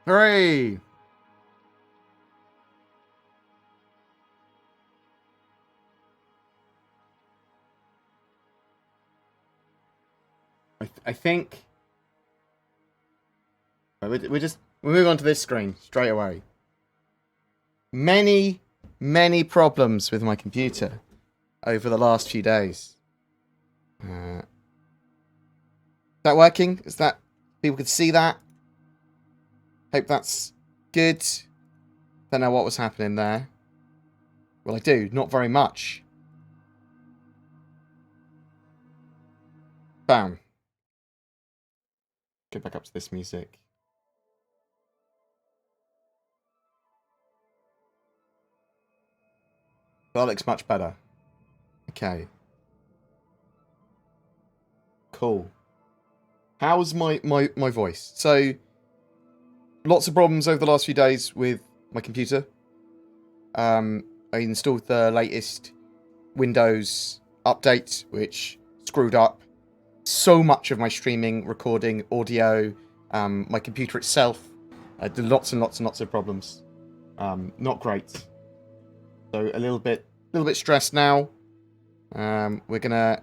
Hooray! I think we move on to this screen straight away. Many problems with my computer over the last few days. Is that working? Is that people could see that? Hope that's good. Don't know what was happening there. Well, I do. Not very much. Bam. Get back up to this music. That looks much better. Okay. Cool. How's my voice? So, lots of problems over the last few days with my computer. I installed the latest Windows update, which screwed up so much of my streaming, recording, audio, my computer itself. Did lots and lots of problems. Not great. So a little bit stressed now. We're gonna,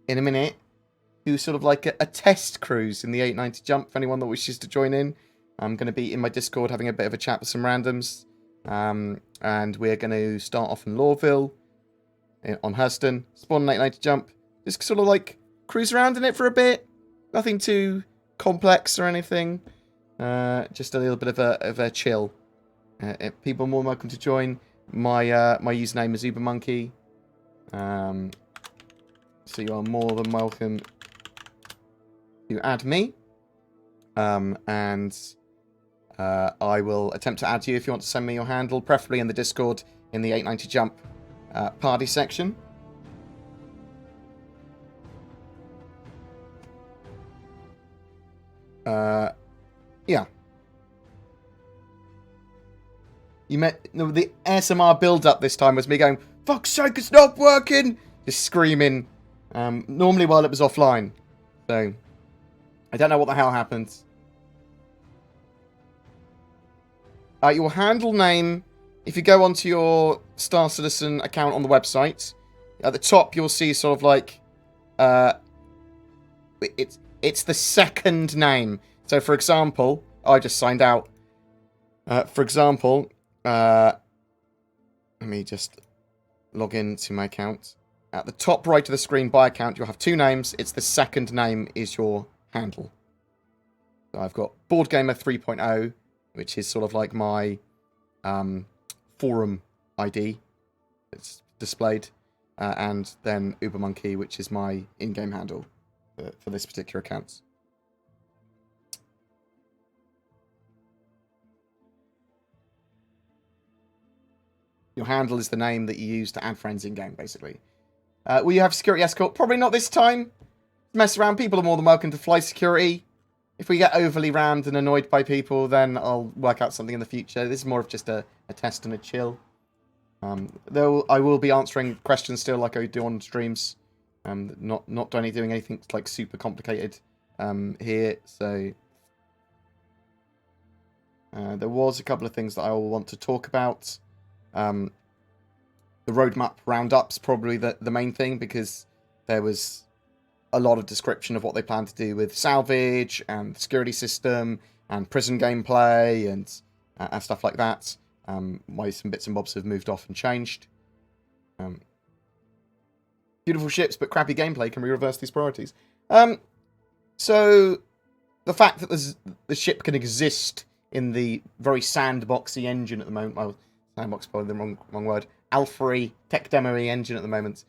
in a minute, do sort of like a test cruise in the 890 jump for anyone that wishes to join in. I'm going to be in my Discord having a bit of a chat with some randoms. And we're going to start off in Lawville, on Hurston, spawn an 890 jump. Just sort of like cruise around in it for a bit. Nothing too complex or anything. Just a little bit of a chill. People are more welcome to join. My username is UberMonkey. So you are more than welcome to add me. And I will attempt to add you if you want to send me your handle, preferably in the Discord in the 890 Jump party section. Yeah. The ASMR build-up this time was me going, "Fuck's sake, it's not working!" Just screaming. Normally while it was offline. So, I don't know what the hell happened. Your handle name, if you go onto your Star Citizen account on the website, at the top you'll see sort of like, it's the second name. So for example, I just signed out. For example, let me just log into my account. At the top right of the screen by account, you'll have two names. It's the second name is your handle. So I've got BoredGamer 3.0, which is sort of like my forum ID. It's displayed. And then UberMonkey, which is my in-game handle for this particular account. Your handle is the name that you use to add friends in-game, basically. Will you have security escort? Probably not this time. Mess around. People are more than welcome to fly security. If we get overly rammed and annoyed by people, then I'll work out something in the future. This is more of just a test and a chill. Though I will be answering questions still like I do on streams. Not doing anything like super complicated here. So there was a couple of things that I will want to talk about. The roadmap roundup's probably the main thing, because there was a lot of description of what they plan to do with salvage and the security system and prison gameplay and stuff like that. Why some bits and bobs have moved off and changed. Beautiful ships, but crappy gameplay. Can we reverse these priorities? So the fact that the ship can exist in the very sandboxy engine at the moment. Well, sandbox probably the wrong word. Alpha-y, tech demo-y engine at the moment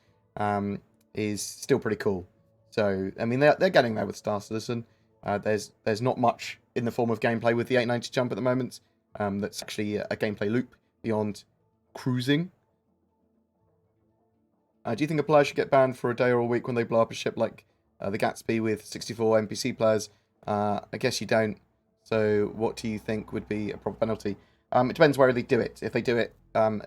is still pretty cool. So, I mean, they're getting there with Star Citizen. There's not much in the form of gameplay with the 890 jump at the moment. That's actually a gameplay loop beyond cruising. Do you think a player should get banned for a day or a week when they blow up a ship like the Gatsby with 64 NPC players? I guess you don't. So, what do you think would be a proper penalty? It depends where they do it. If they do it in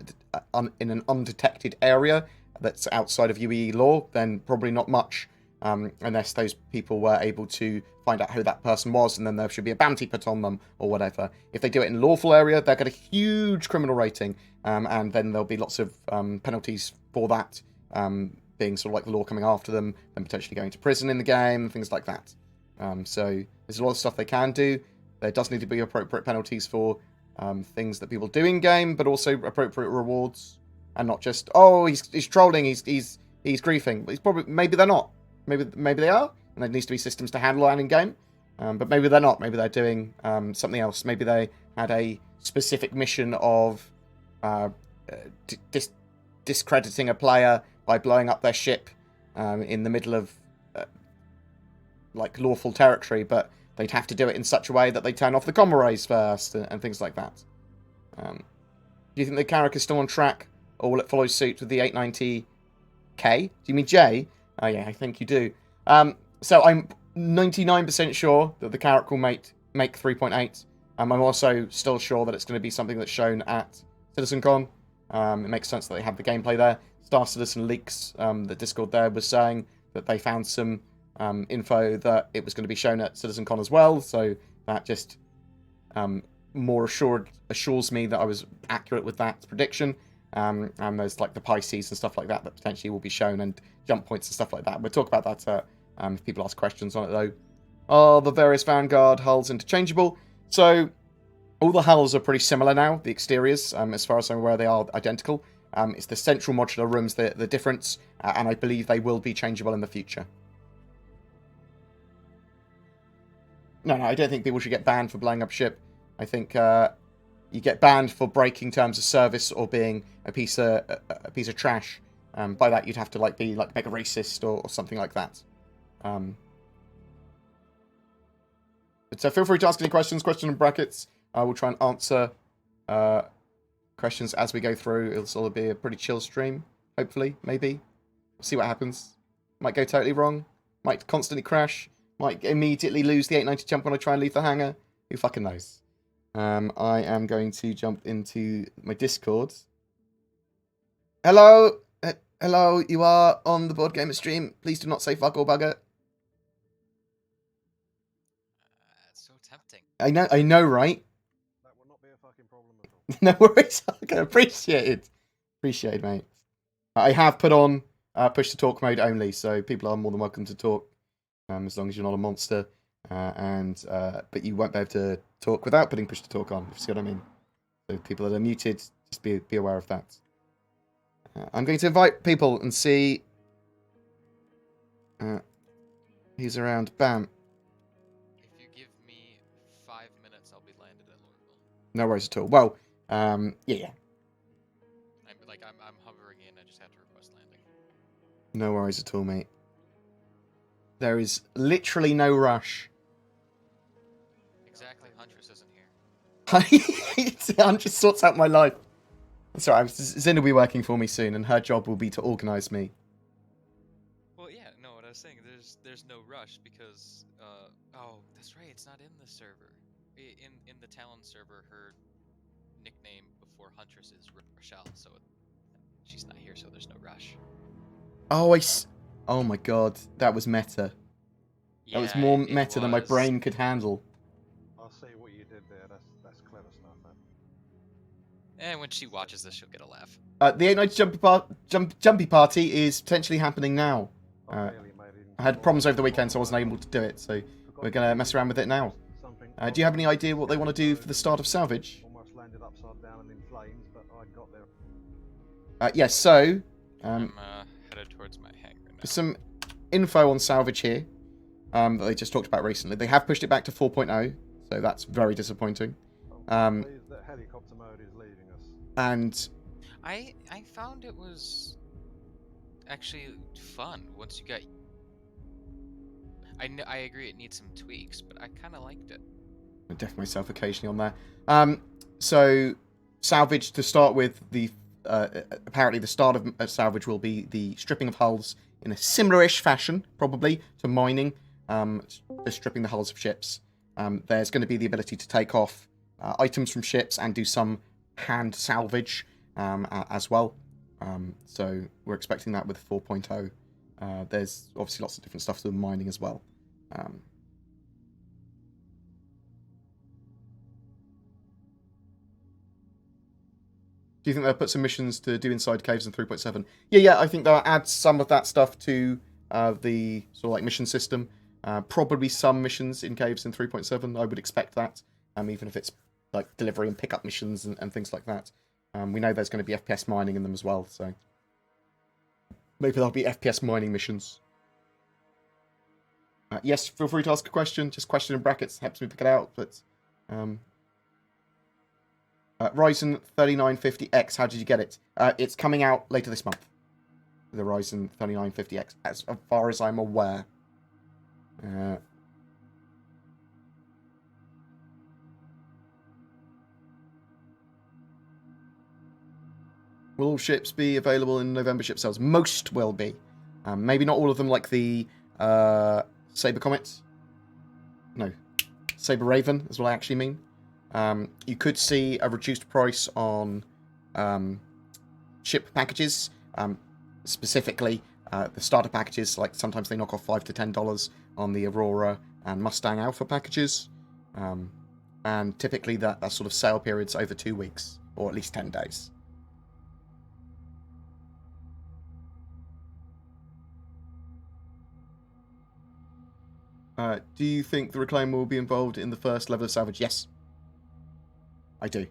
an undetected area that's outside of UEE law, then probably not much. unless those people were able to find out who that person was, and then there should be a bounty put on them or whatever. If they do it in lawful area, they'll get a huge criminal rating, and then there'll be lots of penalties for that, being sort of like the law coming after them, and potentially going to prison in the game, and things like that. So there's a lot of stuff they can do. There does need to be appropriate penalties for things that people do in game, but also appropriate rewards, and not just, oh, he's trolling, he's griefing. He's probably, maybe they're not. Maybe they are, and there needs to be systems to handle that in game. But maybe they're not. Maybe they're doing something else. Maybe they had a specific mission of discrediting a player by blowing up their ship in the middle of like lawful territory, but they'd have to do it in such a way that they turn off the comm arrays first and things like that. Do you think the Carrack is still on track, or will it follow suit with the 890K? Do you mean J? Oh yeah, I think you do. So I'm 99% sure that the Carrack will make 3.8. I'm also still sure that it's going to be something that's shown at CitizenCon. It makes sense that they have the gameplay there. Star Citizen Leaks, the Discord there, was saying that they found some info that it was going to be shown at CitizenCon as well. So that just more assures me that I was accurate with that prediction. And there's like the Pisces and stuff like that potentially will be shown, and jump points and stuff like that. We'll talk about that if people ask questions on it though. Are the various Vanguard hulls interchangeable? So all the hulls are pretty similar now, the exteriors, as far as I'm aware they are identical. It's the central modular rooms the difference, and I believe they will be changeable in the future. No, I don't think people should get banned for blowing up ship. I think you get banned for breaking terms of service or being a piece of trash. By that, you'd have to be mega racist or something like that. But feel free to ask any questions. Question in brackets. I will try and answer questions as we go through. It'll sort of be a pretty chill stream. Hopefully, maybe. We'll see what happens. Might go totally wrong. Might constantly crash. Might immediately lose the 890 jump when I try and leave the hangar. Who fucking knows? I am going to jump into my Discord. Hello? Hello, you are on the BoredGamer stream. Please do not say fuck or bugger. It's so tempting. I know, right? That will not be a fucking problem at all. No worries. Okay, appreciate it, mate. I have put on push to talk mode only, so people are more than welcome to talk, as long as you're not a monster. But you won't be able to talk without putting push to talk on, if you see what I mean. So people that are muted, just be aware of that. I'm going to invite people and see who's around. Bam. If you give me 5 minutes, I'll be landed at Louisville. No worries at all. Well, yeah. I'm hovering in. I just have to request landing. No worries at all, mate. There is literally no rush. Exactly, Huntress isn't here. Huntress sorts out my life. That's all right. Zin will be working for me soon, and her job will be to organise me. Well, yeah, no, what I was saying, there's no rush because, oh, that's right, it's not in the server. In the Talon server, her nickname before Huntress is Rochelle, so she's not here, so there's no rush. Oh my god, that was meta. Yeah, that was more meta than my brain could handle. I'll see what you did there. That's clever stuff, man. And when she watches this, she'll get a laugh. The 8 Nights Jumpy Party is potentially happening now. I had problems over the weekend, so I wasn't able to do it, so we're going to mess around with it now. Do you have any idea what they want to do for the start of Salvage? Almost landed upside down and in flames, but I got there. Yes, so... I'm headed towards my hangar now. There's some info on Salvage here that they just talked about recently. They have pushed it back to 4.0, so that's very disappointing. That helicopter mode is leaving us. And I found it was actually fun once you got... I agree it needs some tweaks, but I kind of liked it. I def myself occasionally on there. So Salvage, to start with, the apparently the start of Salvage will be the stripping of hulls in a similar-ish fashion, probably, to mining, just stripping the hulls of ships. There's going to be the ability to take off items from ships and do some hand salvage as well. So we're expecting that with 4.0. There's obviously lots of different stuff to mining as well. Do you think they'll put some missions to do inside caves in 3.7? Yeah, I think they'll add some of that stuff to the sort of like mission system. Probably some missions in caves in 3.7. I would expect that, even if it's like delivery and pickup missions and things like that. We know there's going to be FPS mining in them as well, so maybe there'll be FPS mining missions. Yes, feel free to ask a question. Just question in brackets helps me pick it out. But Ryzen 3950X, how did you get it? It's coming out later this month. The Ryzen 3950X, as far as I'm aware. Will all ships be available in November ship sales? Most will be. Maybe not all of them, like the Saber Comet. No, Saber Raven is what I actually mean. You could see a reduced price on ship packages, specifically the starter packages. Like sometimes they knock off $5 to $10 on the Aurora and Mustang Alpha packages, and typically that sort of sale period's over 2 weeks or at least 10 days. Do you think the Reclaimer will be involved in the first level of salvage? Yes. I do. Do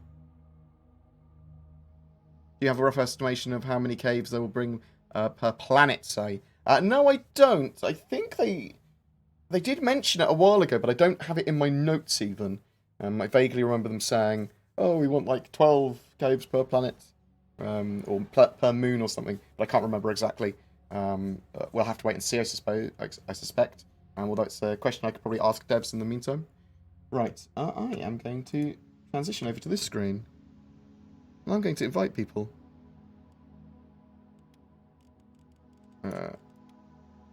you have a rough estimation of how many caves they will bring per planet, say? No, I don't. I think they did mention it a while ago, but I don't have it in my notes even. I vaguely remember them saying, oh, we want like 12 caves per planet, or per moon or something, but I can't remember exactly. We'll have to wait and see, I suspect. Although it's a question I could probably ask devs in the meantime. Right, I am going to transition over to this screen. And I'm going to invite people.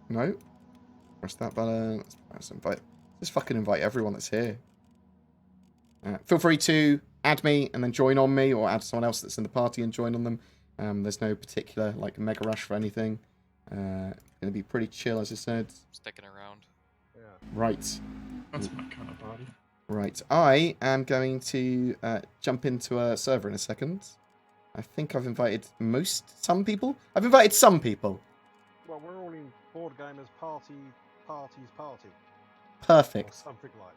No. Press that button. Let's invite. Just fucking invite everyone that's here. Feel free to add me and then join on me, or add someone else that's in the party and join on them. There's no particular like mega rush for anything. Gonna be pretty chill, as I said. Sticking around. Yeah. Right. That's my kind of party. Right. I am going to jump into a server in a second. I think I've invited some people. I've invited some people. Well, we're all in BoredGamer's party's party. Or Perfect. something like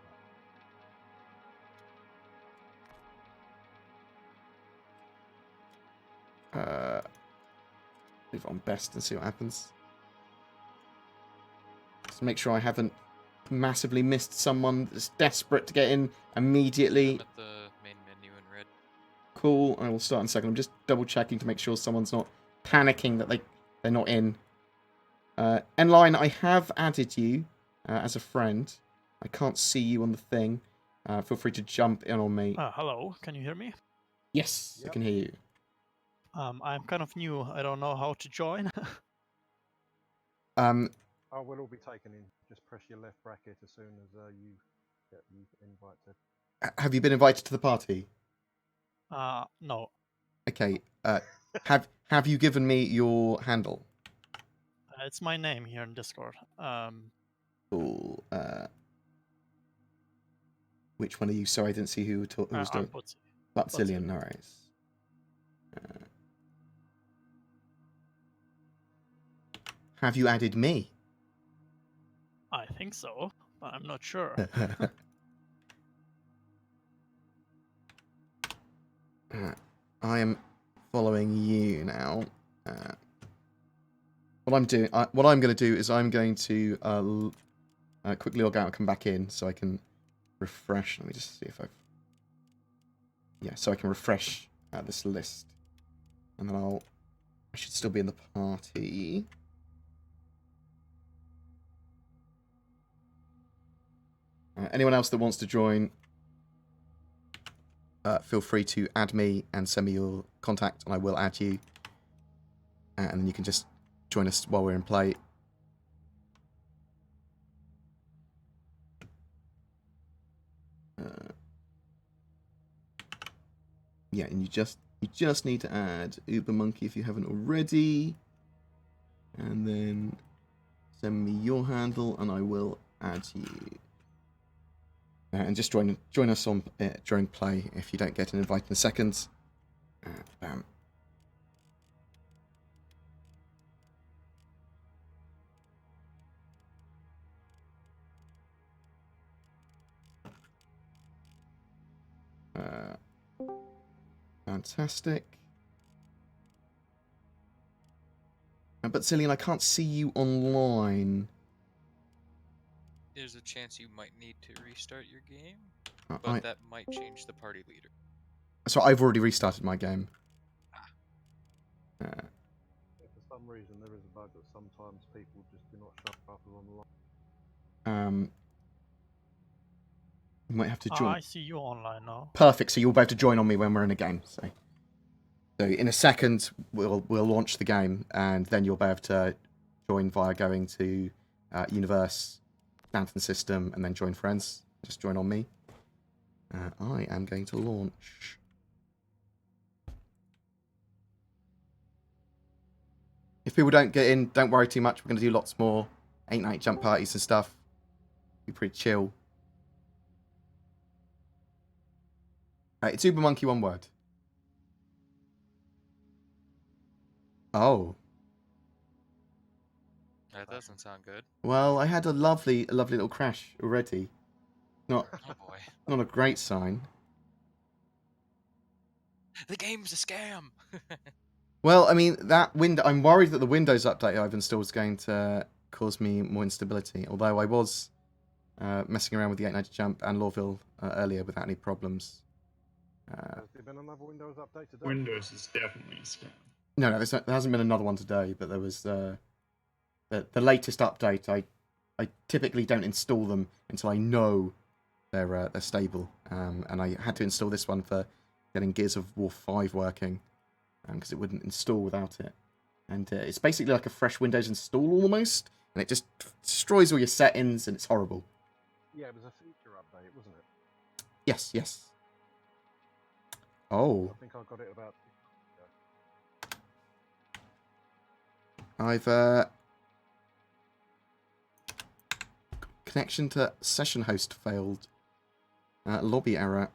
Leave it on best and see what happens. Just make sure I haven't massively missed someone that's desperate to get in immediately. I'm at the main menu in red. Cool. I will start in a second. I'm just double checking to make sure someone's not panicking that they're not in. Enline, I have added you as a friend. I can't see you on the thing. Feel free to jump in on me. Hello, can you hear me? Yes, I Yep. can hear you. I'm kind of new. I don't know how to join. that. Oh, we'll all be taken in. Just press your left bracket as soon as you get the invite to. Have you been invited to the party? No. Okay. Have you given me your handle? It's my name here in Discord. Cool. Which one are you? Sorry, I didn't see who was I'm doing. Putzi. Butzillion, no worries. Have you added me? I think so, but I'm not sure. I am following you now. What I'm going to do is I'm going to quickly log out and come back in so I can refresh. Let me just see if so I can refresh this list, and then I should still be in the party. Anyone else that wants to join, feel free to add me and send me your contact, and I will add you. And then you can just join us while we're in play. Yeah, and you just need to add Uber Monkey if you haven't already, and then Send me your handle, and I will add you. And just join us on during play if you don't get an invite in a second. Bam. Fantastic. But Cillian, I can't see you online. There's a chance you might need to restart your game, Uh, but that might change the party leader. So I've already restarted my game. If for some reason there is a bug that sometimes people just do not show up as online. You might have to Ah, join. I see you online now. Perfect. So you'll be able to join on me when we're in a game. So in a second we'll launch the game, and then you'll be able to join via going to Universe, Stanton System, and then join friends. Just join on me. I am going to launch. If people don't get in, don't worry too much. We're going to do lots more 8-night jump parties and stuff. Be pretty chill. It's Uber Monkey, one word. Oh. That doesn't sound good. Well, I had a lovely little crash already. Not Oh boy. not a great sign. The game's a scam! Well, I mean, that window. I'm worried that the Windows update I've installed is going to cause me more instability. Although I was messing around with the 8-night jump and Lawville earlier without any problems. Has there been another Windows update today? Windows is definitely a scam. No, there hasn't been another one today, but there was the latest update. I typically don't install them until I know they're stable, and I had to install this one for getting Gears of War 5 working, because it wouldn't install without it. And it's basically like a fresh Windows install almost, and it just destroys all your settings, and it's horrible. Yeah, it was a feature update, wasn't it? Yes, yes. Oh. I think I got it about 6 months I've ago. connection to session host failed. Lobby error.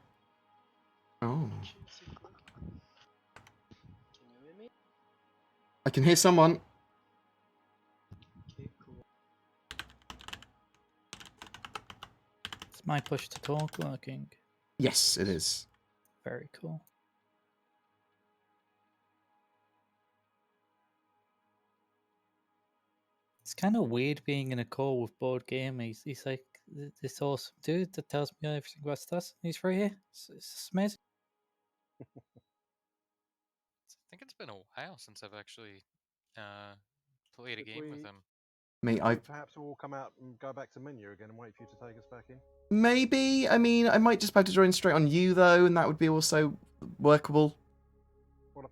Oh. Can you hear me? I can hear someone. Okay, cool. Is my push to talk working? Yes, it is. Very cool. It's kind of weird being in a call with BoredGamer. He's like this awesome dude that tells me everything about stats. He's right here. It's amazing. I think it's been a while since I've actually played a Did game with we- him. Mate, I Perhaps we'll come out and go back to menu again and wait for you to take us back in. maybe. I mean, I might just be able to join straight on you though, and that would be also workable. Well,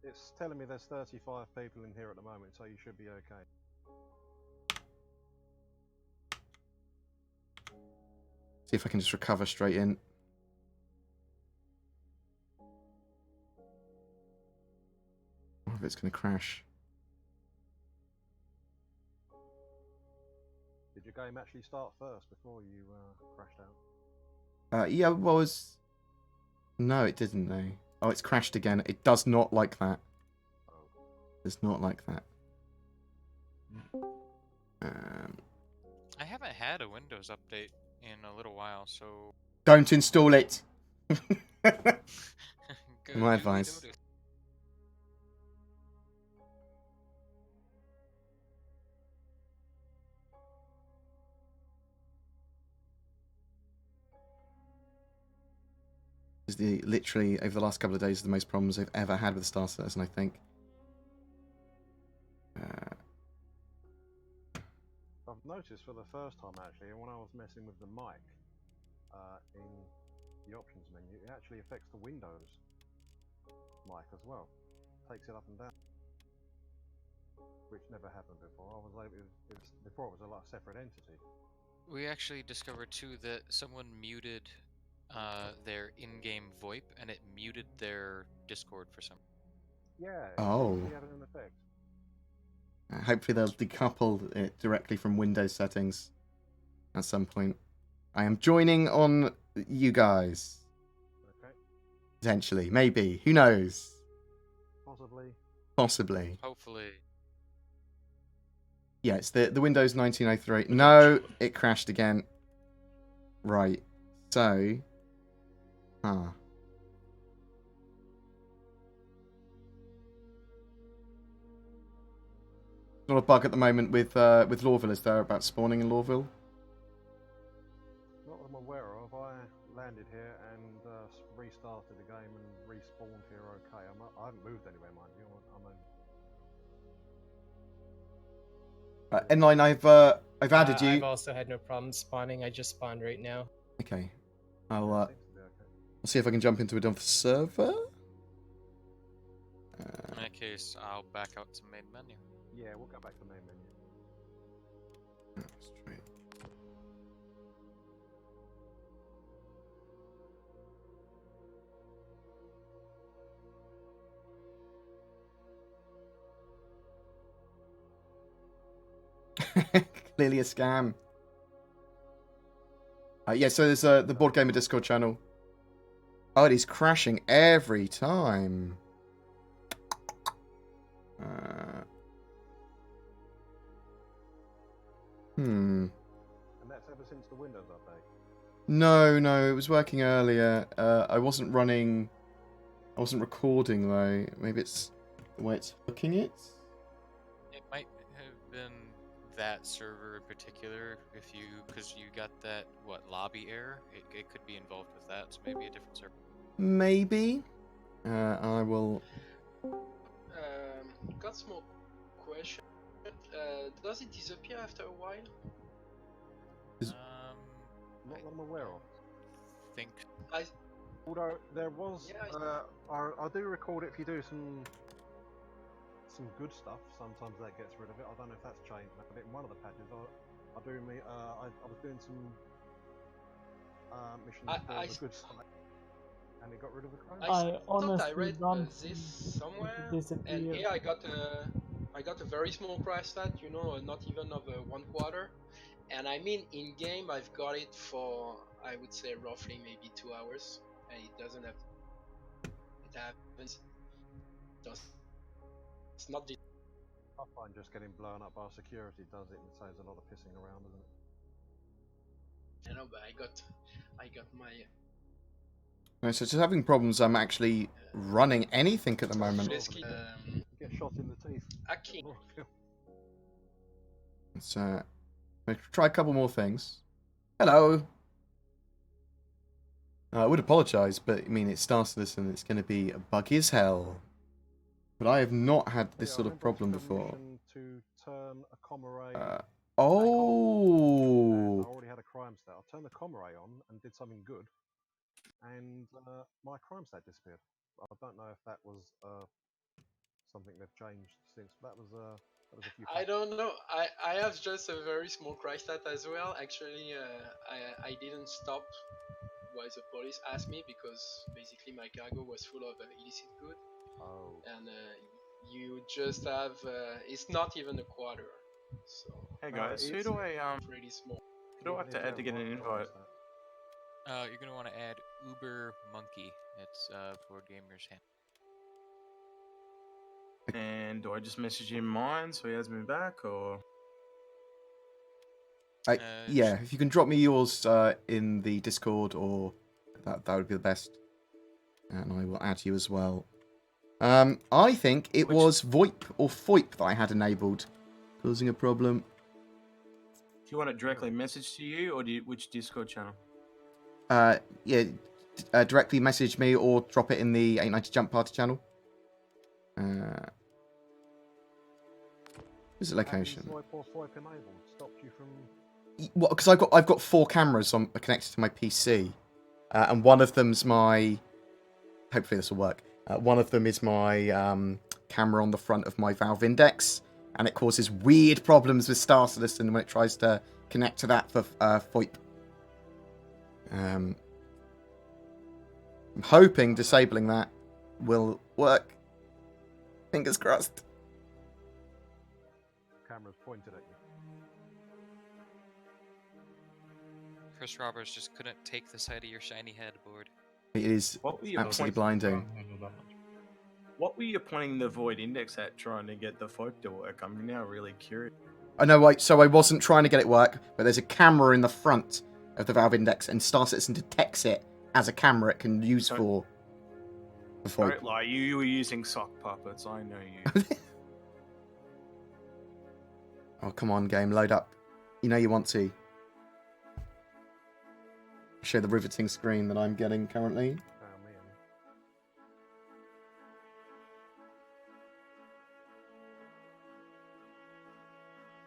it's telling me there's 35 people in here at the moment, so you should be okay. See if I can just recover straight in. Or if it's going to crash. Did your game actually start first before you crashed out? Yeah, well, was... No, it didn't, though. Oh, it's crashed again. It does not like that. Oh. Does not like that. I haven't had a Windows update in a little while, so Don't install it. good My duly advice. noted. Is literally over the last couple of days the most problems I've ever had with Star Citizen, I think. I've noticed for the first time actually, when I was messing with the mic in the options menu, it actually affects the Windows mic as well. Takes it up and down, which never happened before. I was able, before it was a lot separate entity. We actually discovered too that someone muted their in-game VoIP, and it muted their Discord for some. Yeah, Oh. it really had an effect. Hopefully they'll decouple it directly from Windows settings at some point. I am joining on you guys. Okay. Potentially. Maybe. Who knows? Possibly. Possibly. Hopefully. Yeah, it's the Windows 1903. No, it crashed again. Right. So. Huh. Not a bug at the moment with Lawville, is there, about spawning in Lawville? Not that I'm aware of. I landed here and restarted the game and respawned here. Okay, I haven't moved anywhere, mind you. N9, I've added you. I've also had no problem spawning. I just spawned right now. Okay. I'll Seems to be okay. I'll see if I can jump into another server. In that case, I'll back out to main menu. Yeah, we'll go back to the main menu. Straight. Clearly a scam. Yeah, so there's the BoredGamer Discord channel. Oh, it is crashing every time. And that's ever since the Windows update. No, it was working earlier. I wasn't recording though. Maybe it's the way it's hooking it. It might have been that server in particular, because you got that lobby error. It could be involved with that, so maybe a different server. Maybe. I will. Got small question. Does it disappear after a while? Not that I'm aware of. Think. Although there was, Yeah, I do record it if you do some good stuff. Sometimes that gets rid of it. I don't know if that's changed. But in one of the patches, I was doing some missions for the good side, and it got rid of the crash. I thought I honestly read don't this see somewhere, it disappear. and here I got a very small crash stat, not even of 1/4. And I mean, in game, I've got it for, I would say, roughly maybe 2 hours, and it doesn't have. It happens. It's not. I find just getting blown up by security does it, and saves a lot of pissing around, doesn't it? I know, but I got my. No, so just having problems. I'm actually running anything at the moment. Frisky, You get shot in the teeth. hacking. Let's try a couple more things. Hello. I would apologise, but I mean, it starts this and it's going to be buggy as hell. But I have not had this sort of problem before. To turn a comrade. Oh. I already had a crime stat. I turned the comrade on and did something good, and my crime stat disappeared. I don't know if that was something they've changed since. That was a few. I don't know. I have just a very small crash stat as well. Actually, I didn't stop while the police asked me because basically my cargo was full of illicit good. Oh. And you just have it's not even 1/4. So Hey guys, who do I pretty small. who do I have to add to get an invite? You're gonna want to add Uber Monkey. It's BoredGamer's hand. And do I just message him mine so he has me back, or? Yeah, if you can drop me yours in the Discord, or that would be the best, and I will add you as well. I think it was VoIP or FOIP that I had enabled, causing a problem. Do you want it directly messaged to you, or which Discord channel? Yeah, directly message me or drop it in the 890 Jump Party channel. Where's the location? FOIP enabled stopped you from. Well, because I've got 4 cameras connected to my PC, and one of them's my. Hopefully this will work. One of them is my camera on the front of my Valve Index, and it causes weird problems with Star Citizen when it tries to connect to that for FOIP. I'm hoping disabling that will work. Fingers crossed. cameras pointed at you. Chris Roberts just couldn't take the sight of your shiny head, Board. It is What were you absolutely pointing- blinding. What were you pointing the void index at, trying to get the folk to work? I'm now really curious. I know, so I wasn't trying to get it work, but there's a camera in the front of the valve index, and Star Citizen detects it as a camera it can use for VoIP. Don't lie, you were using sock puppets. I know you. Oh, come on, game, load up. You know you want to. Show the riveting screen that I'm getting currently. Oh, man.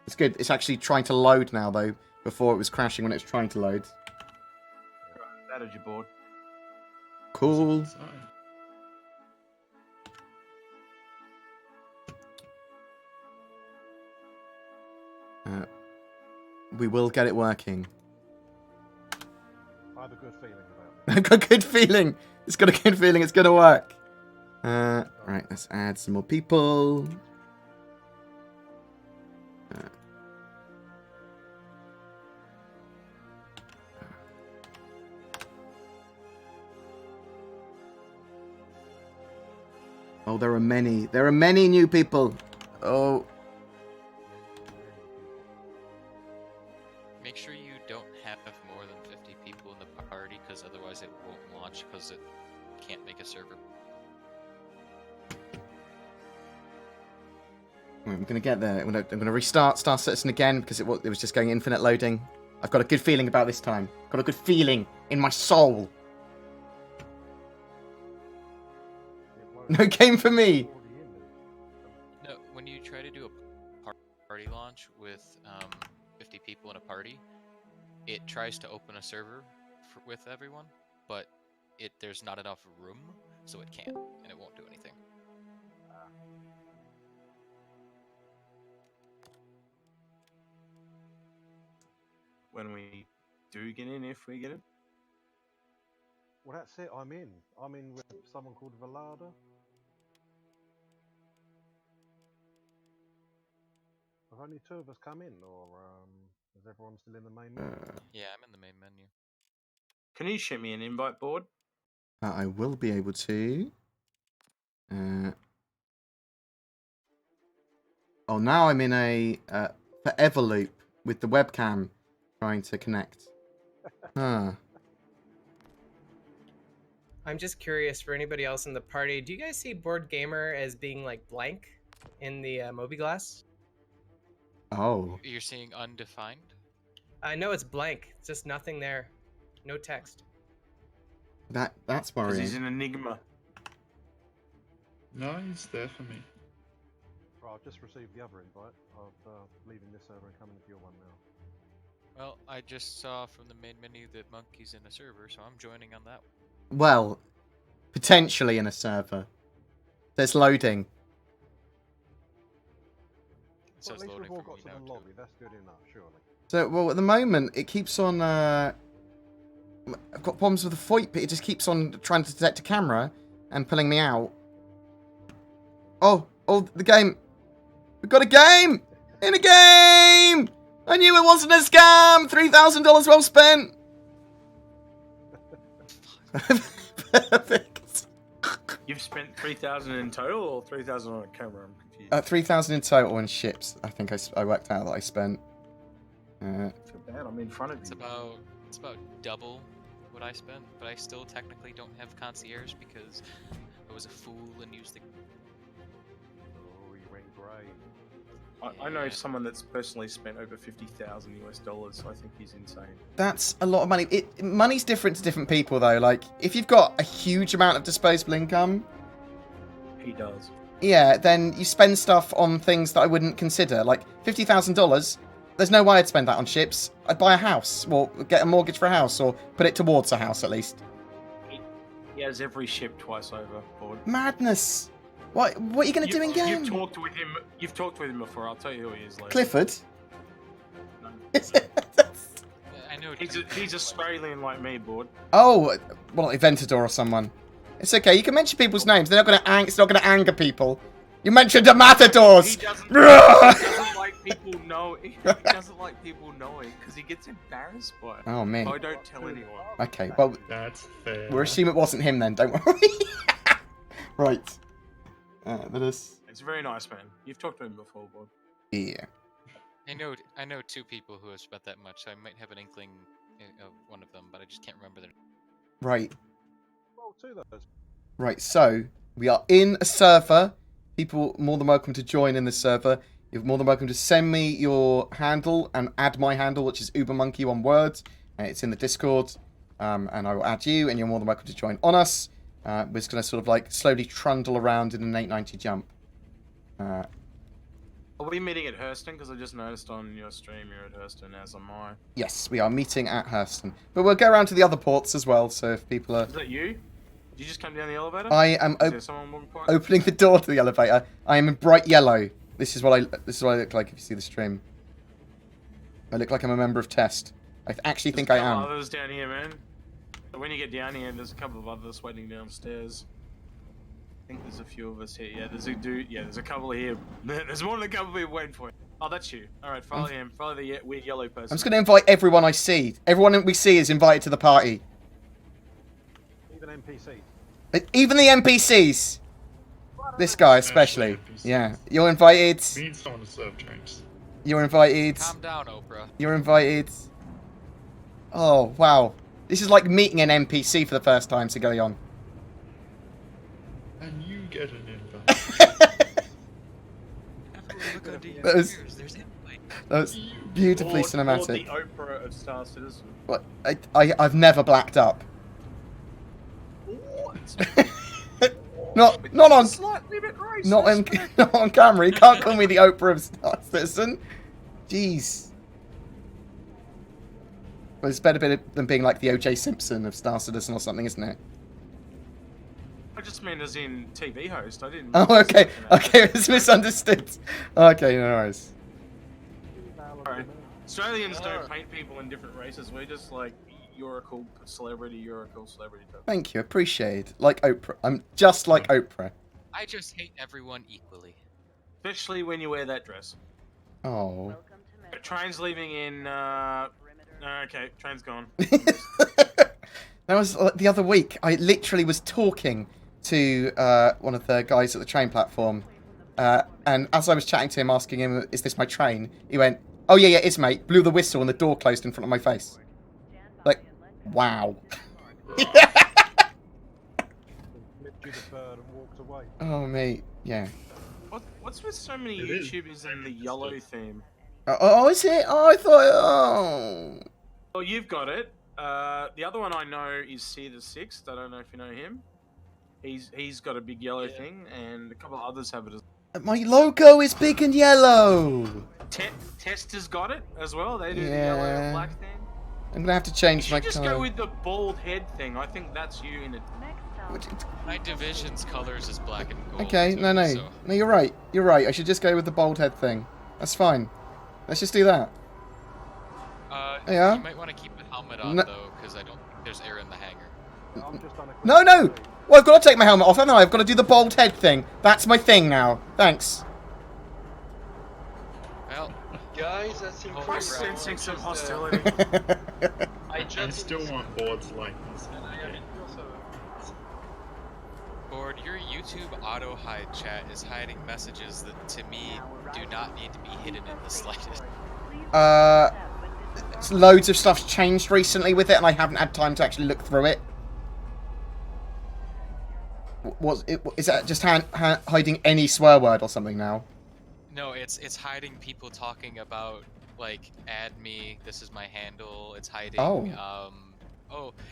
It's good. It's actually trying to load now, though. Before it was crashing when it was trying to load. That is your board. Cool. We will get it working. I have a good feeling about it. I've got a good feeling. It's got a good feeling it's going to work. Right, let's add some more people. Oh, there are many. There are many new people. Oh. Make sure you don't have more than 50 people in the party, because otherwise it won't launch, because it can't make a server. I'm going to get there. I'm going to restart Star Citizen again, because it was just going infinite loading. I've got a good feeling about this time. Got a good feeling in my soul. No game for me. No, when you try to do a party launch with 50 people in a party, it tries to open a server with everyone, but there's not enough room, so it can't, and it won't do anything. When we do get in, if we get in. Well, that's it. I'm in. I'm in with someone called Velada. Have only two of us come in, or is everyone still in the main menu? Yeah, I'm in the main menu. Can you shoot me an invite board? I will be able to. Oh, now I'm in a forever loop with the webcam trying to connect. Huh. I'm just curious for anybody else in the party. Do you guys see BoredGamer as being like blank in the Mobiglass? Oh. You're seeing undefined? No, it's blank. It's just nothing there. No text. That's Because worrying. he's an enigma. No, he's there for me. Right, I've just received the other invite of leaving this server and coming to your one now. Well, I just saw from the main menu that Monkey's in a server, so I'm joining on that one. Well, potentially in a server. There's loading. It Well, at says least we've loading all for got me to now, the too. lobby. That's good enough, surely. So, well, at the moment, it keeps on... I've got problems with the VoIP, but it just keeps on trying to detect a camera and pulling me out. Oh, the game. We've got a game! In a game! I knew it wasn't a scam! $3,000 well spent! Perfect. You've spent 3,000 in total, or 3,000 on a camera? I'm confused. 3,000 in total in ships. I think I worked out that I spent. I feel bad. I'm in front of It's you. about double what I spent, but I still technically don't have concierge because I was a fool and used the. Oh, you went grey. I know Yeah. someone that's personally spent over 50,000 US dollars, so I think he's insane. That's a lot of money. Money's different to different people, though. Like, if you've got a huge amount of disposable income, He does. yeah, then you spend stuff on things that I wouldn't consider. Like, $50,000, there's no way I'd spend that on ships. I'd buy a house, or get a mortgage for a house, or put it towards a house, at least. He has every ship twice over, Board. Madness! What are you going to do in game? You've talked with him. You've talked with him before. I'll tell you who he is later. Clifford? No. I know. He's Australian like me, Board. Oh, well, Aventador or someone. It's okay, you can mention people's names. They're not going to it's not going to anger people. You mentioned the Matadors! He doesn't people know. He doesn't like people knowing because he gets embarrassed by it. Oh, me. I don't tell anyone. Okay, well, That's fair. we'll assume it wasn't him then, don't worry. Right. That is... It's a very nice man. You've talked to him before, Bob. Yeah. I know 2 people who have spent that much, so I might have an inkling of one of them, but I just can't remember their. Right. Well, 2 of those. Right, so we are in a server. People more than welcome to join in this server. You're more than welcome to send me your handle and add my handle, which is UberMonkey, one word. It's in the Discord, and I will add you, and you're more than welcome to join on us. We're just going to sort of like slowly trundle around in an 890 jump. Are we meeting at Hurston? Because I just noticed on your stream you're at Hurston, as am I. Yes, we are meeting at Hurston. But we'll go around to the other ports as well, so if people are... Is that you? Did you just come down the elevator? I am Is there someone more important? opening the door to the elevator. I am in bright yellow. This is what I look like if you see the stream. I look like I'm a member of Test. I actually think I There's a couple am. others down here, man. When you get down here, there's a couple of others waiting downstairs. I think there's a few of us here. Yeah, there's a dude. Yeah, there's a couple here. There's more than a couple of people waiting for you. Oh, that's you. All right, follow him. Follow the weird yellow person. I'm just going to invite everyone I see. Everyone we see is invited to the party. Even NPCs. Even the NPCs. This guy especially. Yeah, you're invited. We need someone to serve drinks. You're invited. Calm down, Oprah. You're invited. Oh, wow. This is like meeting an NPC for the first time, Sigillion. And you get an invite. Look under your That was- ears. There's invite. That was beautifully Or cinematic. the Oprah of Star Citizen. What? I've never blacked up. not on Slightly bit racist. not on camera. You can't call me the Oprah of Star Citizen. Jeez. Well, it's better than being like the O.J. Simpson of Star Citizen or something, isn't it? I just meant as in TV host. I didn't. Oh, okay. Okay, it's misunderstood. Okay, no worries. Alright. Australians don't paint people in different races. We're just like, you're a cool celebrity, you're a cool celebrity. Thank you, appreciate. Like Oprah. I'm just like Oprah. I just hate everyone equally. Especially when you wear that dress. Oh. Train's leaving in, okay, train's gone. That was the other week. I literally was talking to one of the guys at the train platform, and as I was chatting to him, asking him, "Is this my train?" He went, "Oh yeah, it is, mate." Blew the whistle and the door closed in front of my face. Like, wow. Flipped you the bird and walked away. Oh mate, yeah. What's with so many It is. YouTubers in the yellow theme? Oh, is it? Oh, I thought. Oh. Well, you've got it. The other one I know is C6. I don't know if you know him. He's got a big yellow thing, and a couple of others have it as well. My logo is big and yellow. Test has got it as well. They do the Yeah. yellow and black thing. I'm gonna have to You change my should just colour. go with the bald head thing. I think that's you in it. My division's colors is black and gold. Okay, too, no, so- no, you're right. You're right. I should just go with the bald head thing. That's fine. Let's just do that. Yeah? You might want to keep the helmet on No- though, because I don't think there's air in the hangar. I've just done a quick No, no. survey. Well, I've got to take my helmet off, haven't I? I've got to do the bald head thing. That's my thing now. Thanks. Well, Guys, I think Oh, I'm right. sensing some just, hostility. I I just still want boards like this. and I am in your server. Board, your YouTube auto hide chat is hiding messages that to me do not need to be hidden in the slightest. Loads of stuff's changed recently with it, and I haven't had time to actually look through it. Is that just hiding any swear word or something now? No, it's hiding people talking about like add me, this is my handle. It's hiding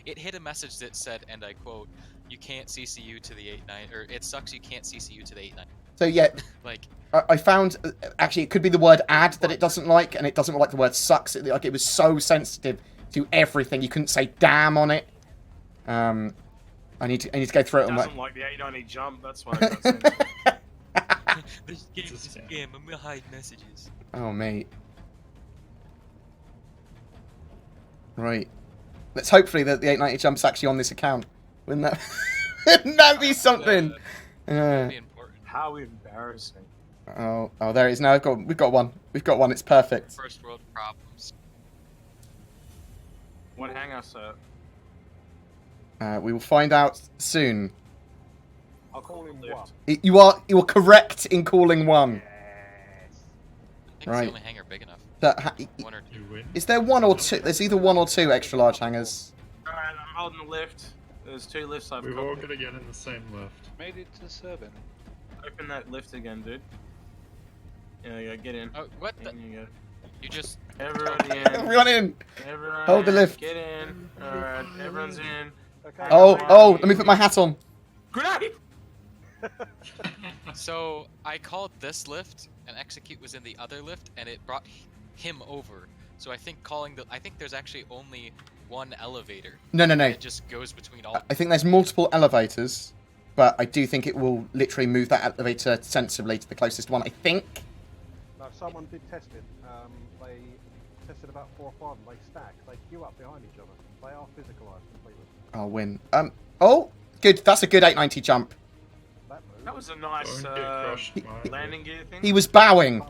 it hid a message that said, and I quote, "You can't CCU to the 8-9, or it sucks you can't CCU to the 8-9." So yeah, Like, I found actually it could be the word add that it doesn't like, and it doesn't like the word sucks. It was so sensitive to everything. You couldn't say damn on it. I need to go through it. Doesn't like the 890 jump. That's why. I got sent. this game is a scam. I'm gonna hide messages. Oh mate. Right. Let's hopefully that the 890 jump's actually on this account. Wouldn't that? Wouldn't that be something? That'd be important. How embarrassing. Oh, there it is. Now we've got one. We've got one. It's perfect. First world problems. What hangar, sir? We will find out soon. I'll call him Lift. one. You are correct in calling one. Yes. I think Right. it's the only hangar big enough. One or two. You win. Is there one or two? There's either one or two extra large hangars. Alright, I'm holding the lift. There's 2 lifts I've We're all copied. gonna get in the same lift. Made it to the server. Open that lift again, dude. Yeah, you go. Get in. Oh, what the? In you go. You just. Everyone in. Everyone in. Everyone Hold the in. lift. Get in. Alright, everyone's in. Okay. Oh, let me put my hat on. Grenade! So I called this lift, and execute was in the other lift, and it brought him over. So I think I think there's actually only one elevator. No. It just goes between all. I think there's multiple elevators, but I do think it will literally move that elevator sensibly to the closest one. I think. No, someone did test it. They tested about 4 or 5 and they stack. They queue up behind each other. They are physicalized completely. I'll win. Oh, good. That's a good 890 jump. That move. That was a nice Don't get crushed, Mike. landing gear thing. He was bowing.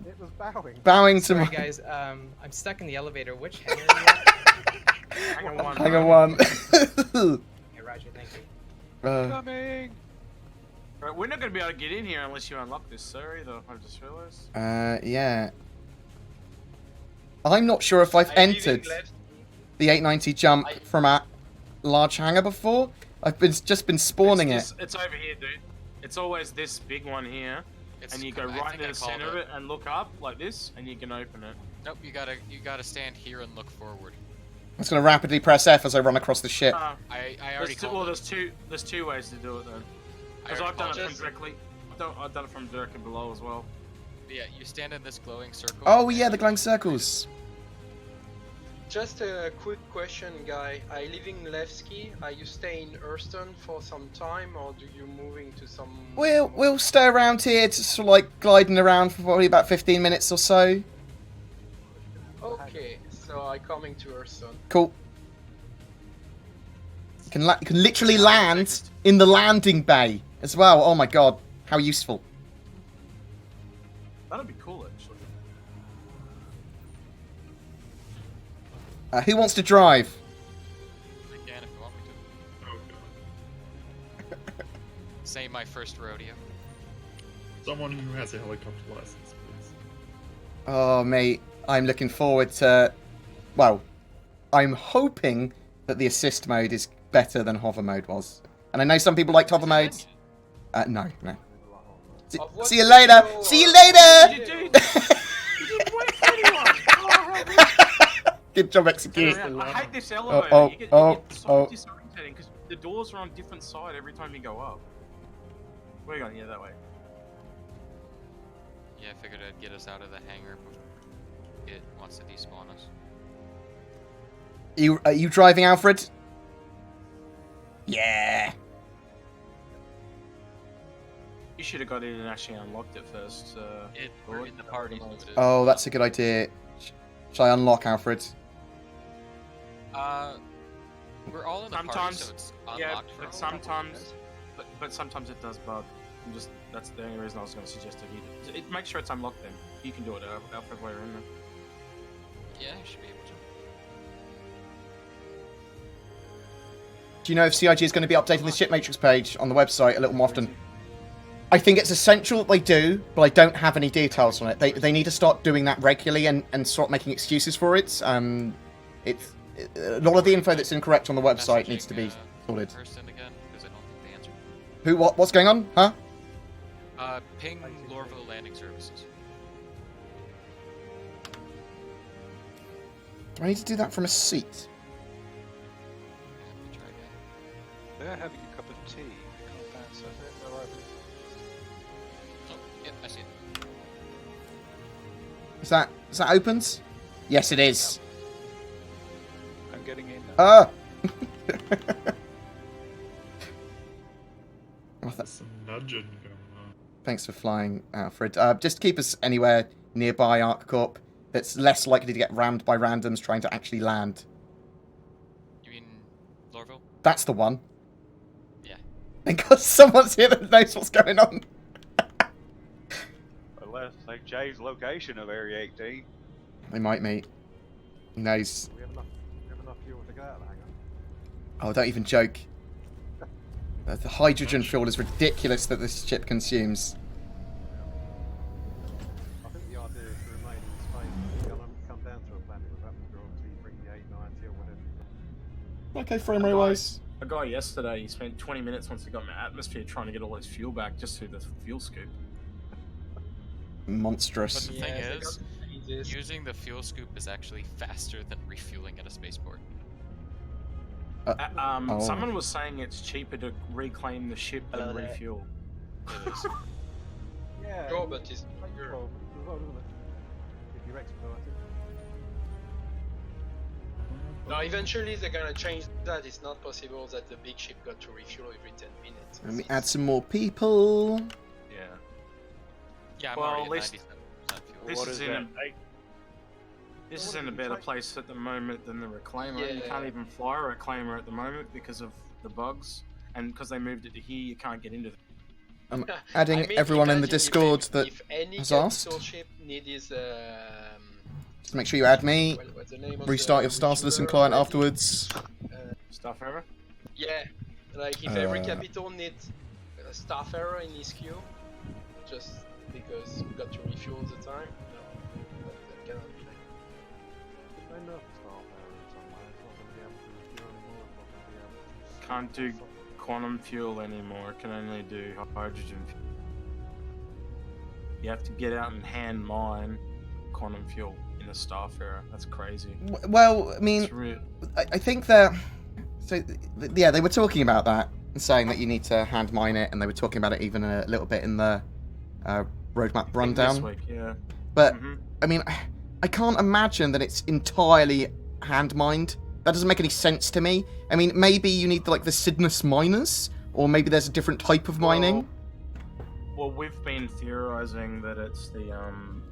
It was bowing. Bowing to Sorry, my. guys. I'm stuck in the elevator. Which hangar are you at? Hangar 1. Hang on one. Okay, Roger. Thank you. Coming! Right, we're not going to be able to get in here unless you unlock this, sir, either. I just realized. Yeah. I'm not sure if I've I'm leaving entered left. the 890 jump from a large hangar before. I've just been spawning it. It's over here, dude. It's always this big one here. It's And you go I right think to I the called center of it and look up like this, and you can open it. Nope, you gotta stand here and look forward. I'm just going to rapidly press F as I run across the ship. I already called Well, it. there's two ways to do it then. I Because already I've done it called from directly. I've done it from directly below as well. Yeah, you stand in this glowing circle. Oh and yeah, the you- glowing circles. Just a quick question, guy. I live in Levski. Are you staying in Hurston for some time, or do you moving to some? We'll stay around here, just sort of like gliding around for probably about 15 minutes or so. Okay, so I coming to Hurston. Cool. You can literally land in the landing bay as well. Oh my god, how useful. That'd be cool, actually. Who wants to drive? I can if you want me to. Oh god. Say my first rodeo. Someone who has a helicopter license, please. Oh mate, I'm looking forward to. Well, I'm hoping that the assist mode is better than hover mode was. And I know some people liked hover mode. No. See you later. See you later. Good job execution. I hate this elevator. oh, you get oh, so oh. disorientating because the doors are on different side every time you go up. Where are you going? Yeah, that way. Yeah, I figured I'd get us out of the hangar before it wants to despawn us. Are you driving, Alfred? Yeah. You should have got in and actually unlocked it first. We're in the party. So it is. Oh, that's a good idea. Shall I unlock Alfred? We're all in the Sometimes, party, so it's unlocked yeah, for but all. sometimes, but sometimes it does bug. That's the only reason I was going to suggest it. Make sure it's unlocked then. You can do it, Alfred, while you're in there. Yeah, you should be able to. Do you know if CIG is going to be updating the ship matrix page on the website a little more often? I think it's essential that they do, but I don't have any details on it. They need to start doing that regularly and start making excuses for it. A lot of the info that's incorrect on the website needs to be sorted. Person again, because I don't think they answered. Who? What's going on? Huh? Ping Lorville Landing Services. Do I need to do that from a seat? Yeah, try again. They're having a cup of tea. I can't answer. They're over. Oh, yep, I see it. Is that opened? Yes, it is. I'm getting in now. Ah! There's some nudging going on. Thanks for flying, Alfred. Just keep us anywhere nearby ArcCorp that's less likely to get rammed by randoms trying to actually land. You mean Lorville? That's the one. Yeah. Because someone's here that knows what's going on. change the location of Area 18. They might, mate. Who knows? We have enough fuel to get out of the hangar. Oh, don't even joke. The hydrogen fuel is ridiculous that this ship consumes. I think the idea is to remain in space. You're gonna come down to a planet with atmosphere, obviously you bring the 890 or whatever. Okay, frame rate wise. A guy yesterday, he spent 20 minutes once he got in the atmosphere trying to get all his fuel back just through the fuel scoop. Monstrous. But the thing is, using the fuel scoop is actually faster than refueling at a spaceport. Someone was saying it's cheaper to reclaim the ship than refuel. It is. Yeah. Sure, but it's bigger. Well, isn't it? If you're expedited. No, eventually they're gonna change that. It's not possible that the big ship got to refuel every 10 minutes. Let me add some more people. Yeah. Yeah, I'm Well, already at least at 97% fuel. this What is is in that? this is in a better place at the moment than the reclaimer. You Yeah. can't even fly a reclaimer at the moment because of the bugs, and because they moved it to here, you can't get into it. I'm adding I mean, everyone in the imagine Discord if that if any has capital asked. ship needed Just make sure you add me. what's the name of Restart the your Star Citizen refueler client already? afterwards. Stuff ever? Yeah, like if every capital needs a staff error in his queue, just because we got to refuel all the time, no, that cannot be. They nerf the staff error in some way. It's not going to be able to refuel anymore. It's not going to be able to... Can't do quantum fuel anymore. It can only do hydrogen fuel. You have to get out and hand mine quantum fuel in a staff error. That's crazy. Well, I mean, It's real. I think that. So, yeah, they were talking about that and saying that you need to hand mine it, and they were talking about it even a little bit in the roadmap This rundown. week, yeah. But Mhm. I mean, I can't imagine that it's entirely hand mined. That doesn't make any sense to me. I mean, maybe you need like the Cygnus miners, or maybe there's a different type of mining. Well, we've been theorizing that it's the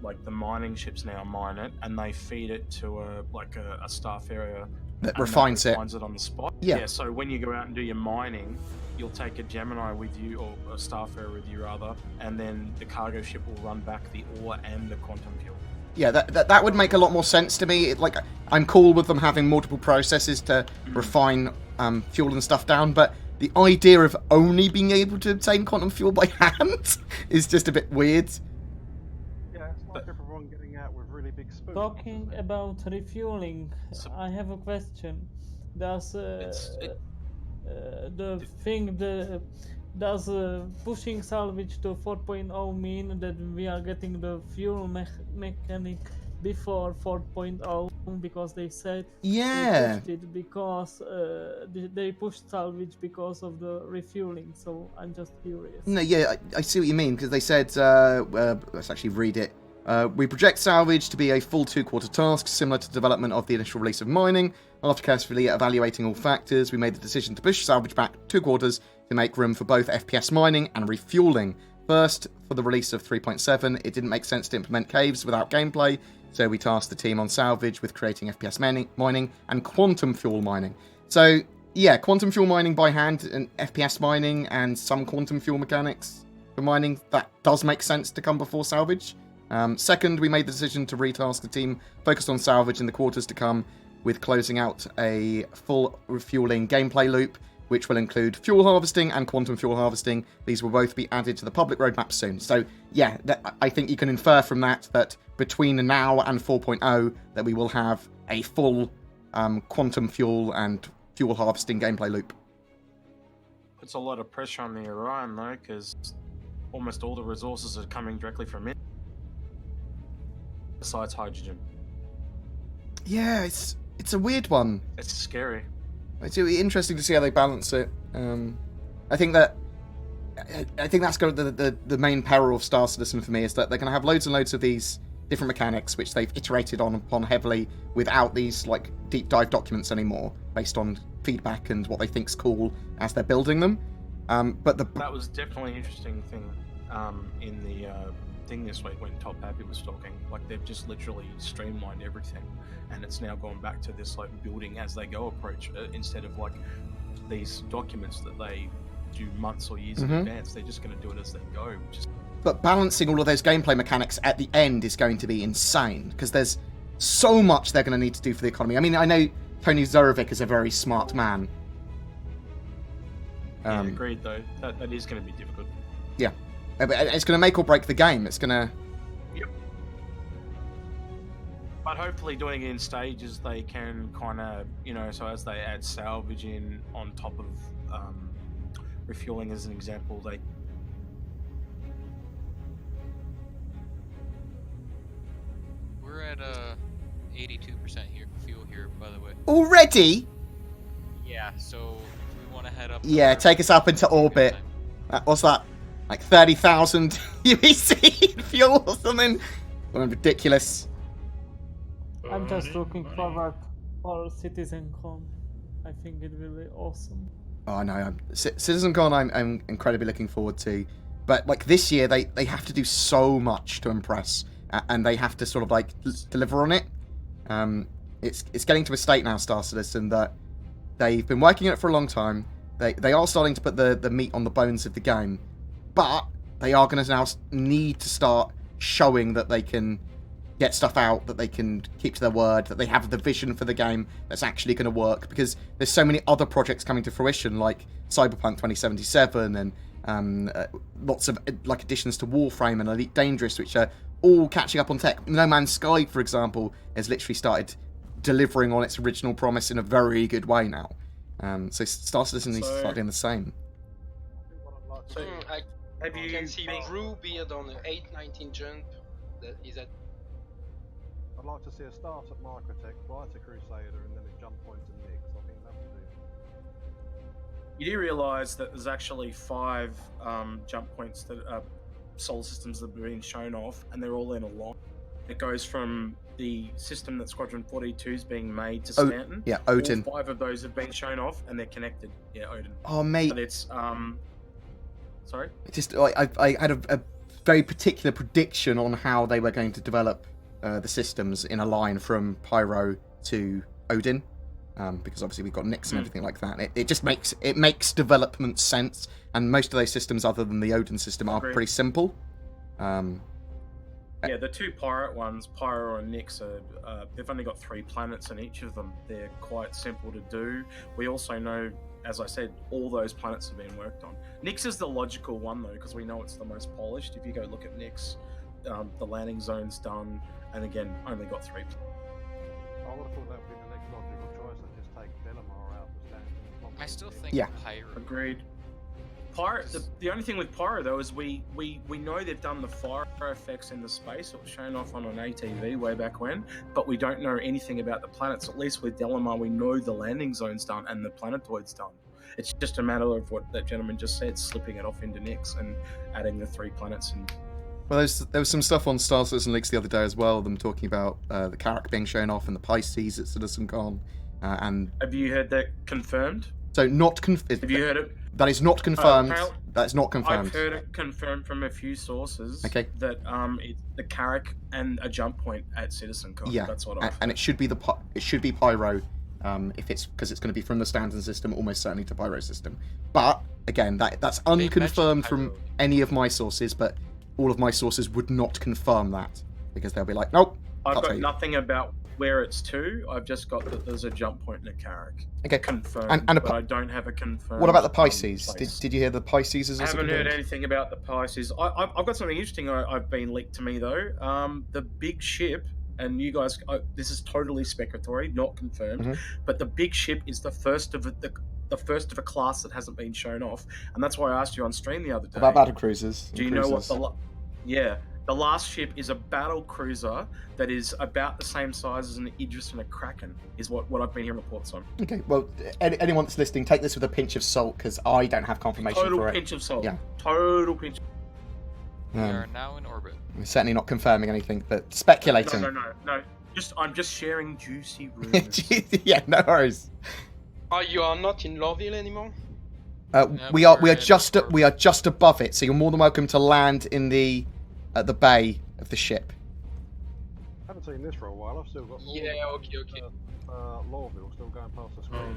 like the mining ships now mine it, and they feed it to a staff area That and refines it. refines it on the spot. Yeah. So when you go out and do your mining, you'll take a Gemini with you, or a staff area with you rather, and then the cargo ship will run back the ore and the quantum fuel. Yeah, that would make a lot more sense to me. Like, I'm cool with them having multiple processes to refine fuel and stuff down, but the idea of only being able to obtain quantum fuel by hand is just a bit weird. Yeah, it's like everyone getting out with really big spoons. Talking about refueling, I have a question. Does does pushing salvage to 4.0 mean that we are getting the fuel mechanic before 4.0? Because they said Yeah. they pushed it because they pushed salvage because of the refueling. So I'm just curious. No, yeah, I see what you mean, because they said, let's actually read it. We project salvage to be a full 2-quarter task, similar to development of the initial release of mining. After carefully evaluating all factors, we made the decision to push salvage back 2 quarters to make room for both FPS mining and refueling. First, for the release of 3.7, it didn't make sense to implement caves without gameplay, so we tasked the team on salvage with creating FPS mining and quantum fuel mining. So, yeah, quantum fuel mining by hand and FPS mining and some quantum fuel mechanics for mining, that does make sense to come before salvage. Second, we made the decision to retask the team focused on salvage in the quarters to come, with closing out a full refueling gameplay loop, which will include fuel harvesting and quantum fuel harvesting. These will both be added to the public roadmap soon. So, yeah, I think you can infer from that between now and 4.0 that we will have a full quantum fuel and fuel harvesting gameplay loop. Puts a lot of pressure on the Orion though, because almost all the resources are coming directly from it, besides hydrogen. Yeah, it's a weird one. It's scary. It's interesting to see how they balance it. I think that's kind of the main peril of Star Citizen for me, is that they're going to have loads and loads of these different mechanics which they've iterated upon heavily without these like deep dive documents anymore, based on feedback and what they think's cool as they're building them. But that was definitely an interesting thing in the thing this week when Top Happy was talking. Like, they've just literally streamlined everything, and it's now gone back to this like building as they go approach, instead of like these documents that they do months or years in advance. They're just going to do it as they go, which is But balancing all of those gameplay mechanics at the end is going to be insane, because there's so much they're going to need to do for the economy. I mean, I know Tony Zorovic is a very smart man. Yeah, agreed, though. That is going to be difficult. Yeah. It's going to make or break the game. It's going to... Yep. But hopefully doing it in stages, they can kind of, you know, so as they add salvage in on top of refueling as an example, they... We're at 82% here fuel here, by the way. Already? Yeah, so if we want to head up... Yeah, take us up into orbit. What's that? Like 30,000 UEC fuel or something? Something ridiculous. I'm just looking forward for CitizenCon. I think it will be awesome. Oh no, CitizenCon I'm incredibly looking forward to. But like this year, they have to do so much to impress, and they have to sort of like deliver on it. It's getting to a state now, Star Citizen, that they've been working on it for a long time. They are starting to put the meat on the bones of the game, but they are going to now need to start showing that they can get stuff out, that they can keep to their word, that they have the vision for the game that's actually going to work, because there's so many other projects coming to fruition, like Cyberpunk 2077 and lots of like additions to Warframe and Elite Dangerous, which are all catching up on tech. No Man's Sky, for example, has literally started delivering on its original promise in a very good way now. So Star Citizen needs to start doing the same. So I can see Brew beard on the 819 jump. Is that? I'd like to see a start at Microtech, fly to Crusader, and then a jump point to Nix. I think that would be... You do realise that there's actually 5 jump points that are solar systems that are being shown off, and they're all in a line. It goes from the system that Squadron 42 is being made to Stanton. Yeah, Odin. All 5 of those have been shown off, and they're connected. Yeah, Odin. Oh, mate. But it's sorry. Just I had a very particular prediction on how they were going to develop the systems in a line from Pyro to Odin, because obviously we've got Nix and everything like that. It just makes development sense, and most of those systems, other than the Odin system, are pretty simple. Yeah, the 2 pirate ones, Pyro and Nix, they've only got 3 planets in each of them. They're quite simple to do. We also know, as I said, all those planets have been worked on. Nix is the logical one, though, because we know it's the most polished. If you go look at Nix, the landing zone's done, and again, only got 3. I would have thought that would be the next logical choice, and just take Delamar out for Stanton. I still think Pyro. Agreed. Pyro, the only thing with Pyro, though, is we know they've done the fire effects in the space. It was shown off on an ATV way back when, but we don't know anything about the planets. At least with Delamar, we know the landing zone's done and the planetoid's done. It's just a matter of what that gentleman just said, slipping it off into Nix and adding the 3 planets. And well, there was some stuff on Star Citizen Leaks the other day as well, them talking about the Carrack being shown off and the Pisces at CitizenCon. And have you heard that confirmed? So not confirmed. Have you heard it? That is not confirmed. That's not confirmed. I've heard it confirmed from a few sources. Okay. That it's the Carrack and a jump point at CitizenCon. Yeah. That's what I've heard. And it should be Pyro. If it's because it's going to be from the Stanton system, almost certainly to Pyro system. But again, that's unconfirmed from any of my sources. But all of my sources would not confirm that, because they'll be like, nope. I've got nothing about where it's to. I've just got that there's a jump point in a Carrack. Okay. Confirmed. But I don't have a confirmed. What about the Pisces? Did you hear the Pisces? I haven't heard anything about the Pisces. I've got something interesting I've been leaked to me though. The big ship, and you guys, this is totally speculatory, not confirmed. But the big ship is the first of a class that hasn't been shown off, and that's why I asked you on stream the other day. About battle cruisers. Do you know what the last ship is? A battle cruiser that is about the same size as an Idris and a Kraken, is what I've been hearing reports on. Okay, well, anyone that's listening, take this with a pinch of salt, because I don't have confirmation for it. Total pinch of salt. Yeah. Total pinch. We are now in orbit. We're certainly not confirming anything, but speculating. No. I'm just sharing juicy rumors. Yeah, no worries. You are not in Lorville anymore? We are just above it, so you're more than welcome to land in at the bay of the ship. I haven't seen this for a while. I've still got okay. Lorville still going past the screen.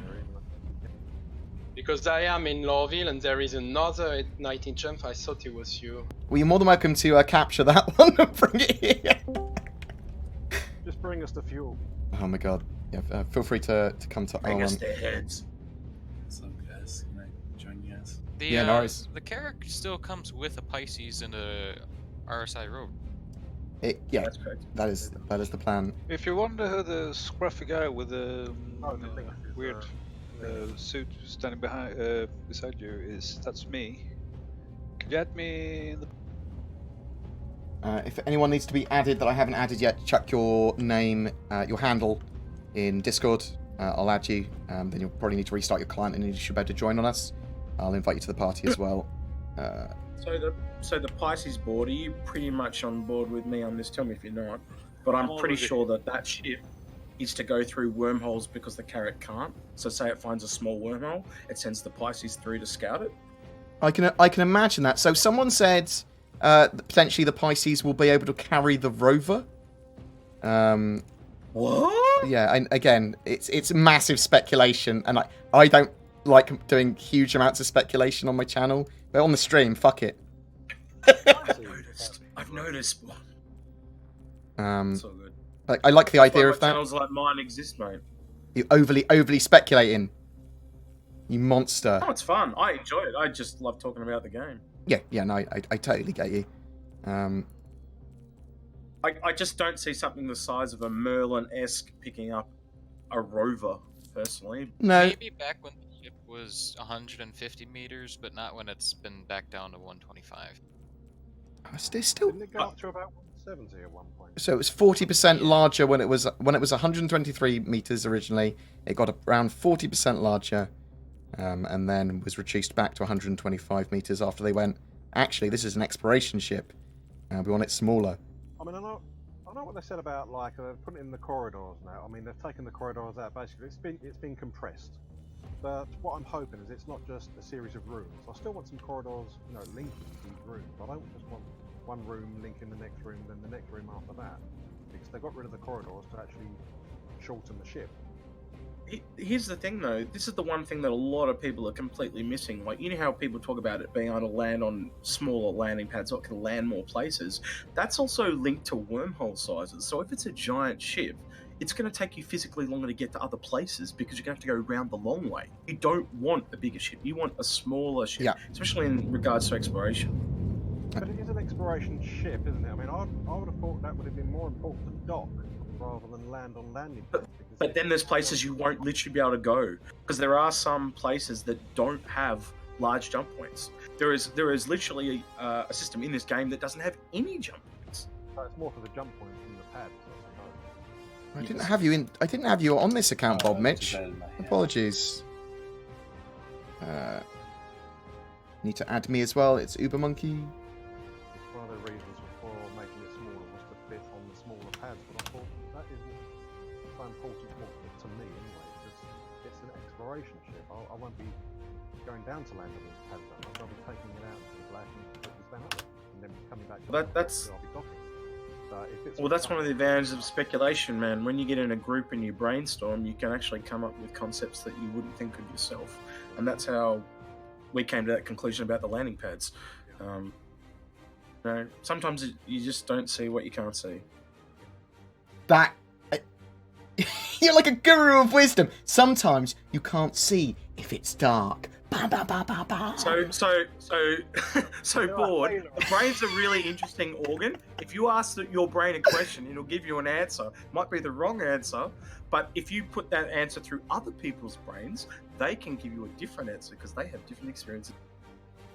Because I am in Lorville and there is another 19 jump. I thought it was you. Well, you're more than welcome to capture that one and bring it here. Just bring us the fuel. Oh my god. Yeah, feel free to come to Bring us R1. their heads. So guys, join you guys. The, Yeah, no worries. The character still comes with a Pisces and a RSI road. Yeah, That's correct. that is the plan. If you wonder who the scruffy guy with the weird suit standing beside you is, that's me. Could you add me in the... If anyone needs to be added that I haven't added yet, chuck your name, your handle in Discord. I'll add you. Then you'll probably need to restart your client and you should be able to join on us. I'll invite you to the party as well. So the Pisces board, are you pretty much on board with me on this? Tell me if you're not. But I'm pretty sure that ship is to go through wormholes because the carrot can't. So say it finds a small wormhole, it sends the Pisces through to scout it. I can imagine that. So someone said potentially the Pisces will be able to carry the rover. What? Yeah, and again, it's massive speculation, and I don't like doing huge amounts of speculation on my channel, but on the stream, fuck it. I've noticed. So good. I like the idea of that. Channels like mine exist, mate. You overly speculating. You monster. Oh, it's fun. I enjoy it. I just love talking about the game. Yeah, no, I totally get you. I just don't see something the size of a Merlin-esque picking up a rover, personally. No. Maybe back when the ship was 150 meters, but not when it's been back down to 125. Still. Didn't it go up to about 170 at one point? So it was 40% larger when it was 123 meters originally. It got around 40% larger, and then was reduced back to 125 meters after they went. Actually, this is an exploration ship. We want it smaller. I mean, I know what they said about like putting it in the corridors now. I mean, they've taken the corridors out. Basically, it's been compressed. But what I'm hoping is it's not just a series of rooms. I still want some corridors, linking these rooms. I don't just want one room linking the next room, then the next room after that, because they got rid of the corridors to actually shorten the ship. Here's the thing, though. This is the one thing that a lot of people are completely missing. Like, you know how people talk about it being able to land on smaller landing pads, so it can land more places? That's also linked to wormhole sizes. So if it's a giant ship, it's going to take you physically longer to get to other places because you're going to have to go around the long way. You don't want a bigger ship. You want a smaller ship, especially in regards to exploration. But it is an exploration ship, isn't it? I mean, I would have thought that would have been more important to dock rather than land on landing pads. But then there's places you won't literally be able to go, because there are some places that don't have large jump points. There is literally a system in this game that doesn't have any jump points. So it's more for the jump points than the pads, I suppose. I didn't have you on this account, Bob Mitch. Apologies. Need to add me as well. It's Uber Monkey. One of the reasons for making it smaller was to fit on the smaller pads, but I thought that isn't so important to me anyway, because it's an exploration ship. I won't be going down to land on these pads that much. I'll be taking it out to the black and putting this down and then coming back to I'll be docking. So That's one of the advantages of speculation, man. When you get in a group and you brainstorm, you can actually come up with concepts that you wouldn't think of yourself. And that's how we came to that conclusion about the landing pads. Sometimes you just don't see what you can't see. You're like a guru of wisdom. Sometimes you can't see if it's dark. So Bored. The brain's a really interesting organ. If you ask your brain a question, it'll give you an answer. Might be the wrong answer, but if you put that answer through other people's brains, they can give you a different answer because they have different experiences.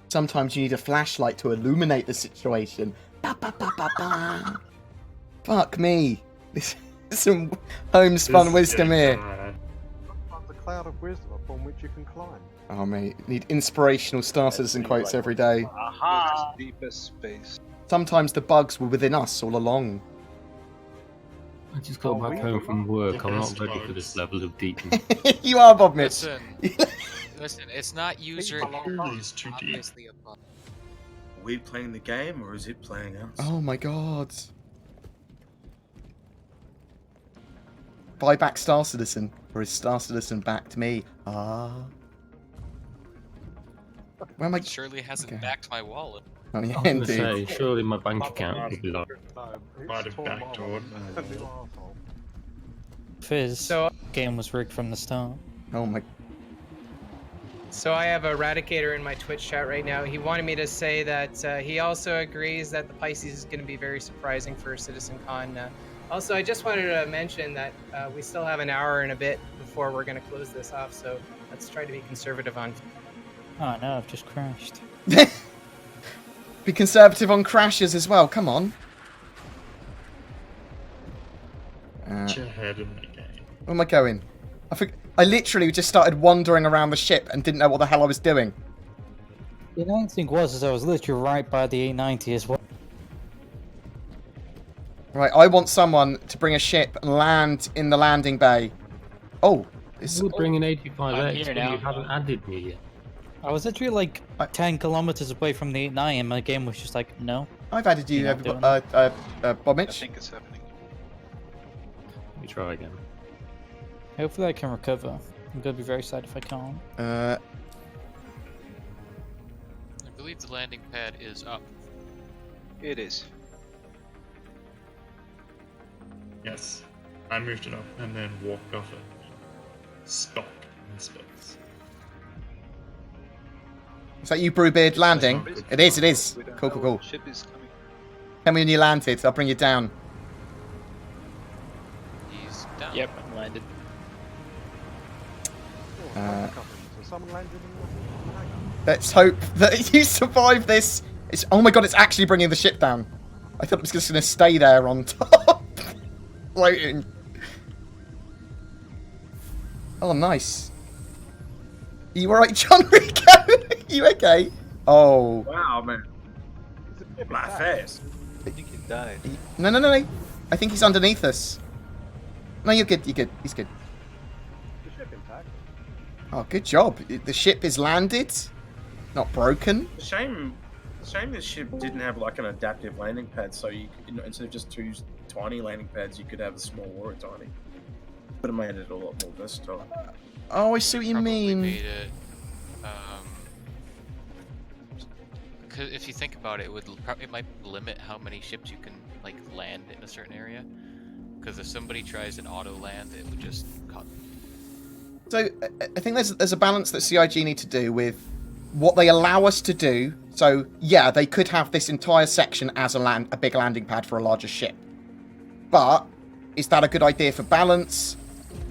Sometimes you need a flashlight to illuminate the situation. Fuck me. This is some homespun wisdom here. The cloud of wisdom upon which you can climb. Oh mate, need inspirational Star Citizen quotes every day. Aha! Deepest space. Sometimes the bugs were within us all along. I just got back home from work. I'm not ready for this level of deepness. You are, Bob Mitch. Listen, it's not user. It's too deep. Are we playing the game or is it playing us? Oh my god. Buy back Star Citizen, or is Star Citizen back to me? Ah. Where am I? Surely hasn't Okay. backed my wallet. Oh, yeah, I was going to indeed. say, surely my bank account would be like. Might have backdoored. Fizz, So- game was rigged from the start. Oh my. So I have Eradicator in my Twitch chat right now. He wanted me to say that he also agrees that the Pisces is going to be very surprising for CitizenCon. Also, I just wanted to mention that we still have an hour and a bit before we're going to close this off, so let's try to be conservative on. Oh no, I've just crashed. Be conservative on crashes as well. Come on. Get your head in the game. Where am I going? I literally just started wandering around the ship and didn't know what the hell I was doing. The nice thing was, I was literally right by the 890 as well. Right, I want someone to bring a ship and land in the landing bay. Oh, this. We're bringing 85X, I'm here but now. you haven't added me yet. I was literally like 10 kilometers away from the 890 and my game was just like, no. I've added you, You're not doing Bombich. I think it's happening. Let me try again. Hopefully I can recover. I'm gonna be very sad if I can't. I believe the landing pad is up. It is. Yes. I moved it up and then walked off it. Stop in space. Is that you, Brewbeard, landing? It is, it is. We don't Cool, know cool, cool. what ship is coming. Tell me when you landed, I'll bring you down. He's down. Yep, I'm landed. Someone landed in the hangar. Let's hope that you survive this. Oh my god, it's actually bringing the ship down. I thought it was just going to stay there on top. Floating. Oh, nice. You alright, John Rico? You okay? Oh. Wow, man. My face. I think he died. No, no, no, no. I think he's underneath us. No, you're good, you're good. He's good. The ship intact. Oh, good job. The ship is landed. Not broken. Shame this ship didn't have like an adaptive landing pad, so you instead of just two tiny landing pads, you could have a small or a tiny. Would have made it a lot more versatile. Oh, I see what you mean. Made it, cause if you think about it, it might limit how many ships you can like land in a certain area. Because if somebody tries an auto land, it would just cut. So I think there's a balance that CIG need to do with what they allow us to do. So yeah, they could have this entire section as a big landing pad for a larger ship. But is that a good idea for balance?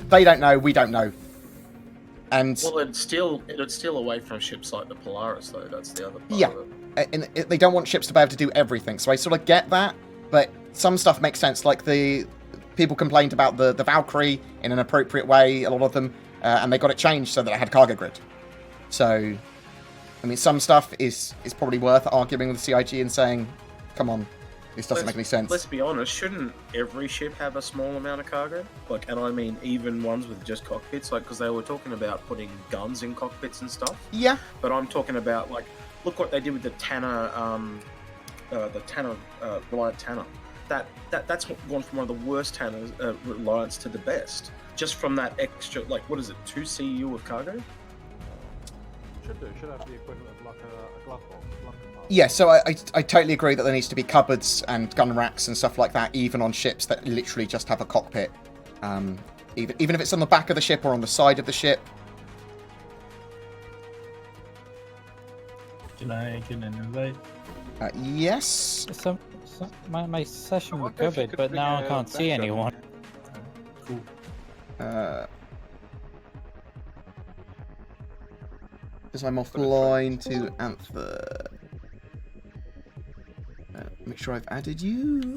They don't know. We don't know. And Well, it'd steal away from ships like the Polaris, though. That's the other part yeah, of it. and they don't want ships to be able to do everything. So I sort of get that, but some stuff makes sense. Like the people complained about the Valkyrie in an appropriate way, a lot of them, and they got it changed so that it had cargo grid. So, I mean, some stuff is probably worth arguing with CIG and saying, come on, this doesn't make any sense. Let's be honest, shouldn't every ship have a small amount of cargo? Like, and I mean even ones with just cockpits, like, because they were talking about putting guns in cockpits and stuff. Yeah. But I'm talking about, like, look what they did with the Tanner, Reliant Tanner. That's gone from one of the worst Tanners, Reliants to the best. Just from that extra, like, what is it, 2 CU of cargo? Should have the equivalent of like a glove box. Yeah, so I totally agree that there needs to be cupboards and gun racks and stuff like that, even on ships that literally just have a cockpit. Even if it's on the back of the ship or on the side of the ship. Can I invite? Yes. So my session recovered, but now I can't see anyone. Cool. Because I'm offline to Anther. Make sure I've added you.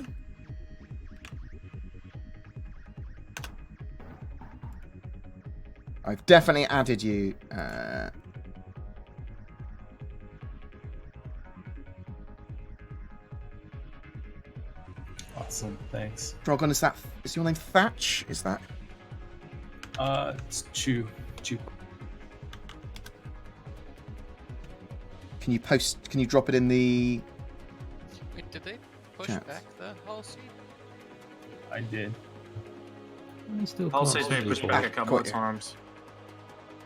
I've definitely added you. Awesome, thanks. Drogon, is your name Thatch? Is that? It's Chew. Can you drop it in the... Wait, did they push Chat. back the hull seat? I did. I still I'll can't say see they pushed it. back a couple of Got you. times.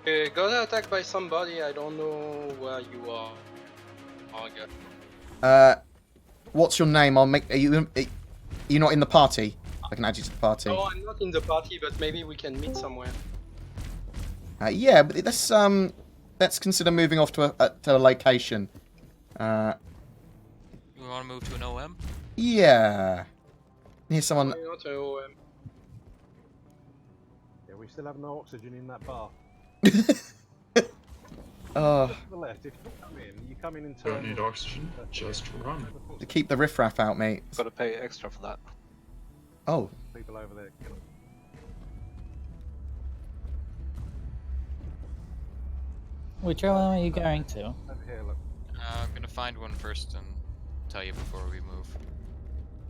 Got attacked by somebody. I don't know where you are. Oh, What's your name? Are you not in the party? I can add you to the party. No, I'm not in the party, but maybe we can meet somewhere. Yeah, but let's consider moving off to a location. We want to move to an OM? Yeah. Here's someone. Why not an OM? Yeah, we still have no oxygen in that bar. Oh. To the left, if you come in and Don't turn. need oxygen, just run. To keep the riffraff out, mate. Got to pay extra for that. Oh. People over there. You know. Which OM are you going to? Over here, look. I'm gonna find one first and tell you before we move.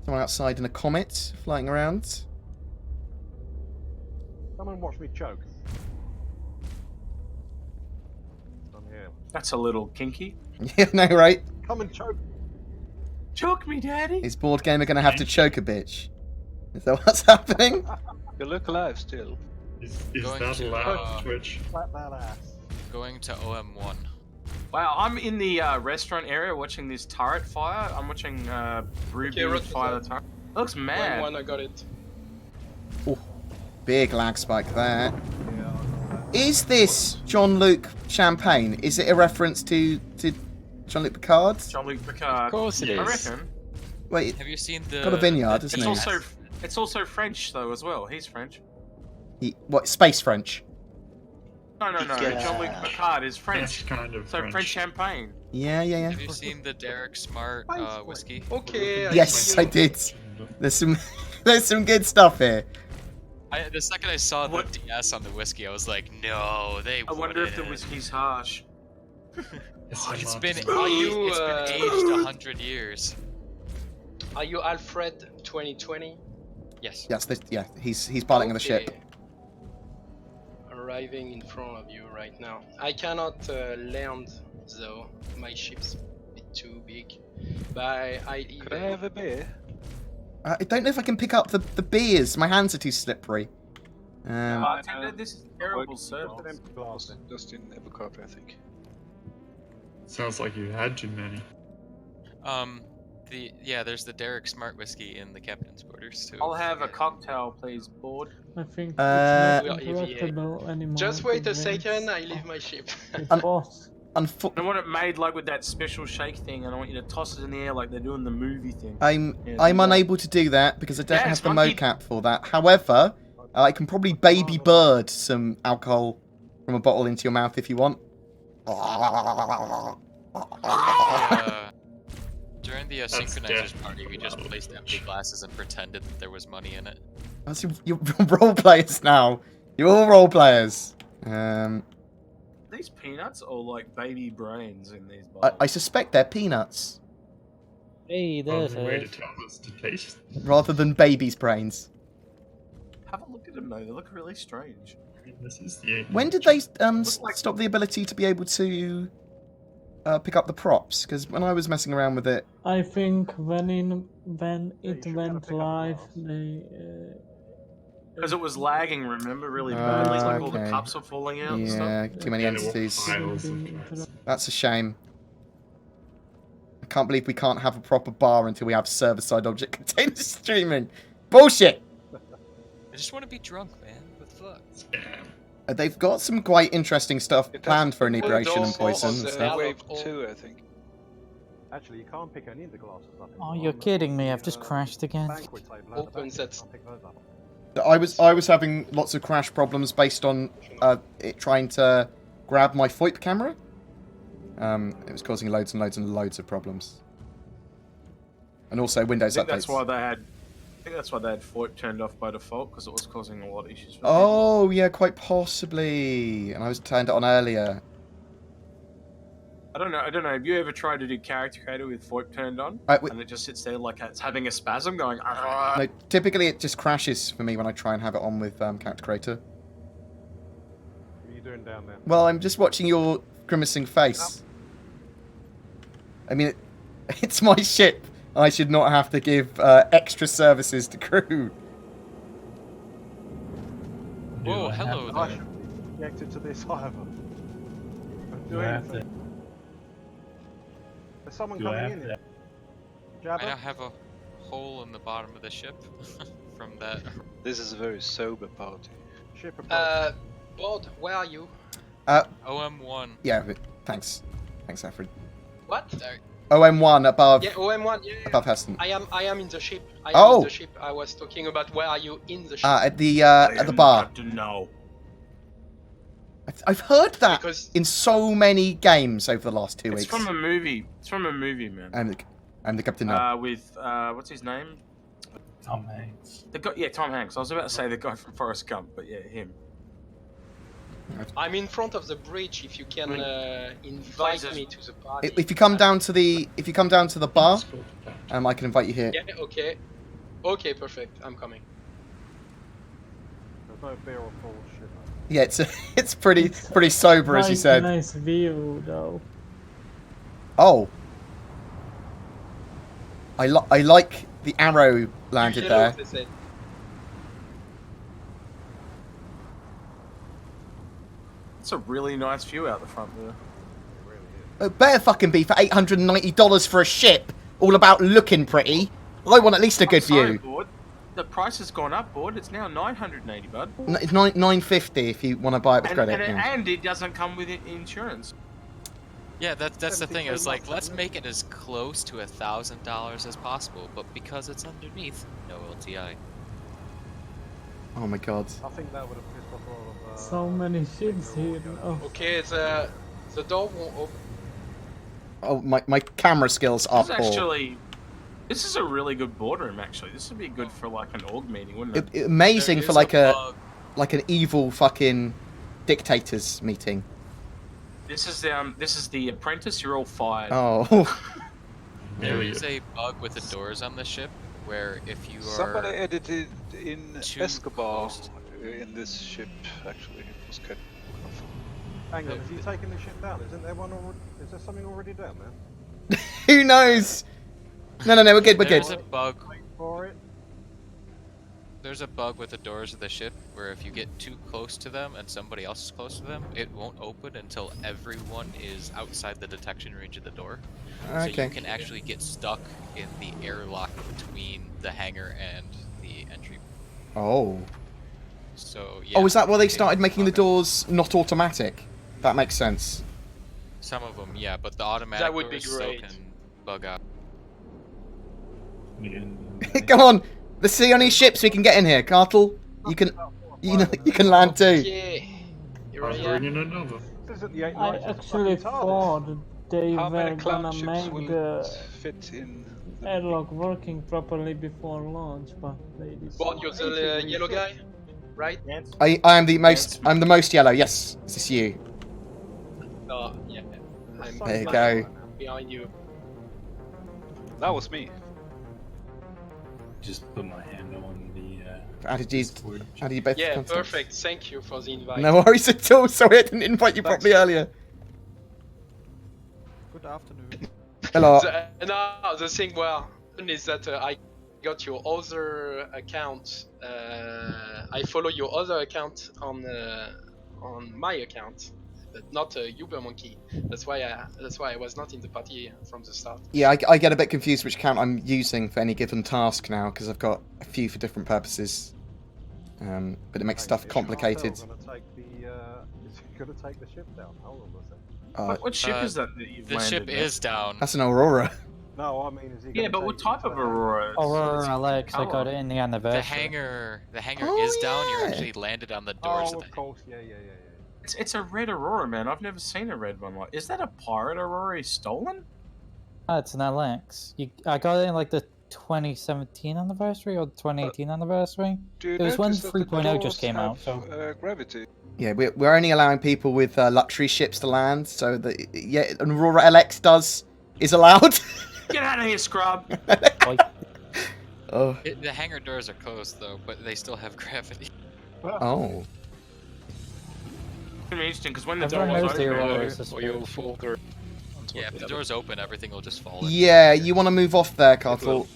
Someone outside in a comet flying around. Come and watch me choke. I'm here. That's a little kinky. Yeah, no, right? Come and choke. Choke me, daddy. Is BoredGamer going to have to choke a bitch? Is that what's happening? You look alive still. Is Going that to, allowed, Twitch? Slap that ass. Going to OM1. Wow, I'm in the restaurant area watching this turret fire. I'm watching Ruby Okay, fire the turret. It looks mad. One, I got it. Oh, big lag spike there. Yeah, Is this Jean-Luc Champagne? Is it a reference to Jean-Luc Picard? Jean-Luc Picard. Of course it I is. reckon. Wait, Have you seen the? got a vineyard, the isn't It's he? it's also French though as well. He's French. What, space French? No. Yeah. Jean-Luc Picard is That's French. kind of So French. French champagne. Yeah. Have you seen the Derek Smart whiskey? Okay. Yes, see I you. did. There's some good stuff here. The second I saw the DS on the whiskey, I was like, no, they. I wonder if the wouldn't. whiskey's harsh. It's been Are you, it's been aged 100 years. Are you Alfred 2020? Yes. Yes, he's piloting the ship. Okay. Arriving in front of you right now. I cannot land though. My ship's a bit too big. But Could I have a beer? I don't know if I can pick up the beers. My hands are too slippery. Bartender, this is terrible service. Just in ArcCorp, I think. Sounds like you had too many. There's the Derek Smart whiskey in the captain's quarters too. I'll have a cocktail, please, board. I think it's Uh, not interruptible anymore. Just wait a It second, means I leave my ship. it's boss. I want it made like with that special shake thing, and I want you to toss it in the air like they do in the movie thing. I'm Yeah, I'm do that. unable to do that because I don't Yeah, have it's the monkey- mocap for that. However, I can probably baby bird some alcohol from a bottle into your mouth if you want. During the synchronizers party, we just placed empty glasses and pretended that there was money in it. That's you're role players now. You're all role players. These peanuts or like baby brains in these bottles? I suspect they're peanuts Hey, there's Way to it. tell us to taste. rather than babies' brains. Have a look at them though. They look really strange. This is the When did they Looks like- stop the ability to be able to pick up the props? Because when I was messing around with it, I think when it should went pick up live, glass. they Because it was lagging, remember, really badly. Like all the Okay. cups were falling out and stuff. yeah, too many Yeah, they were entities. piles of Being glass. That's a shame. I can't believe we can't have a proper bar until we have server-side object container streaming. Bullshit! I just want to be drunk, man. What the fuck? They've got some quite interesting stuff planned for inebriation and poison and stuff. Wave 2, I think. Actually, you can't pick any of the glasses up. Oh, you're kidding me. I've just crashed again. Banquet table at the back, Opens you that. can't pick those up. I was having lots of crash problems based on it trying to grab my VoIP camera. It was causing loads and loads and loads of problems. And also I Windows think updates. that's why they had. I think that's why they had VoIP turned off by default because it was causing a lot of issues. For people. Oh, yeah, quite possibly. And I was turned it on earlier. I don't know. Have you ever tried to do character creator with VoIP turned on, and it just sits there like it's having a spasm going? "Ah." No, typically it just crashes for me when I try and have it on with Character Creator. What are you doing down there? Well, I'm just watching your grimacing face. I mean, it's my ship. I should not have to give extra services to crew. Whoa, hello there. reacted to this either. Do I have to? There's someone Do I coming have in to? here. I Jabba? now have a hole in the bottom of the ship from that. This is a very sober party. Ship approach. Bored, where are you? OM1. Yeah, thanks. Thanks, Alfred. What? OM1 above. Yeah, OM1. Yeah, yeah. Above Heston. I am in the ship. I am Oh! in the ship. I was talking about where are you in the ship? At the bar. No. I've heard that Because- in so many games over the last 2 It's weeks. from a movie. It's from a movie, man. I'm the captain now. With what's his name? Tom Hanks. The guy, yeah, Tom Hanks. I was about to say the guy from Forrest Gump, but yeah, him. I'm in front of the bridge. If you can invite me to the party. If you come down to the bar, I can invite you here. Yeah. Okay. Okay. Perfect. I'm coming. There's no beer or full ship. Yeah, it's pretty sober, as you said. Nice view, though. Oh. I like the arrow landed Hello, there. they said. It's a really nice view out the front there. It better fucking be for $890 for a ship, all about looking pretty. I want at least a good Sorry, view. Board. The price has gone up, Board. It's now 980, bud. It's $950 if you want to buy it with credit. And it doesn't come with insurance. Yeah, that's the thing. It's like, let's make it as close to $1,000 as possible, but because it's underneath, no LTI. Oh my god. I think that would have pissed off a lot of. So many ships here. Oh. Okay, the door won't open. Oh, my camera skills are poor. This is a really good boardroom, actually. This would be good for like an org meeting, wouldn't it? Amazing for like an evil fucking dictators meeting. This is the apprentice. You're all fired. Oh. There is a bug with the doors on the ship where if you are Somebody edited in too Escobar close- in this ship. Actually, it was kind of. Hang on, is he taking the ship down? Isn't there one already? Is there something already down there? Who knows? No, we're good. There's a bug. For it. There's a bug with the doors of the ship where if you get too close to them and somebody else is close to them, it won't open until everyone is outside the detection range of the door. So Okay. you can actually get stuck in the airlock between the hangar and the entry. Oh. So yeah. Oh, is that why they started making the doors not automatic? That makes sense. Some of them, yeah, but the automatic That would be doors still great. can bug out. Come on, let's see how many ships we can get in here, Cartel. You can land too. Yeah. Here I I'm am. bringing another. This isn't the 8 I nights of actually fucking TARDIS. thought they How were many gonna cloud ships make will the fit in? The airlock working properly before launch, but they decided. Board, you're the yellow guy, right? I am the most. I'm the most yellow. Yes, is this you? No, yeah. I'm There you go. behind you. That was me. Just put my hand on the. How did you both? Yeah, contact? perfect. Thank you for the invite. No worries at all. Sorry, I didn't invite you properly earlier. Good afternoon. Hello. No, the thing is that I got your other account. I follow your other account on my account, but not Uber Monkey. That's why I was not in the party from the start. Yeah, I get a bit confused which account I'm using for any given task now because I've got a few for different purposes. But it makes stuff complicated. Is he going to take the ship down? Hold on a second. What ship is that you've The landed ship there? is down. That's an Aurora. No, I mean, is he? Yeah, gonna but take what it type to of the hangar? Aurora? Aurora Alex, I got it in the anniversary. The hangar Oh, is down. You're yeah. actually landed on the doors Oh, of the of course, yeah. It's a red Aurora, man. I've never seen a red one like. Is that a pirate Aurora he's stolen? Oh, it's an Alex. I got it in like the 2017 anniversary or 2018 anniversary. Do you It was when notice that the 3.0 just doors came out, have, so. gravity. Yeah, we're only allowing people with luxury ships to land, so that an Aurora LX is allowed. Get out of here, scrub! Oh. The hangar doors are closed though, but they still have gravity. Oh. It's interesting because when the door Everyone was knows the open, Aurora is a Yeah, if the door's open, everything will just fall in. Yeah, you want to move off there, Cartel.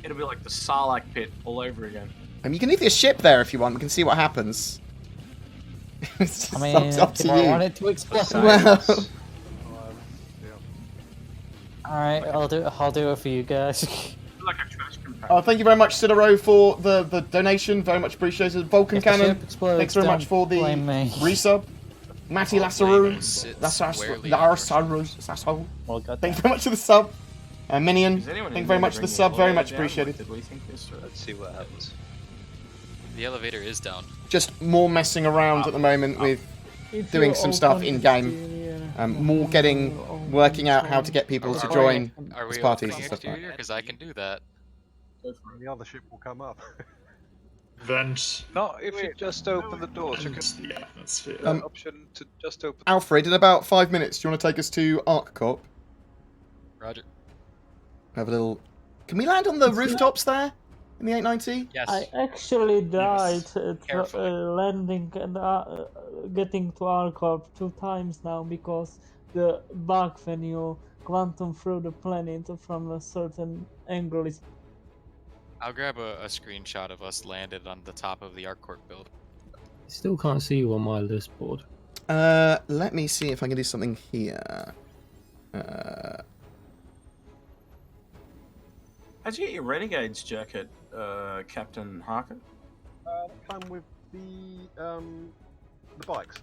it'll be like the Sarlacc pit all over again. You can leave your ship there if you want. We can see what happens. It's I just mean, up to do I you. want it to explode? Well, Alright, I'll do it for you guys. Like a trash compactor. oh, thank you very much, Sidero, for the donation. Very much appreciated. Vulcan If the Cannon, ship explodes, thanks very much for don't the blame me. resub. Matty I'll Lassaru, blame squarely on Lassaru. Well, goddamn. Thank you very much for the sub. Minion, Is anyone thank you in very there much for the bringing sub. the Very elevator much down? appreciated. Did we think this through? Let's see what happens. The elevator is down. Just more messing around at the moment with If doing you some stuff open in the game. exterior, More working out how to get people to join Are as we parties opening and stuff like exterior? Because I can do that. The other ship will come up. Vent No, if you just open the doors, you can into the atmosphere. option to just open. Alfred, in about 5 minutes, do you want to take us to ArcCorp? Roger. Have a little... Can we land on the rooftops there? In the 890? Yes. I actually died Carefully. landing and getting to ArcCorp 2 times now because the bug when you quantum through the planet from a certain angle is. I'll grab a screenshot of us landed on the top of the ArcCorp building. Still can't see you on my list board. Let me see if I can do something here. How'd you get your Renegade's jacket, Captain Harker? Came with the bikes.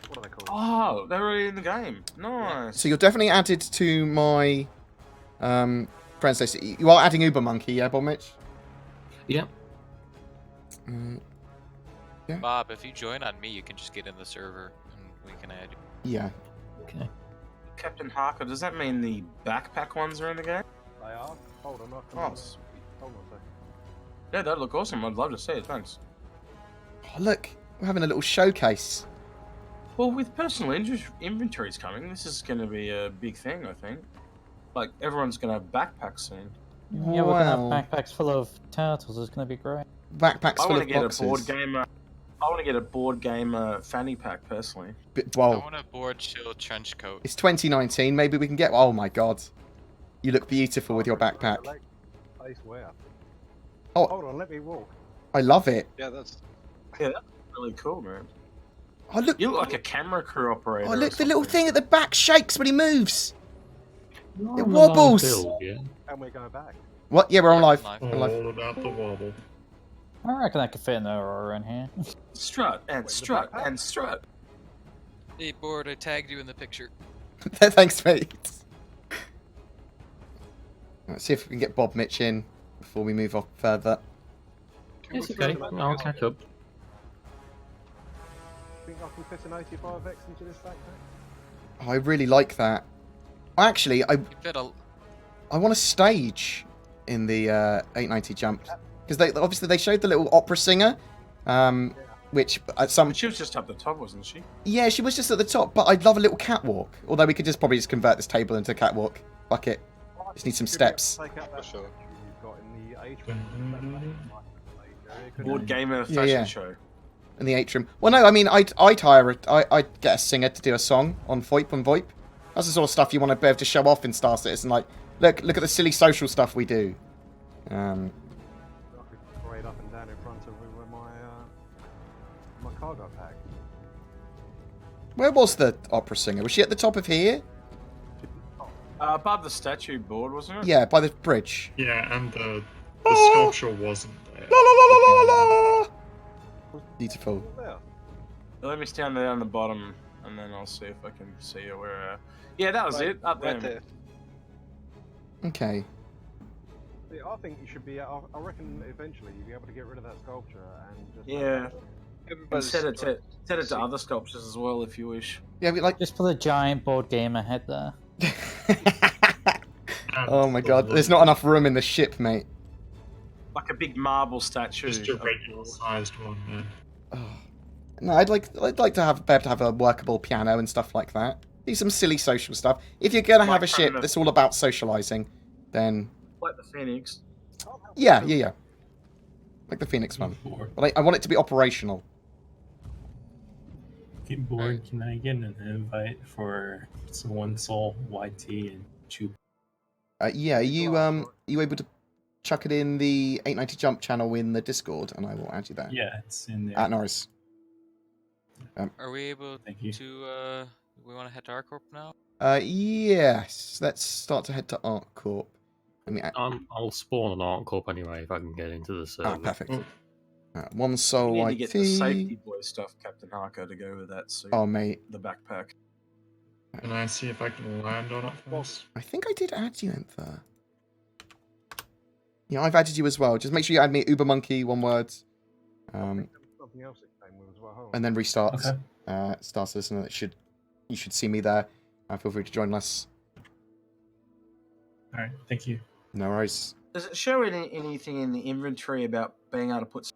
What are they called? Oh, they're already in the game. Nice. So you're definitely added to my friends list. You are adding Uber Monkey, yeah, Bob Mitch? Yep. Yeah. Bob, if you join on me, you can just get in the server and we can add you. Yeah. Okay. Captain Harker, does that mean the backpack ones are in the game? They are. Hold on, Oh, sweet. hold on a second. Yeah, that'd look awesome. I'd love to see it. Thanks. Oh, look, we're having a little showcase. Well, with personal inventories coming, this is going to be a big thing, I think. Like, everyone's going to have backpacks soon. Yeah, we're gonna Wow. have backpacks full of turtles. It's gonna be great. Backpacks I full want to of get boxes. a board gamer fanny pack, personally. I Well, want a board chill trench coat. it's 2019. Maybe we can get... Oh, my God. You look beautiful with your backpack. Place where? Oh. Hold on, let me walk. I love it. Yeah, that's Really cool, man. Oh, look. You look like a camera crew operator. Oh, or look, the little something. thing at the back shakes when he moves. You're It on the live wobbles. build, yeah? And we're going back. What? Yeah, we're on live. Live. We're live. All about the wobble. I reckon I could fit an Aurora in here. Strut and Wait, the strut backpack? and strut. Hey, board, I tagged you in the picture. Thanks, mate. Let's see if we can get Bob Mitch in before we move off further. It's okay. I'll catch up. Think I can fit an 85X into this backpack? Oh, I really like that. Actually, You fit a... I want a stage in the 890 jump because they obviously showed the little opera singer, which at some She was just up the top, wasn't she? yeah she was just at the top, but I'd love a little catwalk. Although we could probably just convert this table into a catwalk. Fuck it. Just need some steps. Take out that sure. you've got in the atrium. Board gamer Yeah, fashion yeah. show. In the atrium. Well, no, I mean I'd get a singer to do a song on VoIP. That's the sort of stuff you want to be able to show off in Star Citizen. Like, look at the silly social stuff we do. I could parade up and down in front of where my cargo pack. Where was the opera singer? Was she at the top of here? Above the statue board, wasn't it? Yeah, by the bridge. Yeah, and the sculpture wasn't there. La la la la la la la. Beautiful. There. Let me stand there on the bottom, and then I'll see if I can see where. Yeah, that was it. Up there. right there. Okay. See, I think you should be. I reckon eventually you'll be able to get rid of that sculpture and just. Yeah. And Everybody's set it to other sculptures as well, if you wish. Yeah, we like. Just put a giant board gamer head there. Oh my God, there's not enough room in the ship, mate. Like a big marble statue. Just a regular sized one, man. Oh. No, I'd like to be able to have a workable piano and stuff like that. Do some silly social stuff. If you're gonna have a ship that's all about socializing, then Like the Phoenix. yeah. Like the Phoenix one. But I want it to be operational. Get bored. Can I get an invite for one soul, YT, and Chu? Yeah, are you able to chuck it in the 890 Jump channel in the Discord, and I will add you there. Yeah, it's in there. At Norris. Are we able Thank you. to? We want to head to ArcCorp now. Yes. Let's start to head to ArcCorp. I mean, I'll spawn an ArcCorp anyway if I can get into the server. perfect. Oh. One You soul need to white get the safety tea. boy stuff, Captain Harker, to go with that suit. Oh, mate. The backpack. Can I see if I can land on it first? I think I did add you in there. Yeah, I've added you as well. Just make sure you add me Uber Monkey, one word. Something else it came with as well. Hold on. And then restart. Okay. Star Citizen. You should see me there. Feel free to join us. All right. Thank you. No worries. Does it show anything in the inventory about being able to put?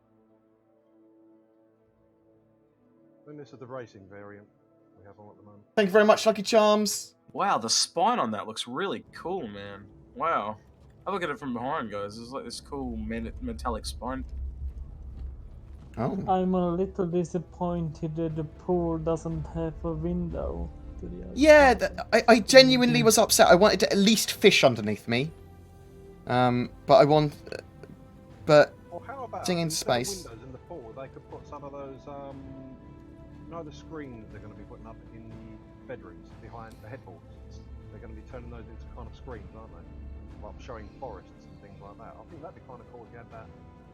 And this is the racing variant we have on at the moment. Thank you very much, Lucky Charms. Wow, the spine on that looks really cool, man. Wow. I look at it from behind, guys. There's like this cool metallic spine. Oh. I'm a little disappointed that the pool doesn't have a window to the outside. Yeah, I genuinely was upset. I wanted to at least fish underneath me. But I want... But Or how about seeing in instead of space... windows in the pool, they could put some of those, you know, the screens they're going to be putting up in the bedrooms behind the headboards. They're going to be turning those into kind of screens, aren't they? Like showing forests and things like that. I think that'd be kind of cool if you had that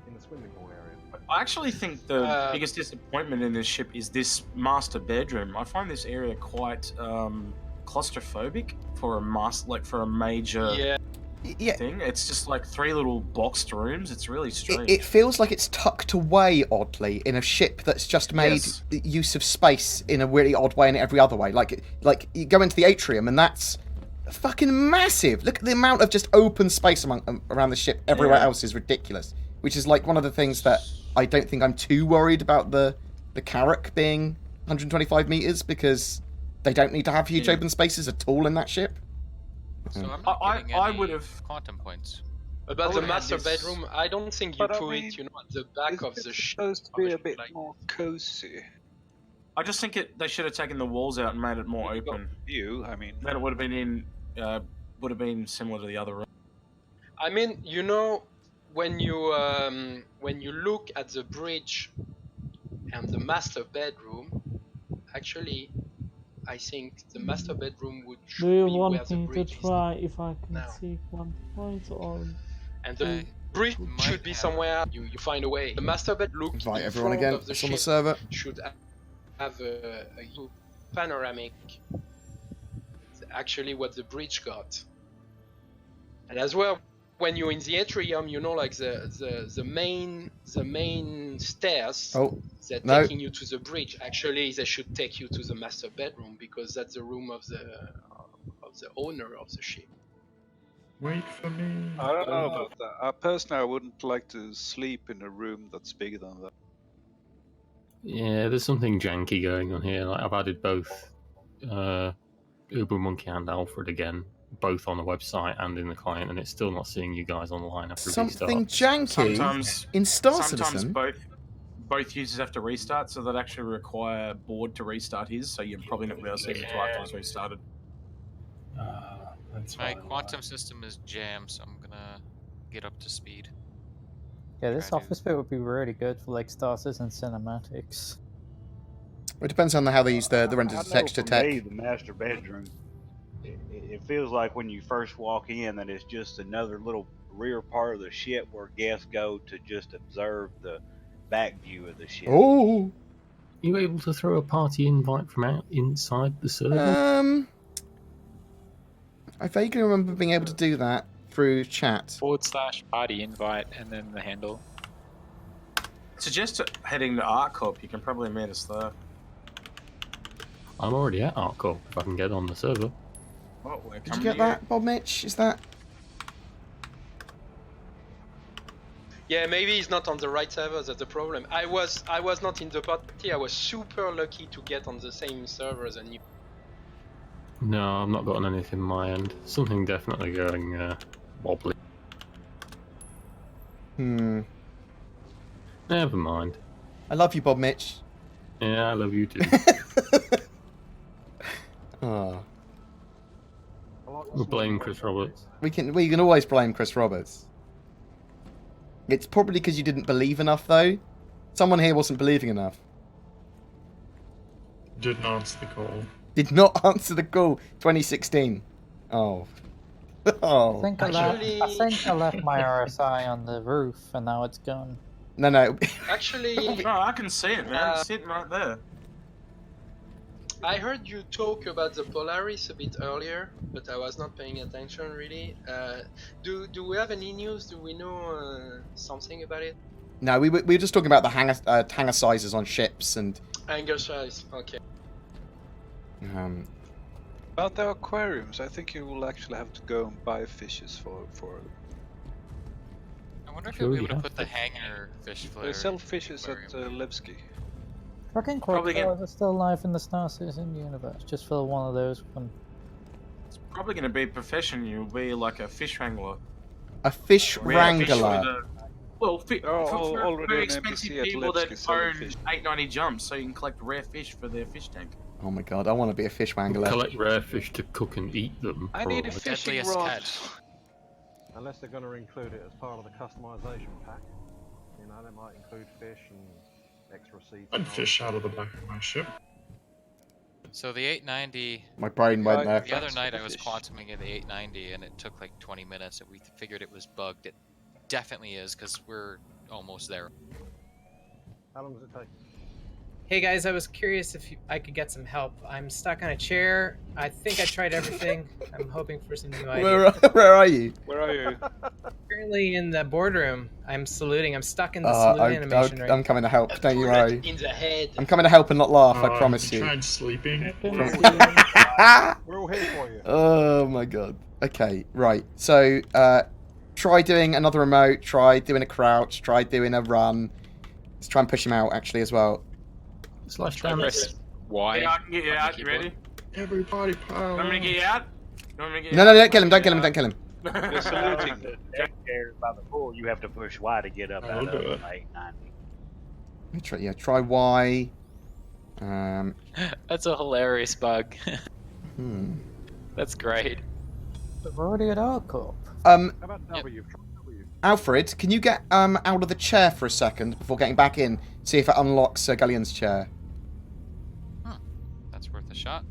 in the swimming pool area. I actually think the biggest disappointment in this ship is this master bedroom. I find this area quite claustrophobic for a major thing. It's just like 3 little boxed rooms. It's really strange. It feels like it's tucked away oddly in a ship that's just made use of space in a really odd way in every other way. Like you go into the atrium and that's fucking massive. Look at the amount of just open space around the ship. Everywhere else is ridiculous. Which is like one of the things that I don't think I'm too worried about the Carrack being 125 meters because they don't need to have huge open spaces at all in that ship. So I'm not getting I any would have quantum points. About the master bedroom, I don't think you put it, at the back of the ship. Supposed to be a bit more cozy. I just think they should have taken the walls out and made it more open. View, I mean. Then it would have been similar to the other room. I mean, you know, when you look at the bridge and the master bedroom, actually, I think the master bedroom should Do you be where want the me to bridge is try if I can now. seek 1 point or... And the bridge should be somewhere you find a way. The master bed look Invite in everyone front again. of the It's on the ship server. should have a panoramic. Actually, what the bridge got. And as well, when you're in the atrium, you know, like the main stairs that taking you to the bridge. Actually, they should take you to the master bedroom because that's the room of the owner of the ship. Wait for me. I don't know about that. Personally, I wouldn't like to sleep in a room that's bigger than that. Yeah, there's something janky going on here. Like I've added both Uber Monkey and Alfred again, both on the website and in the client, and it's still not seeing you guys online after Something restart. janky in Star Citizen. Both users have to restart, so that actually require Board to restart his. So you're probably not going to be able to see him until after he's restarted. My quantum system is jammed, so I'm gonna get up to speed. Yeah, this office bit would be really good for like Star Citizen cinematics. It depends on how they use the render to texture For tech. me, the master bedroom, it feels like when you first walk in that it's just another little rear part of the ship where guests go to just observe the back view of the ship. Oh! Are you able to throw a party invite from inside the server? I vaguely remember being able to do that through chat. /party invite and then the handle. Suggest heading to ArcCorp. You can probably meet us there. I'm already at ArcCorp if I can get on the server. Oh, we're Did you get that, Bob Mitch? Is that... Yeah, maybe he's not on the right server. That's the problem. I was not in the party. I was super lucky to get on the same server than you. No, I've not gotten anything on my end. Something definitely going wobbly. Never mind. I love you, Bob Mitch. Yeah, I love you too. Oh. We'll blame Chris Roberts. We can always blame Chris Roberts. It's probably because you didn't believe enough, though. Someone here wasn't believing enough. Didn't answer the call. Did not answer the call. 2016. Oh. Oh. I think I left my RSI on the roof, and now it's gone. No. Actually, No, I can see it, man. It's sitting right there. I heard you talk about the Polaris a bit earlier, but I was not paying attention really. Do we have any news? Do we know something about it? No, we were just talking about the hangar sizes on ships and. Hangar size. Okay. About the aquariums, I think you will actually have to go and buy fishes for them. I wonder if you'll be able to put the hanger fish flare. They sell fishes at Levski. Fucking crocodiles are still alive in the Star Citizen universe. Just fill one of those one. It's probably going to be profession. You'll be like a fish wrangler. A fish Rare wrangler. fish well, for already very an expensive NPC at people that Levski selling own fish. 890 jumps, so you can collect rare fish for their fish tank. Oh my god, I want to be a fish wrangler. Collect rare fish to cook and eat them. I need a probably. fishing Deadliest rod. catch. Unless they're going to include it as part of the customization pack. You know, they might include fish and extra seeds. I'd fish out of the back of my ship. So the 890. My brain went there. The other night I was quantuming at the 890 and it took like 20 minutes and we figured it was bugged. It definitely is because we're almost there. How long does it take? Hey guys, I was curious if I could get some help. I'm stuck on a chair. I think I tried everything. I'm hoping for some new ideas. Where are you? Where are you? Currently in the boardroom. I'm saluting. I'm stuck in the salute animation right I'm coming to help. Don't you worry. In the head. I'm coming to help and not laugh. I promise you. Tried sleeping. We're all here for you. Oh my god. Okay, right. So, try doing another remote. Try doing a crouch. Try doing a run. Let's try and push him out actually as well. Slash Press Y. Yeah, I can get you out. You ready? Everybody power. Want me to get you out? You want me to get you No, out? don't kill him. Don't kill him. Don't kill him. They're saluting. There by the pool, you have to push Y to get up I'll out of do it. it. 890. Try Y. That's a hilarious bug. That's great. We're already at ArcCorp. How about W? Try W. Alfred, can you get out of the chair for a second before getting back in? See if it unlocks Sir Gullion's chair. That's worth a shot.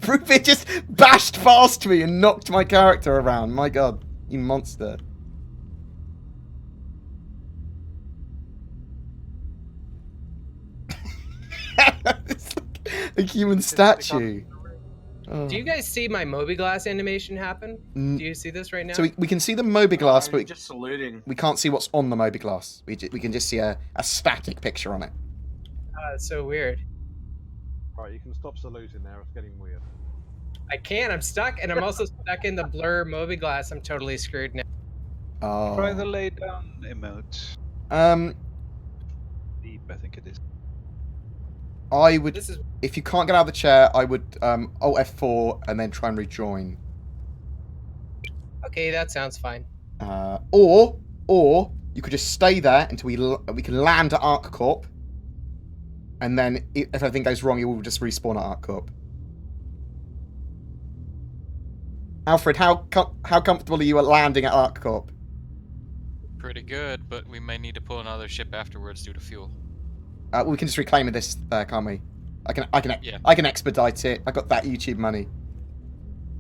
Rupert just bashed past me and knocked my character around. My god, you monster. It's like a human statue. Oh. Do you guys see my Moby-Glass animation happen? Mm. Do you see this right now? So we can see the Moby-Glass, but just saluting. we can't see what's on the Moby-Glass. We can just see a static picture on it. It's so weird. Right, you can stop saluting there. It's getting weird. I can't. I'm stuck, and I'm also stuck in the blur Moby-Glass. I'm totally screwed now. Oh. Try the lay down emote. Deep, I think it is. I would, if you can't get out of the chair, I would Alt F4 and then try and rejoin. Okay, that sounds fine. Or you could just stay there until we can land at ArcCorp, and then if everything goes wrong, you will just respawn at ArcCorp. Alfred, how comfortable are you at landing at ArcCorp? Pretty good, but we may need to pull another ship afterwards due to fuel. We can just reclaim this, can't we? I can expedite it. I got that YouTube money.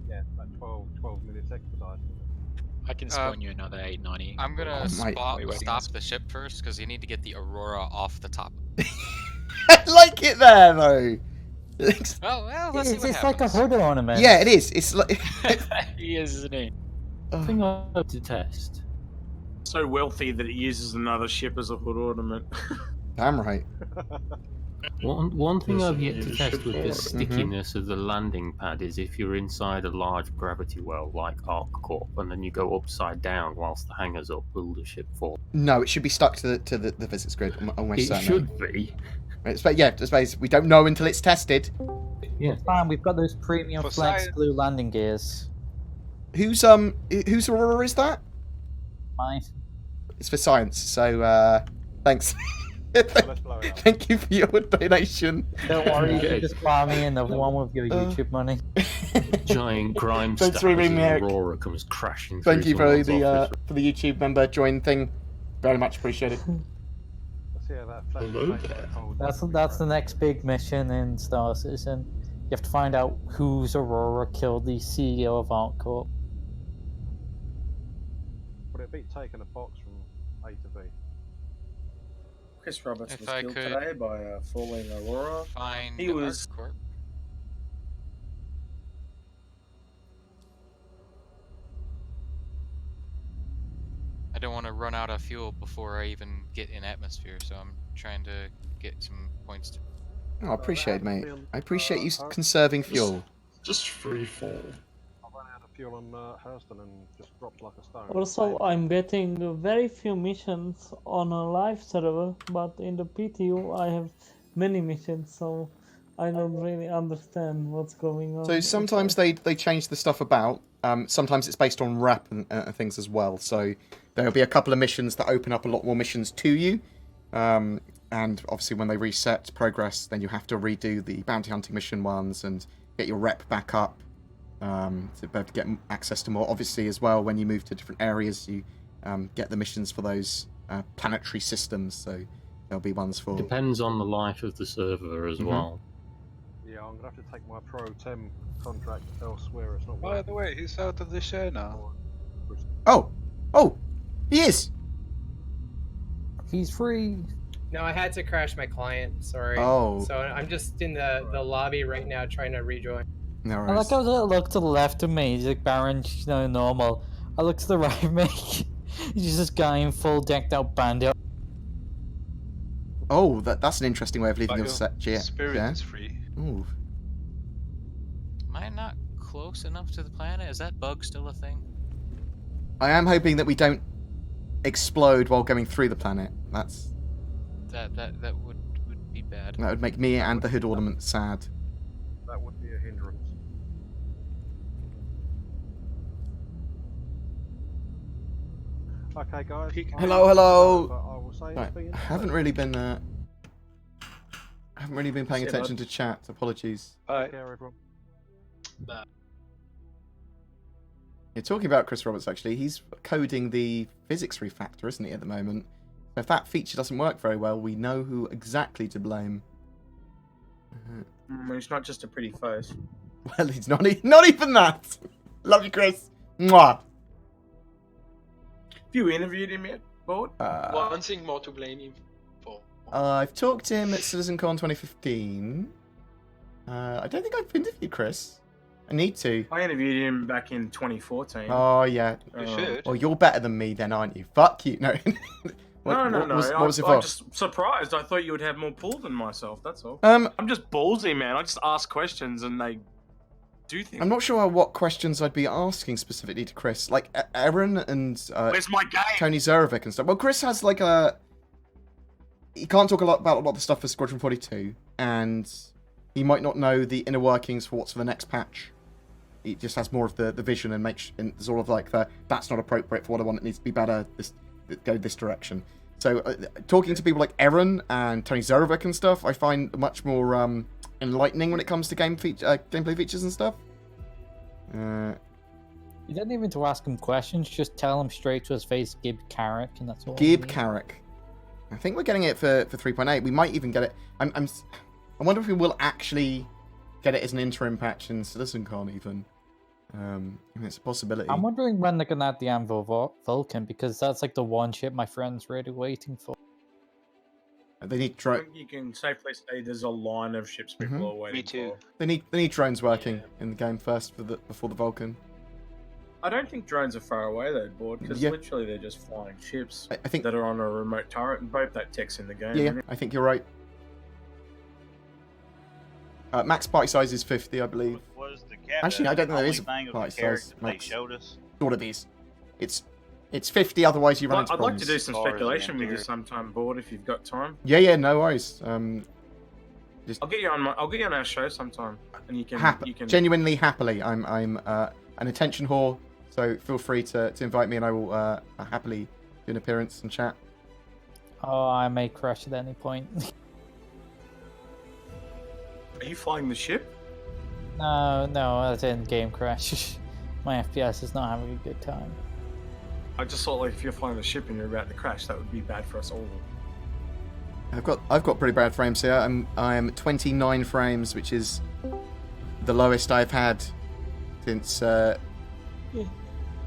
Yeah, about 12 minutes expedited. I can spawn you another 890. I'm gonna Wait, stop the ship first because you need to get the Aurora off the top. I like it there though. Well, let's see what It's like a happens. hood ornament. Yeah, it is. It's like He is, isn't he? The thing I detest. So wealthy that it uses another ship as a hood ornament. damn right. One thing Yes, I've yet you to just test should with the follow it. stickiness of the landing pad is if you're inside a large gravity well like ArcCorp and then you go upside down whilst the hangar's up, will the ship fall? No, it should be stuck to the physics grid. Almost It certainly. should be. But yeah, I suppose we don't know until it's tested. Yeah. Fine, we've got those premium For flex science. glue landing gears. Whose Aurora is that? Mine. It's for science. So thanks. Thank you for your donation. Don't worry, you can just buy me in the one with your YouTube money. Giant grime Thanks stars for as ringing me, an Eric. Aurora comes crashing Thank through you for someone's office. the YouTube member join thing. Very much appreciated. Let's see how that Hello there. That's the next big mission in Star Citizen. You have to find out whose Aurora killed the CEO of ArcCorp. Would it be taking a box from A to B? Chris Roberts If was I killed could today by a falling Aurora. Find He was. ArcCorp. I don't want to run out of fuel before I even get in atmosphere, so I'm trying to get some points to. Oh, I appreciate, mate. I appreciate you conserving fuel. Just free fall. I ran out of fuel on Hurston and just dropped like a stone. Also, I'm getting very few missions on a live server, but in the PTU I have many missions, so I don't really understand what's going on. So sometimes they change the stuff about. Sometimes it's based on rep and things as well. So there'll be a couple of missions that open up a lot more missions to you. And obviously when they reset progress, then you have to redo the bounty hunting mission ones and get your rep back up to be able to get access to more. Obviously as well, when you move to different areas, you get the missions for those planetary systems. So there'll be ones for... Depends on the life of the server as well. Yeah, I'm gonna have to take my Pro 10 contract elsewhere. It's not. By the way, he's out of the share now. Oh! Oh! He is! He's free. No, I had to crash my client. Sorry. Oh. So I'm just in the lobby right now trying to rejoin. No I like how I look to the left of me, he's like Baron, normal. I look to the right of me, he's just this guy in full decked out bandit. Oh, that's an interesting way of leaving your set. Spirit is free. Ooh. Am I not close enough to the planet? Is that bug still a thing? I am hoping that we don't explode while going through the planet. That would be bad. That would make me and the Hood Ornament sad. That would be a hindrance. Okay, guys. Hello. I will say Right. it's been I haven't really been paying attention to chat. Apologies. Take care, everyone. You're talking about Chris Roberts, actually. He's coding the physics refactor, isn't he, at the moment? So if that feature doesn't work very well, we know who exactly to blame. It's not just a pretty face. Well, he's not even that. Love you, Chris. Mwah. Have you interviewed him yet, Bored? One thing more to blame him for. I've talked to him at CitizenCon 2015. I don't think I've interviewed Chris. I need to. I interviewed him back in 2014. Oh, yeah. You should. Oh, you're better than me then, aren't you? Fuck you. No. No. What was it for? I'm just surprised. I thought you would have more pull than myself, that's all. I'm just ballsy, man. I just ask questions and they do things. I'm not sure what questions I'd be asking specifically to Chris. Like, Aaron and Where's my game? Tony Zarovic and stuff. Well, Chris has like he can't talk about a lot of the stuff for Squadron 42, and he might not know the inner workings for what's for the next patch. He just has more of the vision and there's all of like that's not appropriate for what I want. It needs to be better. Go this direction. So talking to people like Aaron and Tony Zarovic and stuff, I find much more enlightening when it comes to gameplay features and stuff. You don't even to ask him questions, just tell him straight to his face, Gib Carrick, and that's all. Gib Carrick. I think we're getting it for 3.8. We might even get it. I wonder if we will actually get it as an interim patch in CitizenCon even. I mean, it's a possibility. I'm wondering when they're gonna add the Anvil Vulcan, because that's like the one ship my friend's really waiting for. They need I think you can safely say there's a line of ships people are waiting for. They need drones working in the game first before the Vulcan. I don't think drones are far away though, Bored, because Yeah. literally they're just flying ships I think that are on a remote turret, and both that tech's in the game. Yeah, isn't it? I think you're right. Max party size is 50, I believe. Was the Actually, I don't think there is a thing of the party size. character they Max. showed us? Sort of these. It's 50, otherwise you run into I'd like problems. to do some speculation with you sometime, Bored, if you've got time. Yeah, no worries. I'll get you on our show sometime, and you can Genuinely happily. I'm an attention whore, so feel free to invite me, and I will happily do an appearance and chat. Oh, I may crash at any point. Are you flying the ship? No, as in game crash. My FPS is not having a good time. I just thought, like, if you're flying the ship and you're about to crash, that would be bad for us all. I've got pretty bad frames here. I'm 29 frames, which is the lowest I've had since.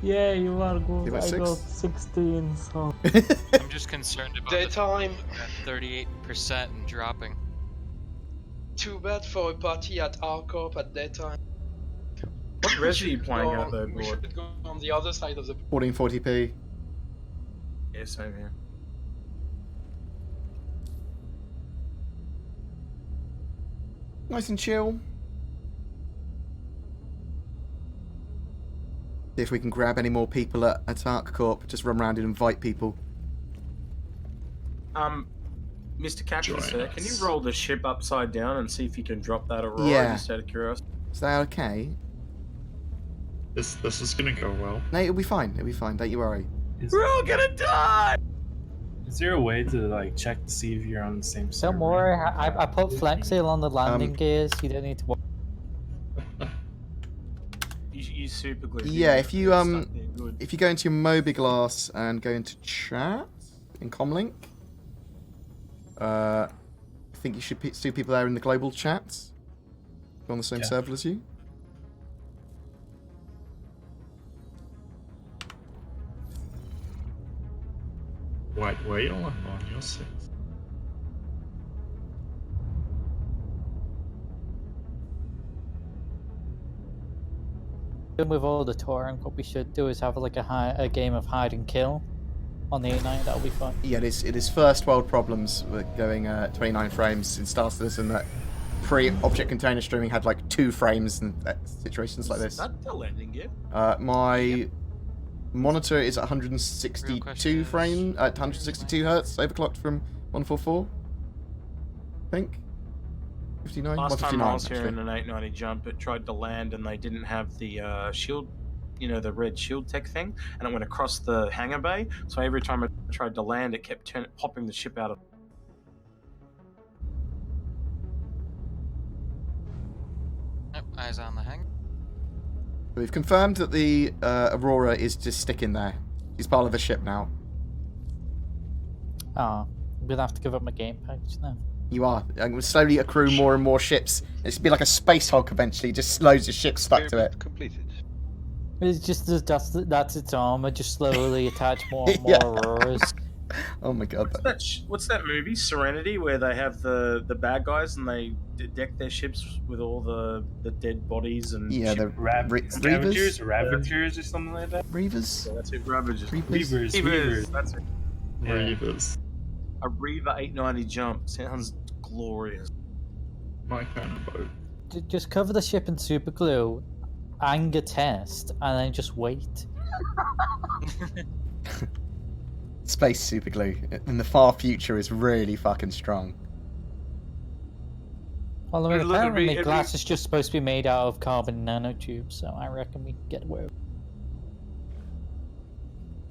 Yeah, you are good. About I 6? got 16, so. I'm just concerned about Daytime. 38% and dropping. Too bad for a party at ArcCorp at daytime. What res are you playing at though, We Board? should go on the other side of the. 1440p. Yeah, same here. Nice and chill. See if we can grab any more people at ArcCorp. Just run around and invite people. Mr. Captain, Join sir, can you us. roll the ship upside down and see if you can drop that Aurora Yeah. just out of curiosity? Is that okay? This is gonna go well. No, it'll be fine. It'll be fine. Don't you worry. We're all gonna die! Is there a way to like check to see if you're on the same server? Don't worry, I put Flex Seal on the landing gears. You don't need to worry. You super glue. Yeah, if you if you go into your Mobiglass and go into chat in Comlink, I think you should see people there in the global chats. They're on the same server as you. White whale on your 6. With all the touring, what we should do is have like a game of hide and kill on the 8-9. That'll be fun. Yeah, it is first world problems with going 29 frames in Star Citizen that pre-object container streaming had like 2 frames in situations like this. Is that the landing gear? My monitor is at 162 frame, 162 hertz, overclocked from 144. I think 59. Last time I was 159, here in actually. an 890 jump, it tried to land and they didn't have the shield, you know, the red shield tech thing, and it went across the hangar bay. So every time I tried to land, it kept popping the ship out of. Yep, eyes on the hang. We've confirmed that the Aurora is just sticking there. She's part of the ship now. Ah, I'm gonna have to give up my game package now. You are. I'm going to slowly accrue more and more ships. It's going to be like a space hog eventually, just loads of ships stuck to it. Completed. It's just that's its armor. Just slowly attach more and more Yeah. Auroras. Oh my god. What's that movie, Serenity, where they have the bad guys and they deck their ships with all the dead bodies and Yeah, the Ravagers or something like that. Reavers? Yeah, that's it, Ravagers. Reavers. That's it. Yeah. Reavers. A Reaver 890 jump sounds glorious. My kind of boat. Just cover the ship in super glue, anger test, and then just wait. Space super glue in the far future is really fucking strong. Well, I mean, Look, apparently it'd glass is just supposed to be made out of carbon nanotubes, so I reckon we can get away with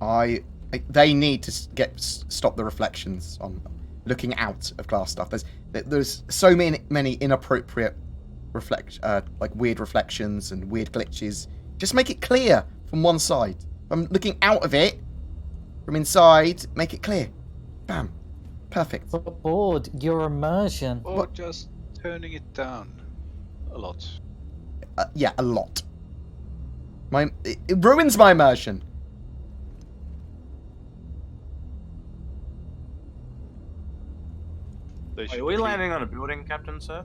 it. They need to stop the reflections on looking out of glass stuff. There's so many inappropriate like weird reflections and weird glitches. Just make it clear from one side. I'm looking out of it from inside. Make it clear. Bam. Perfect. But Bored, your immersion. Or just turning it down a lot. Yeah, a lot. It ruins my immersion. Are we landing on a building, Captain, sir?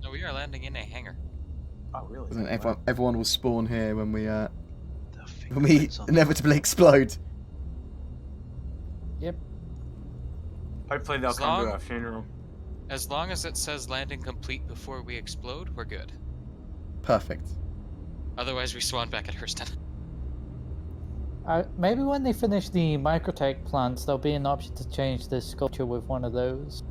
No, we are landing in a hangar. Oh, really? And then everyone will spawn here when we inevitably explode. Yep. Hopefully they'll come to our funeral. As long as it says landing complete before we explode, we're good. Perfect. Otherwise, we spawn back at Hurston. Maybe when they finish the microtech plants, there'll be an option to change the sculpture with one of those.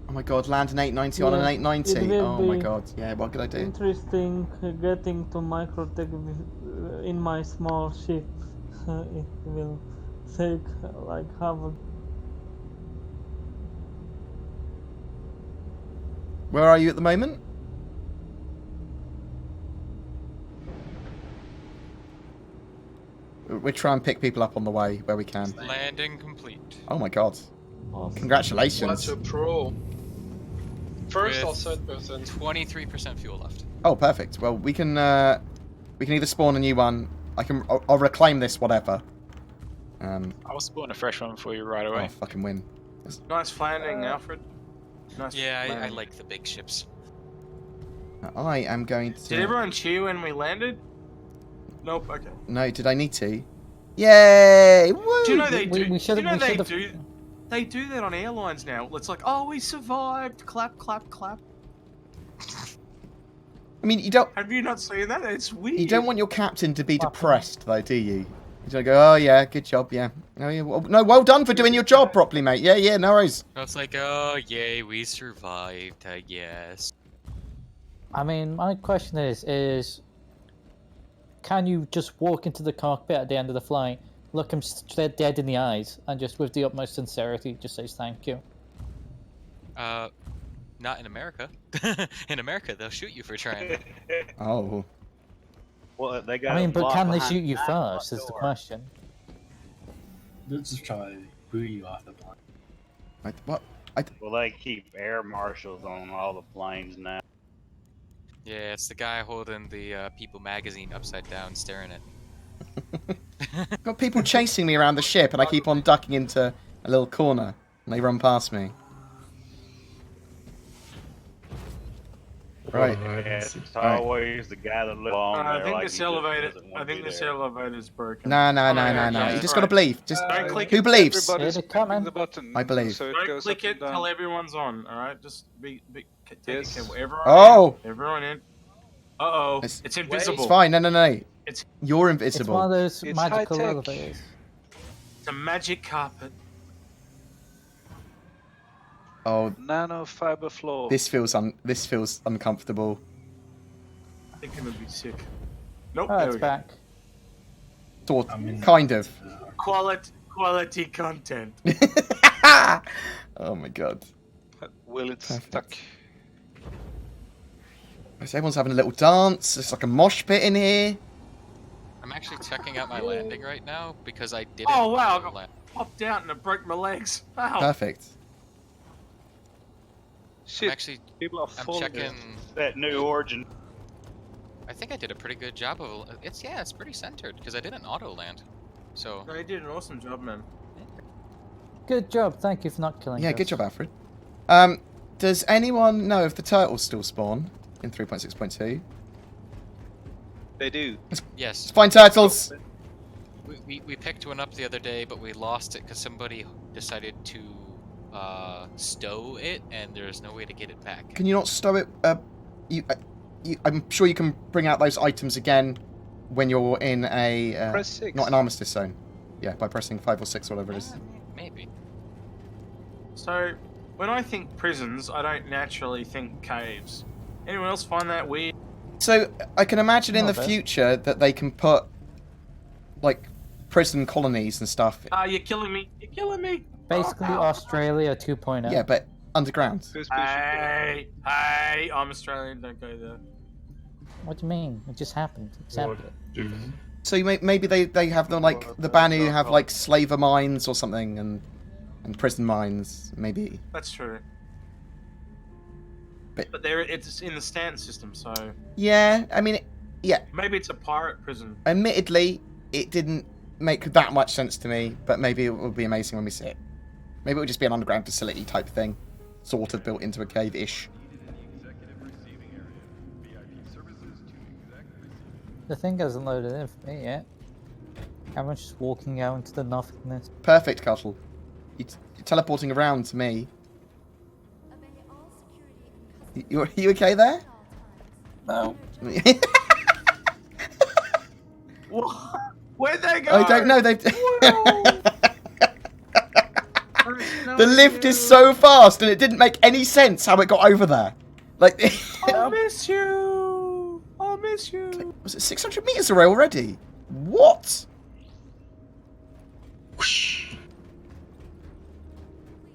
Oh my god, land an 890 on an 890. Oh my god. Yeah, what could I do? Interesting getting to microtech in my small ship. It will take like half a... Where are you at the moment? we try and pick people up on the way where we can. Landing complete. Oh my god! Awesome. Congratulations. What a pro. First or With third person. 23% fuel left. Oh, perfect. Well, we can either spawn a new one. I'll reclaim this, whatever. I'll spawn a fresh one for you right away. I'll fucking win. Nice landing, Alfred. Nice Yeah, I landing. like the big ships. I am going to... Did everyone cheer when we landed? Nope, okay. No, did I need to? Yay! Woo! Do you know they do? We Do you know we they should've- do? They do that on airlines now. It's like, oh, we survived. Clap, clap, clap. I mean, you don't... Have you not seen that? It's weird. You don't want your captain to be depressed, though, do you? You don't go, oh, yeah, good job, yeah. No, yeah, well done for doing your job properly, mate. Yeah, no worries. It's like, oh, yay, we survived, I guess. I mean, my question is can you just walk into the cockpit at the end of the flight, look him straight dead in the eyes, and just with the utmost sincerity just says thank you? Not in America. In America, they'll shoot you for trying. Oh. Well, they got. I mean, but locked can they behind shoot you the front first? Is the door. question. They'll just try to boot you off the plane. What? Well, they keep air marshals on all the planes now. Yeah, it's the guy holding the People magazine upside down, staring at. Got people chasing me around the ship, and I keep on ducking into a little corner, and they run past me. Right. Yeah, it's always the guy that lives on there. I think like this he just elevator. doesn't I wanna think be this there. elevator's broken. No. yeah, You just right. gotta believe. Just Don't click who it. believes? Everybody's coming. the button. I believe. So it Don't goes click up it and down. till everyone's on. All right, just be take Yes. it. Everyone. Oh! In. Everyone in. Uh oh. It's- It's invisible. It's fine. No. It's You're It's one of invisible. those It's magical high-tech. elevators. a magic carpet. Oh, Nanofiber floor. this feels uncomfortable. I think it would be sick. Nope. Oh, there it's we go. back. Sort, I mean, kind of. Quality content. Oh my god. Will it Perfect. stuck? Everyone's having a little dance. It's like a mosh pit in here. I'm actually checking out my landing right now because I didn't. Oh wow! I got land. popped out and it broke my legs. Wow. Perfect. I'm Shit, actually. people are I'm falling. checking. That new origin. I think I did a pretty good job of. It's pretty centered because I did an auto land. So. No, you did an awesome job, man. Good job. Thank you for not killing Yeah, us. good job, Alfred. Does anyone know if the turtles still spawn in 3.6.2? They do. Yes. Find turtles. We picked one up the other day, but we lost it because somebody decided to stow it, and there's no way to get it back. Can you not stow it? I'm sure you can bring out those items again when you're in a Press 6. not an armistice zone. Yeah, by pressing 5 or 6 or whatever it is. Maybe. So, when I think prisons, I don't naturally think caves. Anyone else find that weird? So I can imagine in the Not bad. future that they can put like prison colonies and stuff. Ah, you're killing me! You're killing me! Basically, Oh, Australia 2.0. Yeah, but underground. Hey, I'm Australian. Don't go there. What do you mean? It just happened. Accept it. So maybe they have the like the Banu have like slaver mines or something and prison mines maybe. That's true. But there, it's in the Stanton system, so yeah, I mean, yeah. maybe it's a pirate prison. Admittedly, it didn't make that much sense to me, but maybe it will be amazing when we see it. Maybe it would just be an underground facility type thing, sort of built into a cave-ish. The thing hasn't loaded in for me yet. Everyone's just walking out into the nothingness. Perfect, Cuttle. You're teleporting around to me. You okay there? No. Where'd they go? I don't know. The lift is so fast, and it didn't make any sense how it got over there. Like, I miss you. I miss you. was it 600 meters away already? What?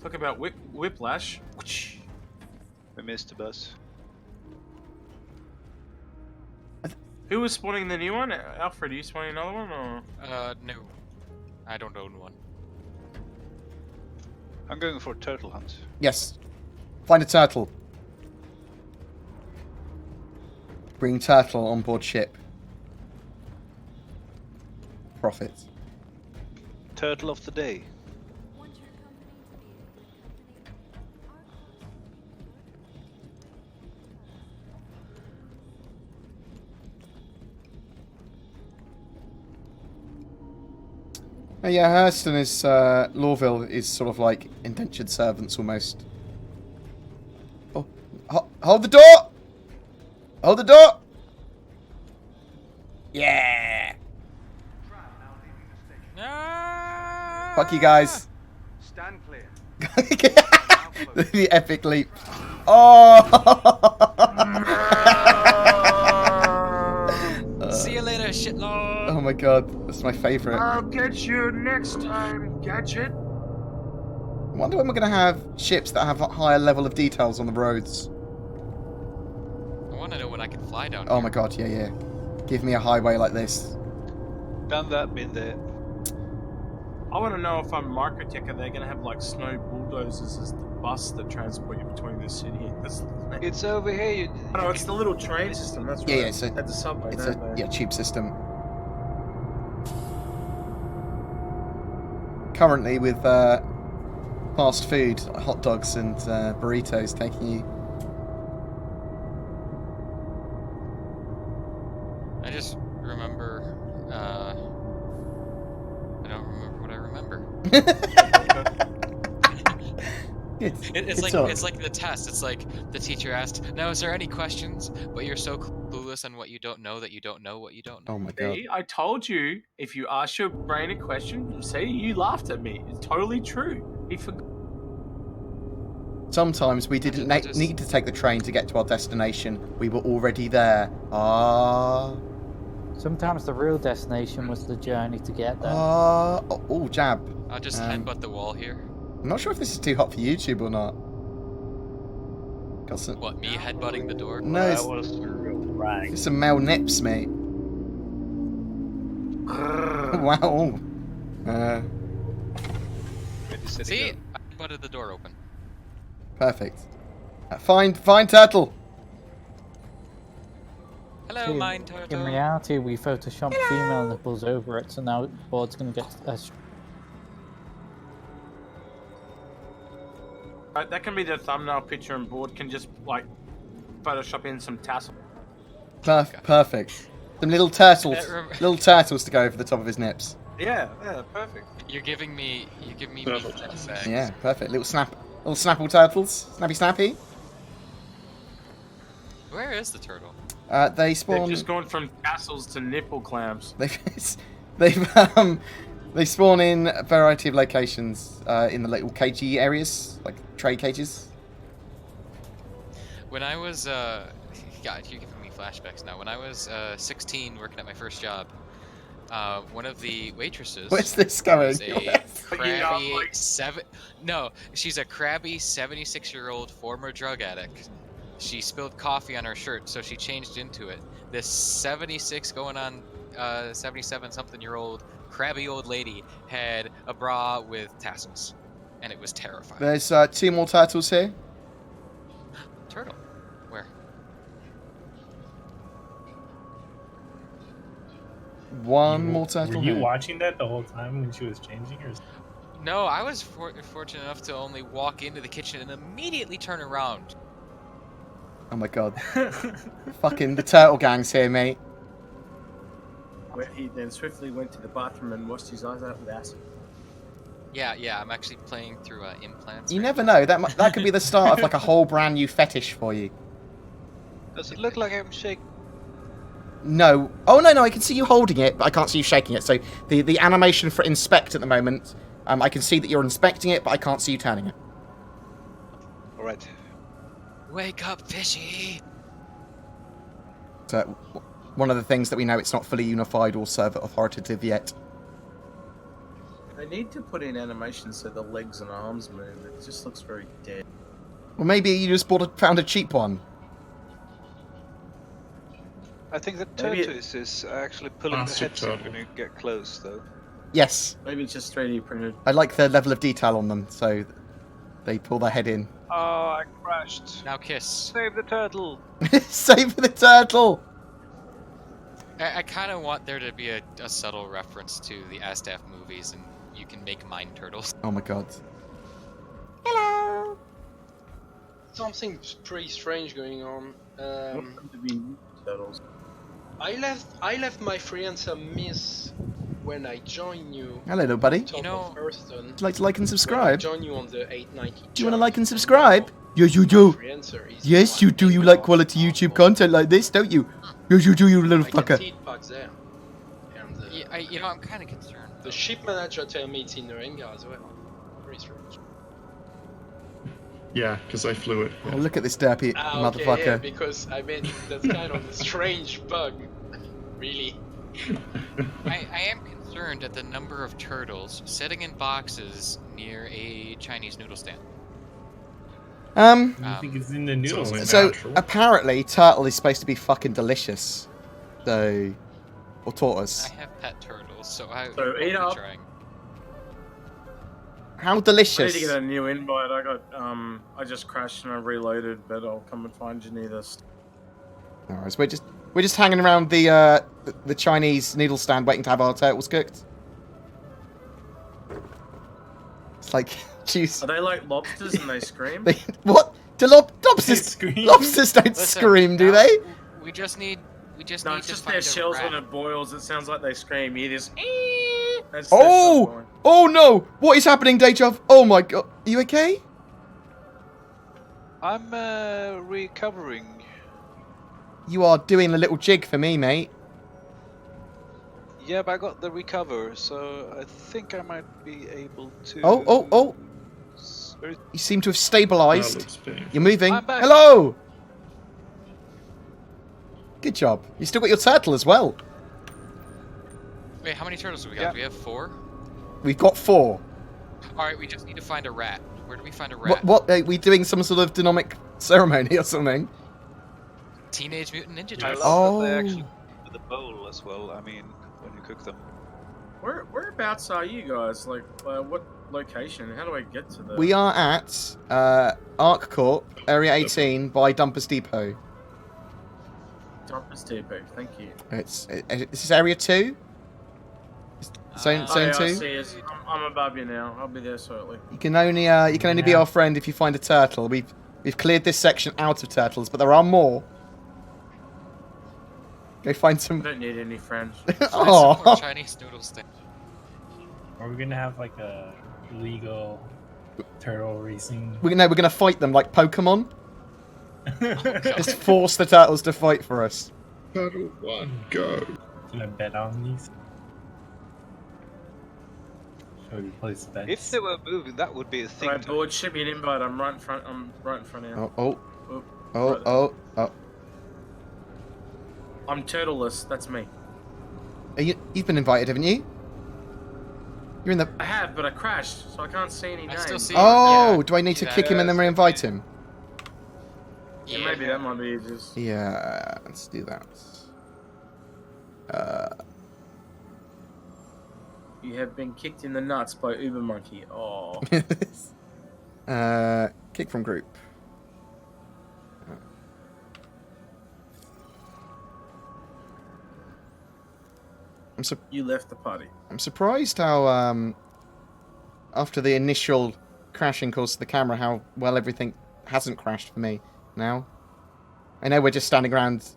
Talk about whiplash. We missed the bus. Who was spawning the new one? Alfred, are you spawning another one or? No. I don't own one. I'm going for turtle hunt. Yes. Find a turtle. Bring turtle on board ship. Profit. Turtle of the day. Oh, yeah, Hurston is, Lawville is sort of like indentured servants almost. Oh, hold the door! Hold the door! Yeah! Fuck you guys. Stand clear. The epic leap. Oh! See you later, shitlord. Oh my god, that's my favourite. I'll get you next time, Gadget. I wonder when we're going to have ships that have a higher level of details on the roads. I want to know when I can fly down Oh here. my god, yeah, yeah. Give me a highway like this. Done that, been there. I want to know if I'm Microtech, are they going to have like snow bulldozers as the bus that transport you between the city? It's over here. No, it's the little train system. That's Yeah, right. yeah, so at the subway. it's don't they? tube system. Currently with fast food, like hot dogs and burritos taking you. I just remember. I don't remember what I remember. It's like the test. It's like the teacher asked, "Now, is there any questions?" But you're so clueless on what you don't know that you don't know what you don't know. Oh my god. See, I told you, if you ask your brain a question, see, you laughed at me. It's totally true. He forgot. Sometimes we didn't need to take the train to get to our destination. We were already there. Ah. Sometimes the real destination was the journey to get there. Oh, jab. I'll just headbutt the wall here. I'm not sure if this is too hot for YouTube or not. Got some... What, me headbutting the door? No, it's, it's some male nips, mate. Wow. See? I headbutted the door open. Perfect. Find turtle. Hello, See, mine turtle. In reality, we photoshopped female nipples over it, so now Board's gonna get Right, that can be the thumbnail picture, and Board can just like Photoshop in some tassel. Perfect. Some little turtles. Little turtles to go over the top of his nips. Yeah, perfect. You're giving me meat bags. Yeah, perfect. Little snapple turtles. Snappy. Where is the turtle? They spawn. They've just gone from tassels to nipple clamps. They spawn in a variety of locations in the little cagey areas, like tray cages. When I was, God, you're giving me flashbacks now. When I was 16, working at my first job, one of the waitresses. Where's this going? Was a crabby she's a crabby 76-year-old former drug addict. She spilled coffee on her shirt, so she changed into it. This 76 going on 77-something-year-old crabby old lady had a bra with tassels, and it was terrifying. There's 2 more turtles here. Turtle? Where? One more turtle. Were you here. watching that the whole time when she was changing? Or... No, I was fortunate enough to only walk into the kitchen and immediately turn around. Oh my god. Fucking the turtle gang's here, mate. Where he then swiftly went to the bathroom and washed his eyes out with acid. Yeah, I'm actually playing through implants. You never know. That could be the start of like a whole brand new fetish for you. Does it look like I'm shaking? No. Oh no, I can see you holding it, but I can't see you shaking it. So the animation for inspect at the moment, I can see that you're inspecting it, but I can't see you turning it. All right. Wake up, fishy! So one of the things that we know, it's not fully unified or server authoritative yet. They need to put in animation so the legs and arms move. It just looks very dead. Well, maybe you just found a cheap one. I think the Maybe it- tortoise is actually pulling the Plastic heads in turtle. when you get close, though. Yes. Maybe it's just 3D printed. I like the level of detail on them, so they pull their head in. Oh, I crashed. Now kiss. Save the turtle. Save the turtle! I kind of want there to be a subtle reference to the Astaff movies, and you can make mine turtles. Oh my god. Hello. Something pretty strange going on. To be turtles. I left my freelancer miss when I joined you. Hello, little buddy. Top of Earthton. Would you like to like and When I subscribe? joined you on the 890. Do you want to like and subscribe? Yes, you do. Yes, you do. You like quality YouTube content like this, don't you? Yes, you do, you little fucker. There. And, Yeah, I'm kind of concerned. the ship manager tell me it's in the hangar as well. Very strange. Yeah, because I flew it. Oh, look at this derpy Okay, motherfucker. yeah, because I mean that's kind of a strange bug, really. I am concerned at the number of turtles sitting in boxes near a Chinese noodle stand. I think it's in the noodles. So apparently, turtle is supposed to be fucking delicious. So, or tortoise. I have pet turtles, so I So will eat be up. trying. How I need delicious? to get a new invite. I just crashed and I reloaded, but I'll come and find you near this. Alright, so we're just hanging around the Chinese noodle stand, waiting to have our turtles cooked. It's like, jeez. Are they like lobsters and they scream? What? Do lobsters? Lobsters don't Listen, scream, do they? We just need. No, need it's to just find their a shells rat. when it boils. It sounds like they scream. You just. That's their shells Oh! boiling. Oh no! What is happening, Dejav? Oh my god. Are you okay? I'm recovering. You are doing a little jig for me, mate. Yeah, but I got the recover, so I think I might be able to. Oh! You seem to have stabilized. looks painful. You're moving. I'm back. Hello! Good job. You still got your turtle as well. Wait, how many turtles do we got? Yeah. Do we have 4? We've got 4. Alright, we just need to find a rat. Where do we find a rat? What are we doing some sort of demonic ceremony or something? Teenage Mutant Ninja I Turtles. love that they Oh. actually with the bowl as well. I mean, when you cook them. Whereabouts are you guys? Like, what location? How do I get to the? We are at ArcCorp, Area 18, by Dumpers Depot. Dumpers Depot. Thank you. Is this Area 2? Zone Oh, yeah, 2? I see it. I'm above you now. I'll be there shortly. You can only be our friend if you find a turtle. We've cleared this section out of turtles, but there are more. Go find I some. don't need any friends. Oh. More Chinese noodle stand. Are we gonna have like a illegal turtle racing? We're gonna fight them like Pokemon. Just force the turtles to fight for us. Turtle 1, go. Can I bet on these? Should we place bets? If they were moving, that would be a thing. Alright, board, ship me an invite. I'm right in front. Now. Oh. I'm turtleless. That's me. You've been invited, haven't you? You're in the. I have, but I crashed, so I can't see any names. still see Oh, Yeah, do I need to do kick that. him and then re-invite him? Yeah, maybe that might be easiest. Yeah, let's do that. You have been kicked in the nuts by Uber Monkey. Oh. Kick from group. You left the party. I'm surprised how after the initial crashing caused the camera, how well everything hasn't crashed for me now. I know we're just standing around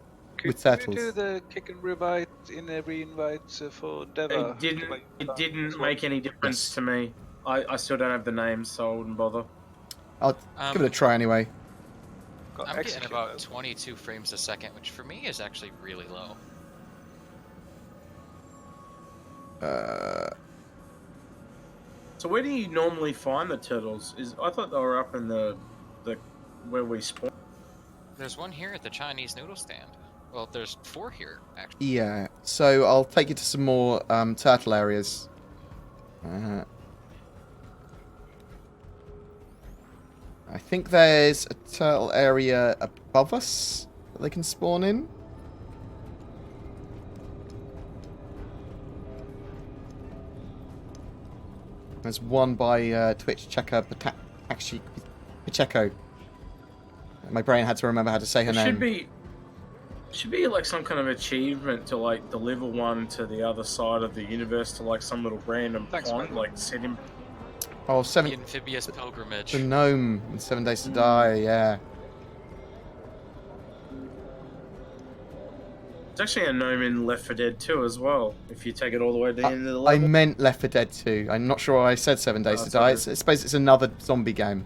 with turtles. Could you do the kick and revite in every invite for Deva? It didn't make any difference to me. I still don't have the names, so I wouldn't bother. I'll give it a try anyway. I'm getting about 22 frames a second, which for me is actually really low. So where do you normally find the turtles? I thought they were up in the where we spawn. There's one here at the Chinese noodle stand. Well, there's 4 here, actually. Yeah, so I'll take you to some more turtle areas. I think there's a turtle area above us that they can spawn in. There's one by Twitch checker actually Pacheco. My brain had to remember how to say her name. Should be like some kind of achievement to like deliver one to the other side of the universe to like some little random pond, like send him. Oh, The amphibious pilgrimage. The gnome in 7 Days to Die, yeah. It's actually a gnome in Left 4 Dead 2 as well, if you take it all the way to the end of the level. I meant Left 4 Dead 2. I'm not sure why I said 7 Days to Die. I suppose it's another zombie game.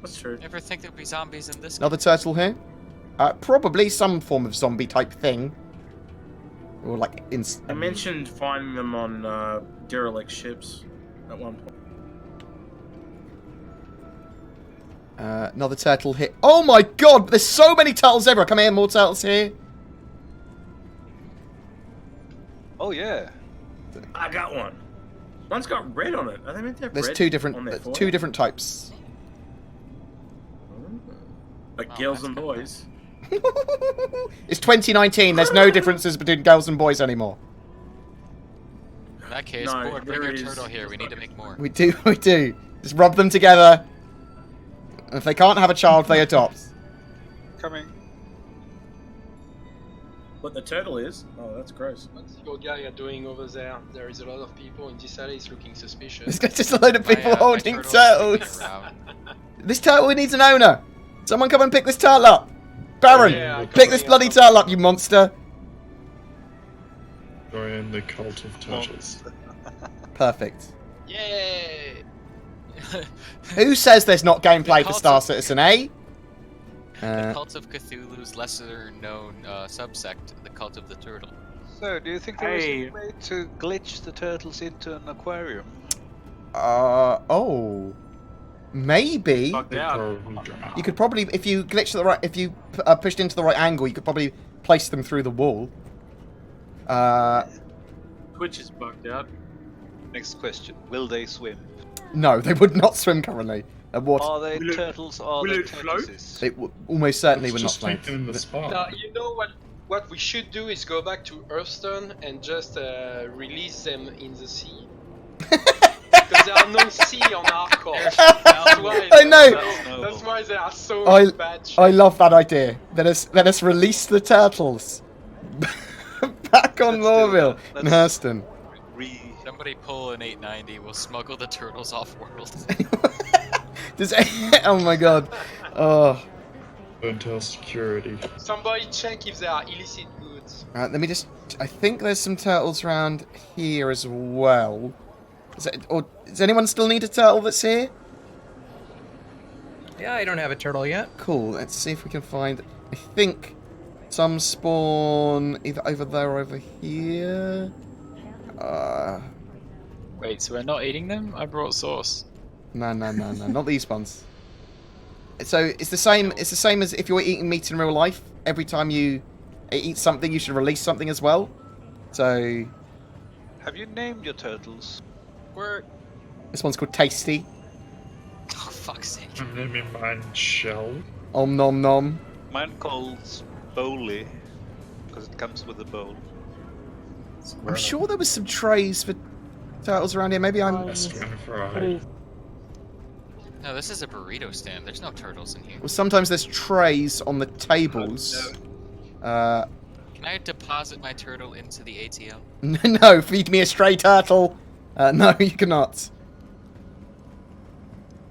That's true. Never think there'd be zombies in this. Another turtle here? Probably some form of zombie type thing. Or like I mentioned finding them on derelict ships at one point. Another turtle here. Oh my god! There's so many turtles everywhere. Come here, more turtles here. Oh yeah. I got one. One's got red on it. Are they meant to have There's red two on different their foil? two different types. Like girls and boys. It's 2019. There's no differences between girls and boys anymore. In that case, No, Board, bring there your is. turtle here. We need to make more. We do. Just rub them together. And if they can't have a child, they adopt. Coming. What the turtle is? Oh, that's gross. What's your guy doing over there? There is a lot of people in this alley. It's looking suspicious. There's just a load of people holding turtles. This turtle needs an owner. Someone come and pick this turtle up. Baron, pick this bloody turtle up, you monster. Join the cult of turtles. Perfect. Yay! Who says there's not gameplay for Star Citizen, eh? The Cult of Cthulhu's lesser-known subsect, the Cult of the Turtle. So, do you think there is a way to glitch the turtles into an aquarium? Oh. Maybe. You could probably, if you glitch to the right, if you pushed into the right angle, you could probably place them through the wall. Twitch is bugged out. Next question: will they swim? No, they would not swim currently. What? Are they turtles? Are they tortoises? They almost certainly would not Just float. take them in the spa. Now, you know what? What we should do is go back to Hearthstone and just release them in the sea. Because there are no sea on ArcCorp. That's why I know. That's why they are so bad. I love that idea. Let us release the turtles back on Lorville in Hurston. Somebody pull an 890. We'll smuggle the turtles off world. Oh my god. Oh. Until security. Somebody check if there are illicit goods. Let me just. I think there's some turtles around here as well. Does anyone still need a turtle that's here? Yeah, I don't have a turtle yet. Cool. Let's see if we can find. I think some spawn either over there or over here. Wait, so we're not eating them? I brought sauce. No, not these ones. So it's the same. It's the same as if you're eating meat in real life. Every time you eat something, you should release something as well. So. Have you named your turtles? Where? This one's called Tasty. Oh fuck's sake! And then in mine shell. Om nom nom. Mine calls Bowly because it comes with a bowl. I'm sure there was some trays for turtles around here. Maybe I'm. No, this is a burrito stand. There's no turtles in here. Well, sometimes there's trays on the tables. Can I deposit my turtle into the ATM? No, feed me a stray turtle. No, you cannot.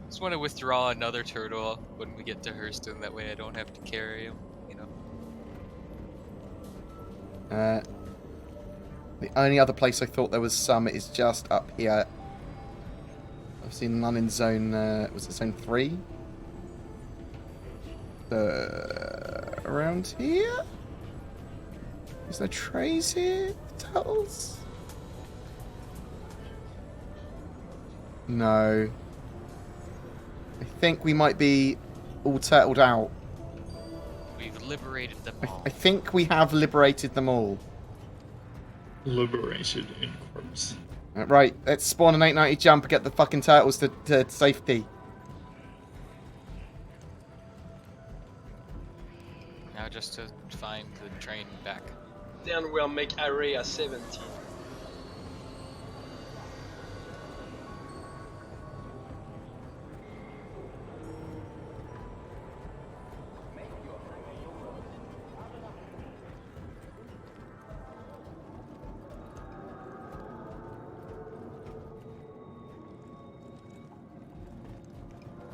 Just want to withdraw another turtle when we get to Hurston. That way I don't have to carry him, you know. The only other place I thought there was some is just up here. I've seen none in zone, was it zone 3? Around here? Is there trays here? Turtles? No. I think we might be all turtled out. We've liberated them all. I think we have liberated them all. Liberated in quotes. Right, let's spawn an 890 jump and get the fucking turtles to safety. Now just to find the train back. Then we'll make area 17.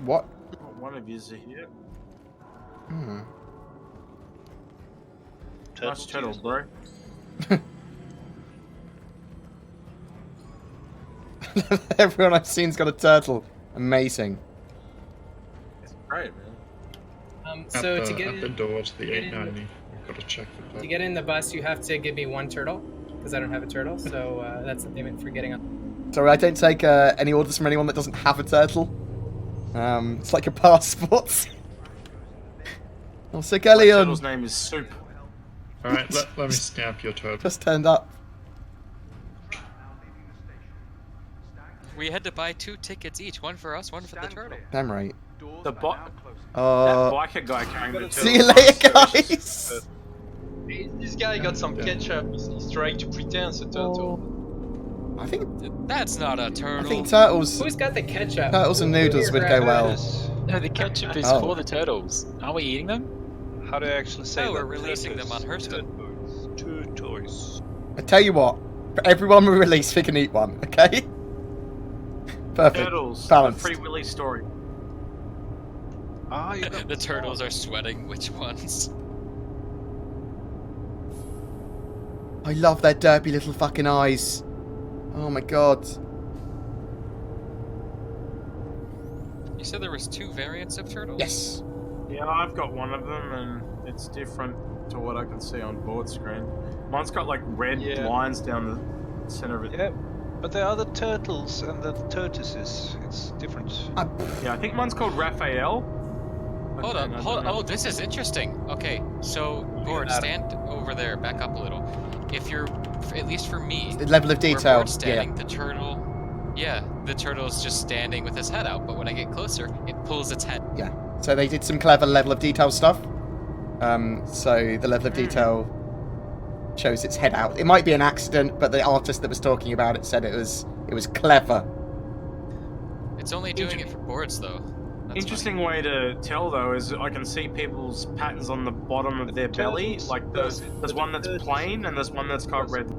What? One of you's here. Hmm. Nice turtle, bro. Everyone I've seen's got a turtle. Amazing. It's great, man. So at to the, get at the in, door to the get in- 890, we've got to check for to get in the bus, you have to give me 1 turtle because I don't have a turtle. So that's the payment for getting on. Sorry, I don't take any orders from anyone that doesn't have a turtle. It's like a passport. Oh, Sick My Elion. turtle's name is Soup. Alright, let me stamp your turtle. Just turned up. We had to buy 2 tickets each, one for us, one for the turtle. Damn right. The that Uh, biker guy carrying the turtle. see you later, guys. This guy got some ketchup. He's trying to pretend it's a turtle. I think That's not a turtle. I think turtles. Who's got the ketchup? Turtles and noodles would go well. No, the ketchup is Oh. for the turtles. Are we eating them? How do I actually say No, that? we're releasing them on Hurston. Two toys. I tell you what, for everyone we release, we can eat one. Okay. Perfect. Turtles. Balanced. The Free Willy story. Ah, you got The turtles are sweating. Which ones? I love their derpy little fucking eyes. Oh my god. You said there was 2 variants of turtles? Yes. Yeah, I've got one of them, and it's different to what I can see on board screen. Mine's got like red lines down the center of it. Yeah, but there are the turtles and the tortoises. It's different. Yeah, I think mine's called Raphael. Hold on, oh, this is interesting. Okay, so, Gord, stand over there, back up a little. If you're, at least for me, The level of where detail. Gord's standing, the turtle's just standing with his head out, but when I get closer, it pulls its head. Yeah. So they did some clever level of detail stuff. So the level of detail shows its head out. It might be an accident, but the artist that was talking about it said it was clever. It's only doing it for boards, though. That's Interesting way to tell though is I can see people's patterns on the bottom of their belly. Like there's one that's plain and there's one that's got red.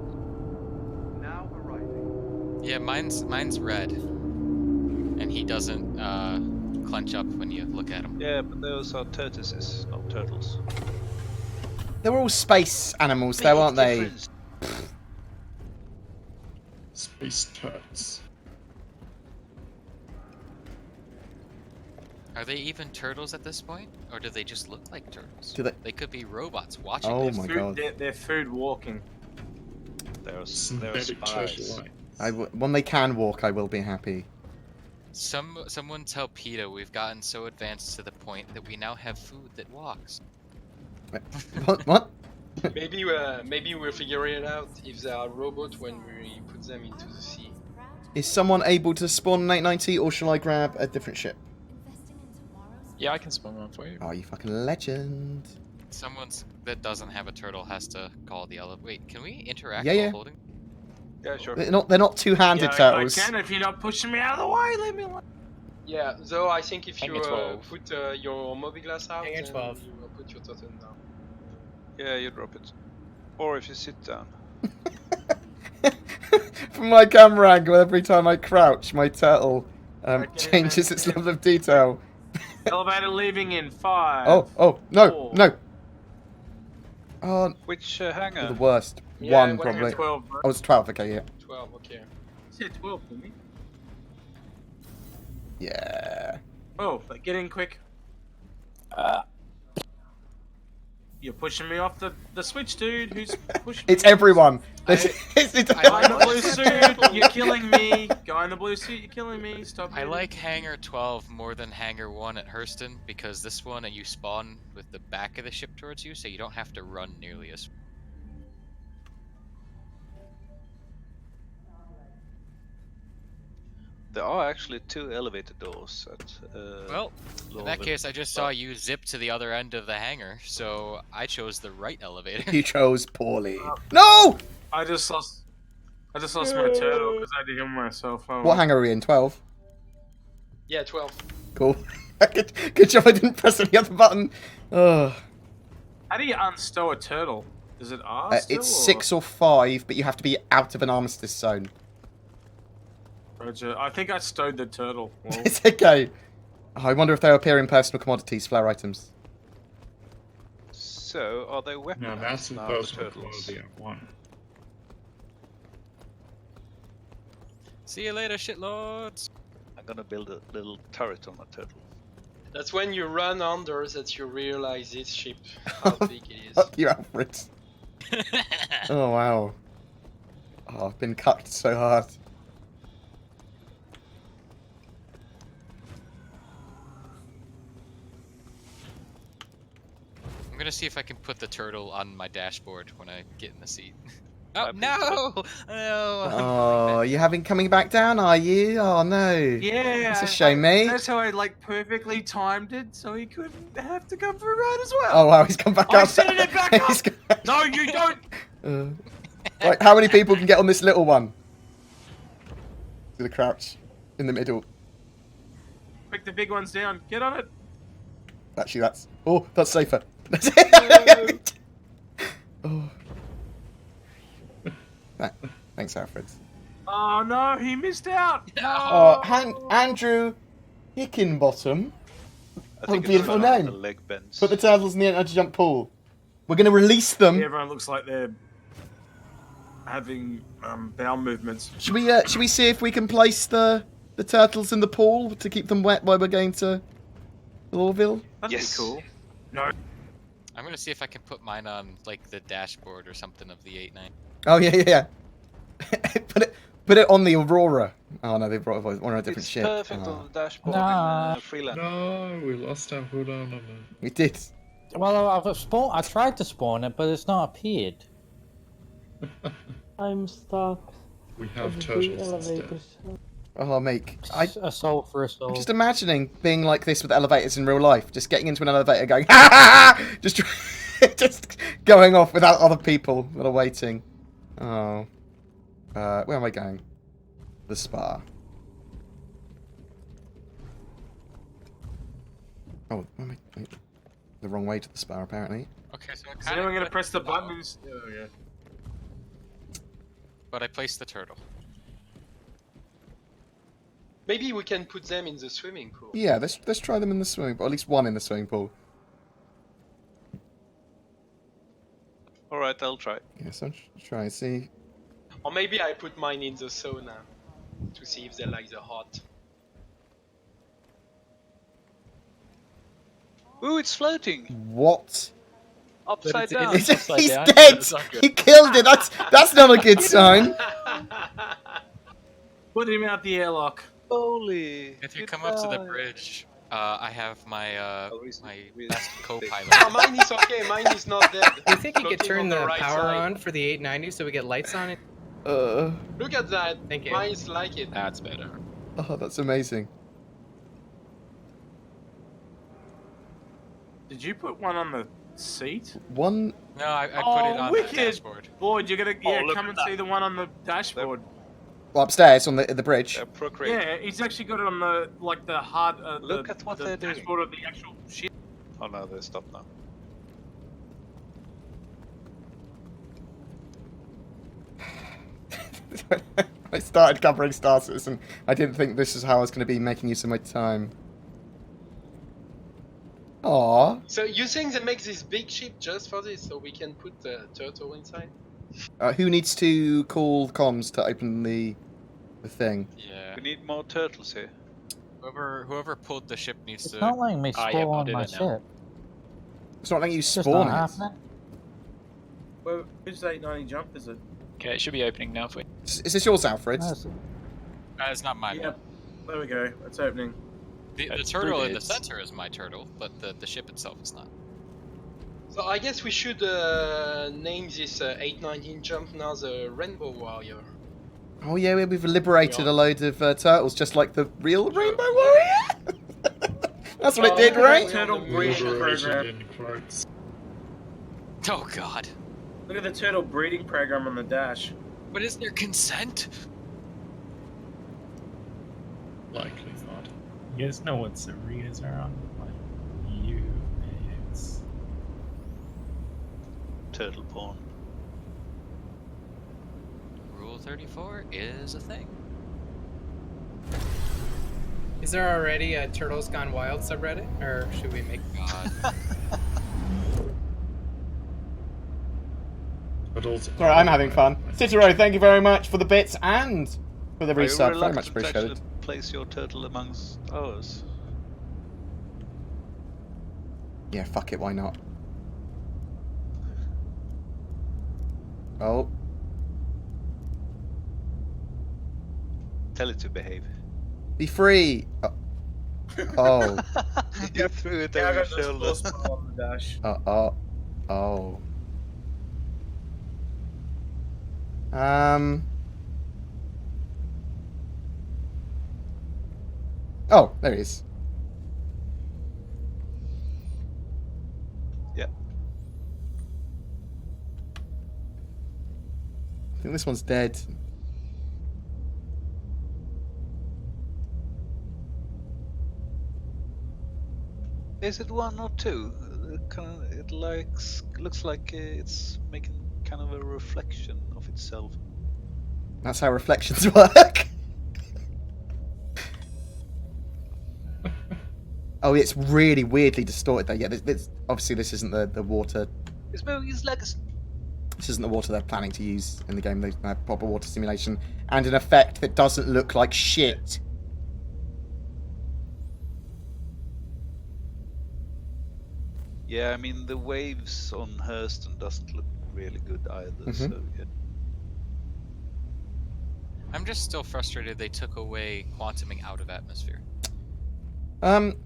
Yeah, mine's red, and he doesn't clench up when you look at him. Yeah, but those are tortoises, not turtles. They're all space animals, though, aren't they? Space turds. Are they even turtles at this point, or do they just look like turtles? Do they? They could be robots watching. Oh them. my god. They're food walking. They're Synthetic spies. turtle. When they can walk, I will be happy. Someone tell PETA we've gotten so advanced to the point that we now have food that walks. What? Maybe we're figuring it out if they are robots when we put them into the sea. Is someone able to spawn an 890, or shall I grab a different ship? Yeah, I can spawn one for you. Oh, you fucking legend. Someone that doesn't have a turtle has to call the elevator. Wait, can we interact Yeah, while yeah. holding? Yeah, sure. They're not two-handed turtles. I can if you're not pushing me out of the way. Leave me alone. Yeah, though I think if Hangar you 12. put your mobiGlass out, Hangar then 12. you put your totem down. Yeah, you drop it. Or if you sit down. From my camera angle, every time I crouch, my turtle changes its level of detail. Elevator leaving in 5. Oh, no, 4. no. Oh, Which hangar? the worst. Yeah, One, what probably. hangar 12, bro. Oh, it's 12, okay, yeah. 12, okay. Say 12 for me. Yeah. Oh, but get in quick. You're pushing me off the switch, dude. Who's pushing It's me? everyone. Guy in the blue suit, you're killing me. Guy in the blue suit, you're killing me. Stop. I like Hangar 12 more than Hangar 1 at Hurston because this one you spawn with the back of the ship towards you, so you don't have to run nearly as. There are actually 2 elevator doors at. Well, in that case, I just saw you zip to the other end of the hangar, so I chose the right elevator. You chose poorly. No! I just lost my turtle because I had to heal myself. Oh, What hangar are we in? 12? Yeah, 12. Cool. Good job I didn't press any other button. Ugh. How do you unstow a turtle? Is it R still, It's 6 or 5, but you have to be out of an armistice zone. Roger. I think I stowed the turtle. Well, It's okay. I wonder if they'll appear in personal commodities, flower items. So, are they weapons? No, that's the now, first turtles? quality of one. See you later, shitlords. I'm gonna build a little turret on a turtle. That's when you run under that you realize this ship, how big it is. Fuck you, Alfred. Oh, wow. Oh, I've been cucked so hard. I'm gonna see if I can put the turtle on my dashboard when I get in the seat. Oh, no! No! Oh, you having coming back down, are you? Oh, no. Yeah, It's a shame, mate. That's how I like perfectly timed it, so he couldn't have to come for a ride as well. Oh, wow, he's come back I'm up. setting it back up. No, you don't. Right, how many people can get on this little one? Do the crouch in the middle. Pick the big ones down. Get on it. Actually, that's... Oh, that's safer. Oh. Thanks, Alfred. Oh no, he missed out. Oh, Andrew Hickenbottom. What a beautiful name. Leg bends. Put the turtles in the anti-jump pool. We're going to release them. Everyone looks like they're having bowel movements. Should we see if we can place the turtles in the pool to keep them wet while we're going to Lawville? That'd be cool. No. I'm gonna see if I can put mine on like the dashboard or something of the 8.9. Oh yeah. put it on the Aurora. Oh no, they brought one on a different It's ship. perfect Oh. on the dashboard Nah. in Freeland. No, we lost our hood on them. We did. Well, I tried to spawn it, but it's not appeared. I'm stuck. We have with the turtles elevator instead. shaft. Oh, mate. A soul for a soul. I'm just imagining being like this with elevators in real life. Just getting into an elevator going, ha ha ha! Just going off without other people that are waiting. Oh. Where am I going? The spa. Oh, where am I? Wait. The wrong way to the spa, apparently. Okay, so Is anyone gonna press the buttons? Oh yeah. But I placed the turtle. Maybe we can put them in the swimming pool. Yeah, let's try them in the swimming pool. At least one in the swimming pool. Alright, I'll try. Yes, I'll try and see. Or maybe I put mine in the sauna to see if they like the hot. Ooh, it's floating! What? Upside down! He's dead! He killed it! That's not a good sign. Put him out the airlock. Holy! If you come up to the bridge, I have my my best co-pilot. Oh, mine is okay. Mine is not dead. Do you think you could Floating turn on the right power side. on for the 890 so we get lights on it? Look at that. Thank you. Mine's like it. That's better. Oh, that's amazing. Did you put one on the seat? One. No, I put it on wicked. the dashboard. Boyd, you're gonna look come at and that. see the one on the dashboard. Well, upstairs on the bridge. Procreate. Yeah, he's actually got it on the the hard. Look the, at what the they're doing. dashboard of the actual ship. Oh no, they stopped now. I started covering Star Citizen. I didn't think this is how I was going to be making use of my time. Aww. So you think they make this big ship just for this, so we can put the turtle inside? Who needs to call comms to open the thing? Yeah. We need more turtles here. Whoever pulled the ship needs It's to. not letting me spawn on my ship. It's not letting you It's just spawn not it. happening. Well, whose 890 jump is it? Okay, it should be opening now for you. Is this yours, Alfred? It's not mine. Yep. There we go. It's opening. The It's turtle in the Brigades. center is my turtle, but the ship itself is not. So I guess we should name this 819 jump now the Rainbow Warrior. Oh yeah, we've liberated a load of turtles, just like the real Rainbow Warrior. That's what it did, right? Turtle breeding program. In quotes. Oh God. Look at the turtle breeding program on the dash. But is there consent? Likely not. You guys know what Sarias are on? Like, it's... Turtle porn. Rule 34 is a thing. Is there already a Turtles Gone Wild subreddit, or should we make? God. Sorry, I'm having fun. Cicero, thank you very much for the bits and for the Are you resub. Very much reluctant to appreciated. actually place your turtle amongst ours? Yeah, fuck it, why not? Oh. Tell it to behave. Be free! Oh. You threw it over your shoulder. On the dash. Oh. Oh, there he is. Yeah. I think this one's dead. Is it one or two? It looks like it's making kind of a reflection of itself. That's how reflections work. Oh, it's really weirdly distorted though. Yeah, obviously this isn't the water. It's like a... This isn't the water they're planning to use in the game. They have proper water simulation and an effect that doesn't look like shit. Yeah, I mean the waves on Hurston doesn't look really good either. So yeah. I'm just still frustrated they took away quantuming out of atmosphere. I'm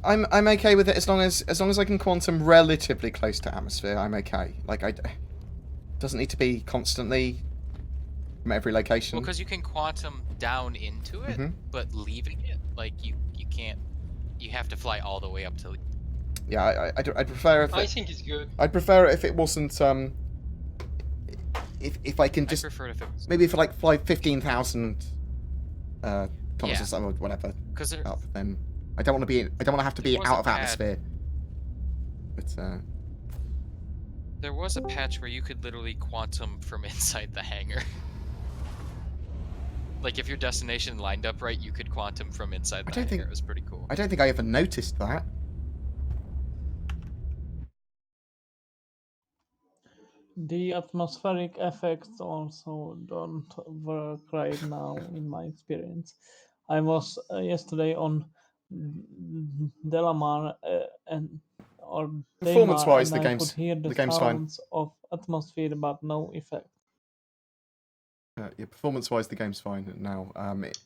okay with it as long as I can quantum relatively close to atmosphere. I'm okay. Like it doesn't need to be constantly from every location. Well, because you can quantum down into it, but leaving it, like you can't. You have to fly all the way up to. Yeah, I'd prefer if I think it's good. I'd prefer it if it wasn't if I can just I prefer it if it was... maybe for like fly 15,000 kilometers or whatever up, then I don't want to have to be out of atmosphere. But there was a patch where you could literally quantum from inside the hangar. Like if your destination lined up right, you could quantum from inside the hangar. It was pretty cool. I don't think I ever noticed that. The atmospheric effects also don't work right now, in my experience. I was yesterday on Delamar Performance-wise, and the I could hear the game's fine. sounds of atmosphere, but no effect. Yeah, performance-wise, the game's fine now.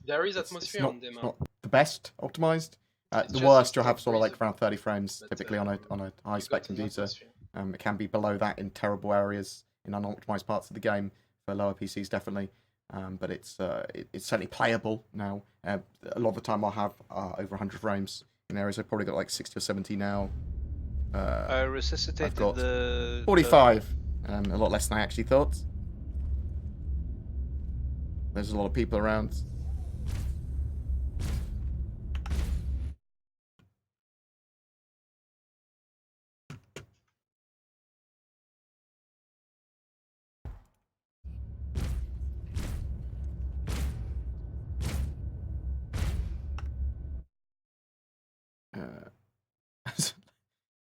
There is atmosphere on it's Dema. not the best optimized. The just worst you'll have like sort of like crazy. around 30 frames typically on a high spec computer. It can be below that in terrible areas in unoptimized parts of the game for lower PCs definitely. But it's certainly playable now. A lot of the time I'll have over 100 frames in areas. I've probably got like 60 or 70 now. I resuscitated I've got the 45. A lot less than I actually thought. There's a lot of people around.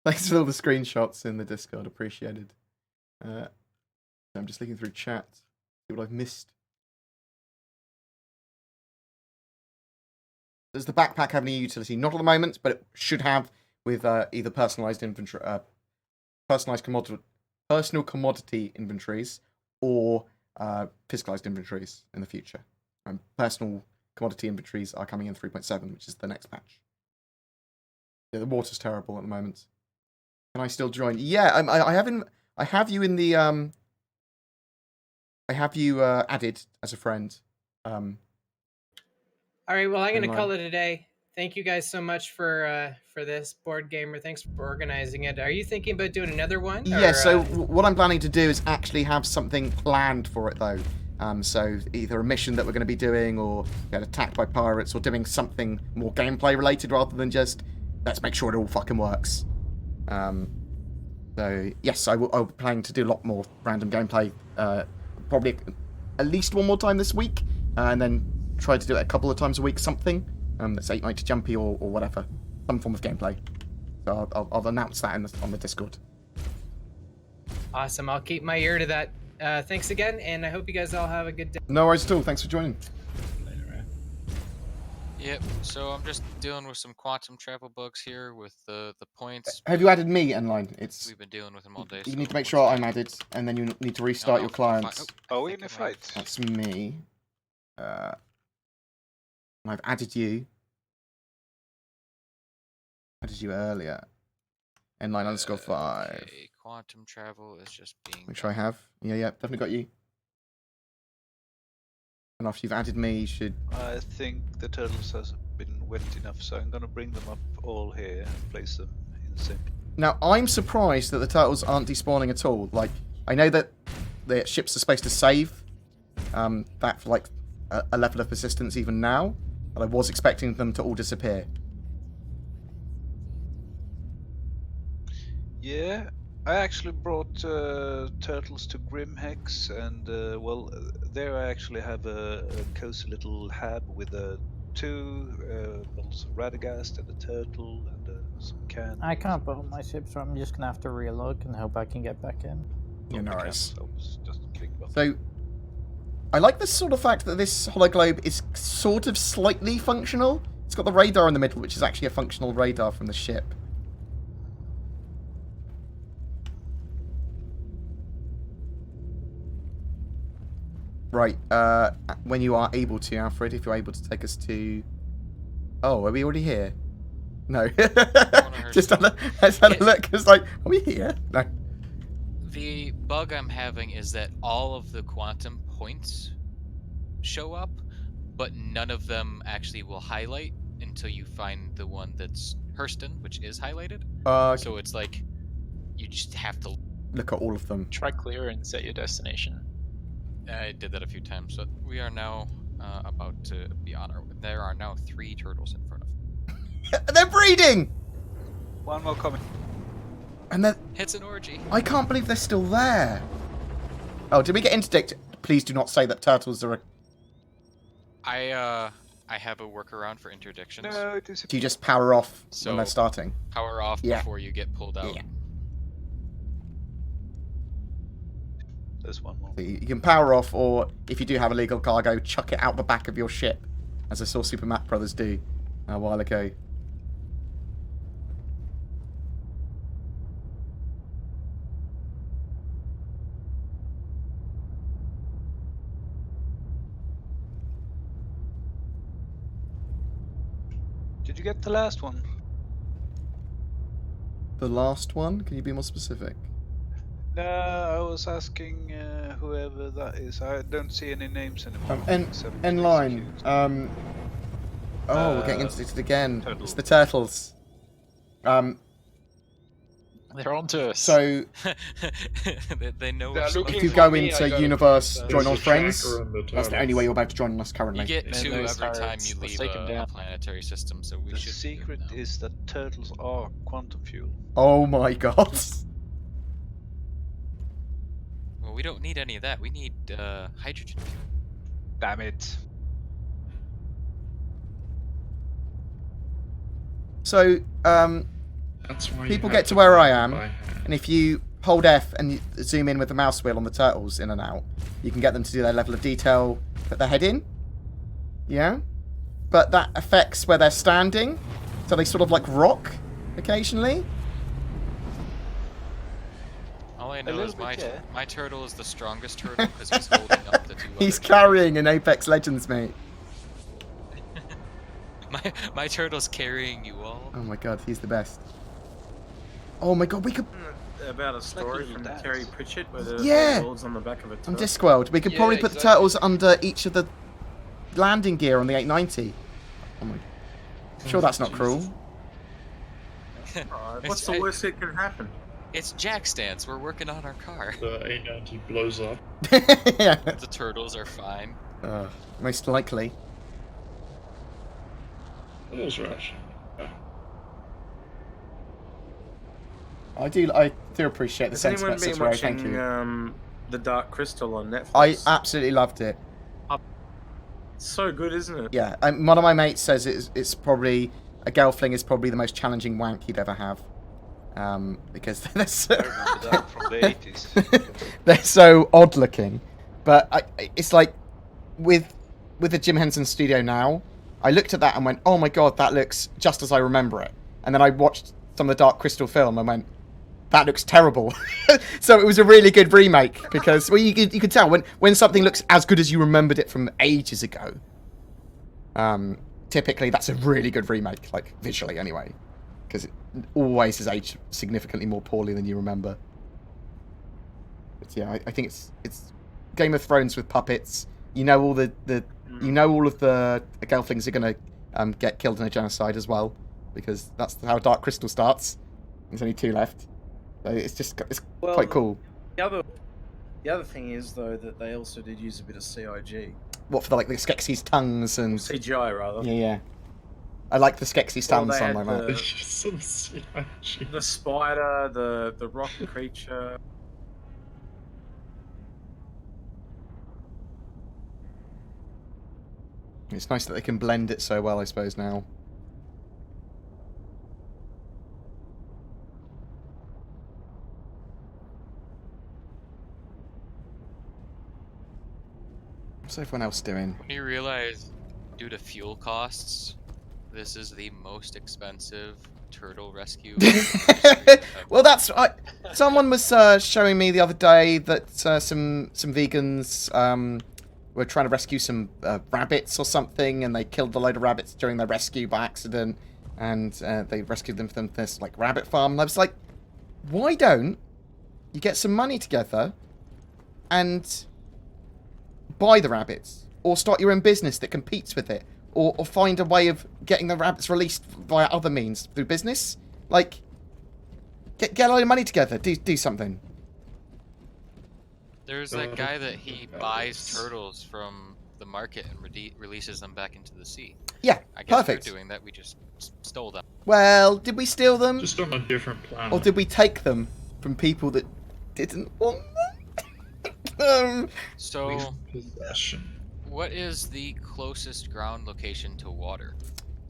Thanks for all the screenshots in the Discord, appreciated. I'm just looking through chat, see what I've missed. Does the backpack have any utility? Not at the moment, but it should have with either personalized inventory, personal commodity inventories, or physicalized inventories in the future. Personal commodity inventories are coming in 3.7, which is the next patch. Yeah, the water's terrible at the moment. Can I still join? Yeah, I have you in the I have you added as a friend. All right, well, I'm going to Online. call it a day. Thank you guys so much for this, BoredGamer. Thanks for organizing it. Are you thinking about doing another one? Yeah, or, so what I'm planning to do is actually have something planned for it, though. So either a mission that we're going to be doing, or get attacked by pirates, or doing something more gameplay related rather than just let's make sure it all fucking works. So yes, I'll be planning to do a lot more random gameplay, probably at least one more time this week, and then try to do it a couple of times a week, something. that's 890 jumpy or whatever, some form of gameplay. So I'll announce that on the Discord. Awesome. I'll keep my ear to that. Thanks again, and I hope you guys all have a good day. No worries at all. Thanks for joining. Yep, so I'm just dealing with some quantum travel bugs here with the points. Have you added me, Enline? We've been dealing with them all day. You so need to make sure I'm added, and then you need to restart your clients. Are we in a fight? That's me. And I've added you. Added you earlier. Enline_5. Okay, quantum travel is just being. Make sure I have. Yeah, definitely got you. And after you've added me, you should. I think the turtles has been wet enough, so I'm gonna bring them up all here and place them in the sync. Now, I'm surprised that the turtles aren't despawning at all. Like, I know that the ships are supposed to save that for, like, a level of persistence even now, but I was expecting them to all disappear. Yeah, I actually brought turtles to Grimhex, and well, there I actually have a cozy little hab with two bottles of Radagast and a turtle and some cans. I can't build my ship, so I'm just gonna have to relog and hope I can get back in. Yeah, no worries. I was just kidding about So, I like the sort of fact that this hologlobe is sort of slightly functional. It's got the radar in the middle, which is actually a functional radar from the ship. Right, when you are able to, Alfred, if you're able to take us to... Oh, are we already here? No. Just let's have a look. It's like, are we here? No. The bug I'm having is that all of the quantum points show up, but none of them actually will highlight until you find the one that's Hurston, which is highlighted. So it's like, you just have to look at all of them. Try clear and set your destination. I did that a few times, so we are now about to be on our way. There are now 3 turtles in front of. They're breeding! One more coming. And then It's an orgy. I can't believe they're still there. Oh, did we get interdicted? Please do not say that turtles are. I have a workaround for interdictions. No, it is. Do you just power off So, when they're starting? Power off Yeah. before you get pulled out. Yeah. There's one more. You can power off, or if you do have illegal cargo, chuck it out the back of your ship, as I saw Super Mac Brothers do a while ago. Did you get the last one? The last one? Can you be more specific? No, I was asking whoever that is. I don't see any names anymore. In line. We're getting interdicted again. It's the turtles. They're onto us. So they know. if you go into Universe, join on Friends. That's the only way you're about to join us currently. You get 2 every time you leave a planetary system, so we The should. secret is that turtles are quantum fuel. Oh my god. Well, we don't need any of that. We need hydrogen fuel. Damn it. So, That's why people you get have to where I am, by hand. and if you hold F and you zoom in with the mouse wheel on the turtles in and out, you can get them to do their level of detail, put their head in. Yeah? But that affects where they're standing, so they sort of like rock occasionally. All I know is my turtle is the strongest turtle because he's holding up the 2 He's other carrying an Apex Legends, mate. my turtle's carrying you all. Oh my god, he's the best. Oh my god, we could... About a story from Terry Pritchett where the Yeah. world's on the back of a turtle. On Discworld, we could probably put the turtles under each of the landing gear on the 890. Oh my... I'm sure that's not cruel. What's the worst that can happen? It's jack stands. We're working on our car. The 890 blows up. Yeah. The turtles are fine. Most likely. Those are actually. I do appreciate the Has sense anyone message, been Ray. watching Thank you. The Dark Crystal on Netflix? I absolutely loved it. It's So good, isn't it? Yeah, one of my mates says it's probably a Gelfling is probably the most challenging wank he'd ever have, because they're so I remember that from the 80s. they're so odd looking. But it's like with the Jim Henson studio now, I looked at that and went, oh my god, that looks just as I remember it. And then I watched some of the Dark Crystal film and went, that looks terrible. So it was a really good remake because well, you could tell when something looks as good as you remembered it from ages ago. Typically that's a really good remake, like visually anyway, because it always has aged significantly more poorly than you remember. But yeah, I think it's Game of Thrones with puppets. You know all of the Gelflings are gonna get killed in a genocide as well, because that's how Dark Crystal starts. There's only 2 left. So it's quite cool. The other thing is though that they also did use a bit of CIG. What for the Skeksis tongues and CGI rather. Yeah. I like the Skeksis tongues on my map. The spider, the rock creature. It's nice that they can blend it so well, I suppose, now. What's everyone else doing? When you realize, due to fuel costs, this is the most expensive turtle rescue. Well, someone was showing me the other day that some vegans were trying to rescue some rabbits or something, and they killed a load of rabbits during their rescue by accident, and they rescued them from this like rabbit farm. And I was like, why don't you get some money together and buy the rabbits, or start your own business that competes with it, or find a way of getting the rabbits released via other means through business? Like, get a lot of money together, do something. There's that guy that he buys turtles from the market and releases them back into the sea. Yeah, I guess perfect. we're doing that. We just stole them. Well, did we steal them? Just on a different planet. Or did we take them from people that didn't want them? So, what is the closest ground location to water?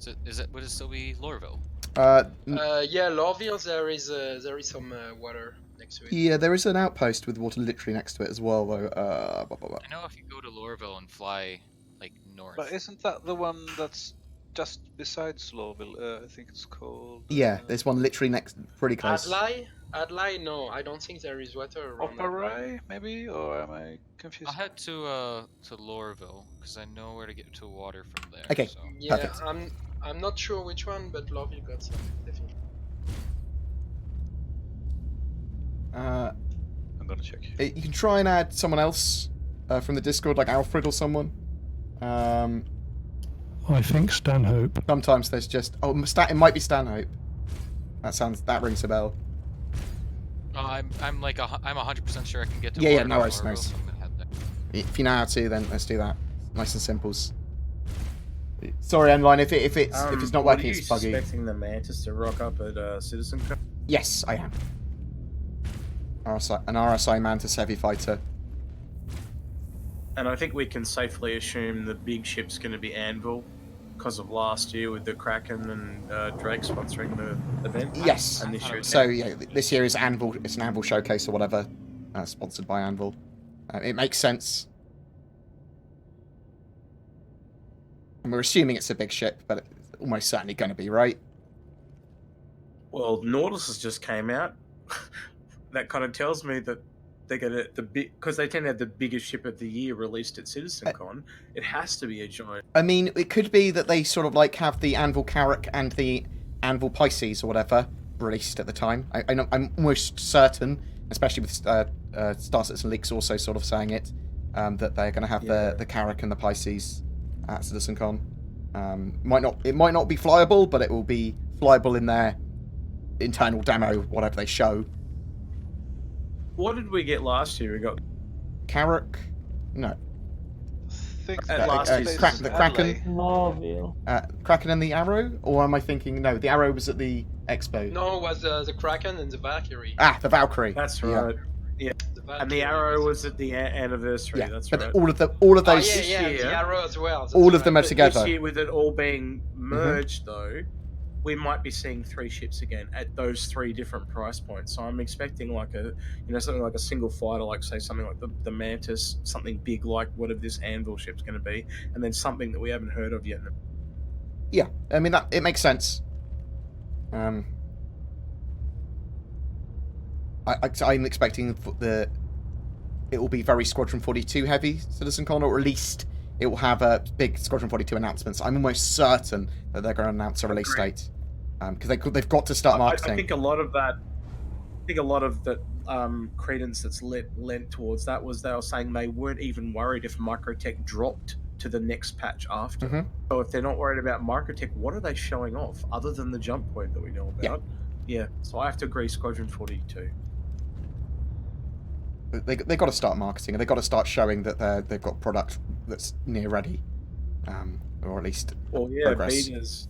Would it still be Lorville? Yeah, Lorville. There is some water next to it. Yeah, there is an outpost with water literally next to it as well, though. I know if you go to Lorville and fly like north. But isn't that the one that's just besides Lorville? I think it's called. Yeah, there's one literally pretty close. Adlai? No, I don't think there is water around. Oparai, maybe, or am I confused? I'll head to Lorville because I know where to get to water from there. Okay, so. Yeah, perfect. I'm not sure which one, but Lorville got some definitely. I'm gonna check. You can try and add someone else from the Discord, like Alfred or someone. I think Stanhope. Sometimes there's just it might be Stanhope. That rings a bell. I'm 100% sure I can get to. Yeah, water no from worries, Lorville, nice. so I'm gonna head there. If you know how to, then let's do that. Nice and simples. Sorry, Online, if it's not working, it's buggy. Are you expecting the Mantis to rock up at CitizenCon? Yes, I am. An RSI Mantis heavy fighter. And I think we can safely assume the big ship's going to be Anvil, because of last year with the Kraken and Drake sponsoring the event. Yes. And this year So yeah, this year is Anvil. It's an Anvil showcase or whatever, sponsored by Anvil. It makes sense. And we're assuming it's a big ship, but it's almost certainly going to be, right? Well, Nautilus just came out. That kind of tells me that they're gonna because they tend to have the biggest ship of the year released at CitizenCon. It has to be a giant. I mean, it could be that they sort of like have the Anvil Carrack and the Anvil Pisces or whatever released at the time. I'm almost certain, especially with Star Citizen Leaks also sort of saying it, that they're going to have the Carrack and the Pisces at CitizenCon. It might not be flyable, but it will be flyable in their internal demo, whatever they show. What did we get last year? We got Carrack? No. The Kraken? Lorville. Kraken and the Arrow? Or am I thinking... No, the Arrow was at the Expo. No, it was the Kraken and the Valkyrie. Ah, the Valkyrie. That's right. Yeah. The And the arrow was at the anniversary. Yeah, that's but right. all of those. Yeah, the arrow as well. That's All of them are But together. This year, with it all being merged, though, we might be seeing 3 ships again at those 3 different price points. So I'm expecting like something like a single fighter, like say something like the Mantis, something big like whatever this Anvil ship's going to be, and then something that we haven't heard of yet. Yeah, I mean it makes sense. I'm expecting it will be very Squadron 42 heavy, CitizenCon, or at least it will have a big Squadron 42 announcements. I'm almost certain that they're going to announce a release date because they've got to start marketing. I think a lot of that. Credence that's lent towards that was they were saying they weren't even worried if Microtech dropped to the next patch after. So if they're not worried about Microtech, what are they showing off other than the jump point that we know about? Yeah. So I have to agree, Squadron 42. They got to start marketing and they got to start showing that they've got product that's near ready, or at least progress.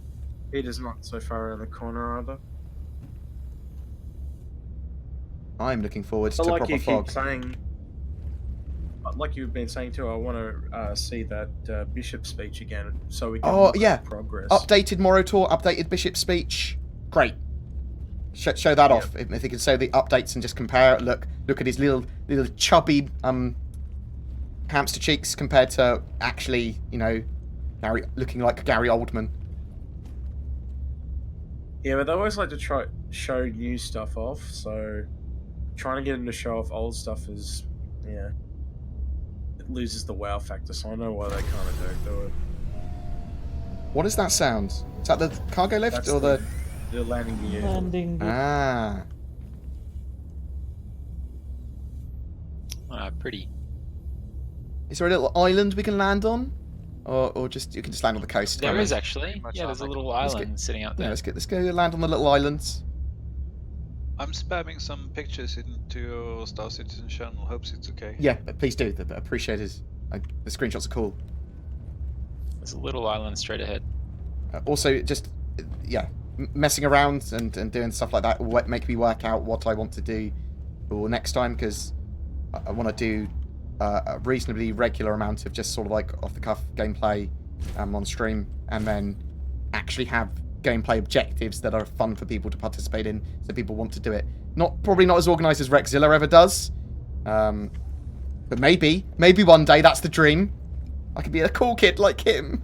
Beta's not so far around the corner either. I'm looking forward to like proper you fog. Keep saying, like you've been saying too, I want to see that Bishop speech again so we can look at progress. Updated Moro Tour, updated Bishop speech. Great. Show that off. If you can show the updates and just compare. Look at his little chubby hamster cheeks compared to actually, Gary looking like Gary Oldman. Yeah, but they always like to show new stuff off. So trying to get him to show off old stuff is, it loses the wow factor. So I know why they kind of don't do it. What does that sound? Is that the cargo lift That's or the landing gear? Landing gear. Ah. Pretty. Is there a little island we can land on, or just you can just land on the coast? There is actually. Yeah, there's a little island sitting out there. Yeah, let's go land on the little islands. I'm spamming some pictures into your Star Citizen channel. Hopes it's okay. Yeah, please do. Appreciate it. The screenshots are cool. There's a little island straight ahead. Also, just messing around and doing stuff like that will make me work out what I want to do for next time, because I want to do a reasonably regular amount of just sort of like off the cuff gameplay on stream, and then actually have gameplay objectives that are fun for people to participate in, so people want to do it. Probably not as organised as Rexzilla ever does, but maybe one day that's the dream. I could be a cool kid like him.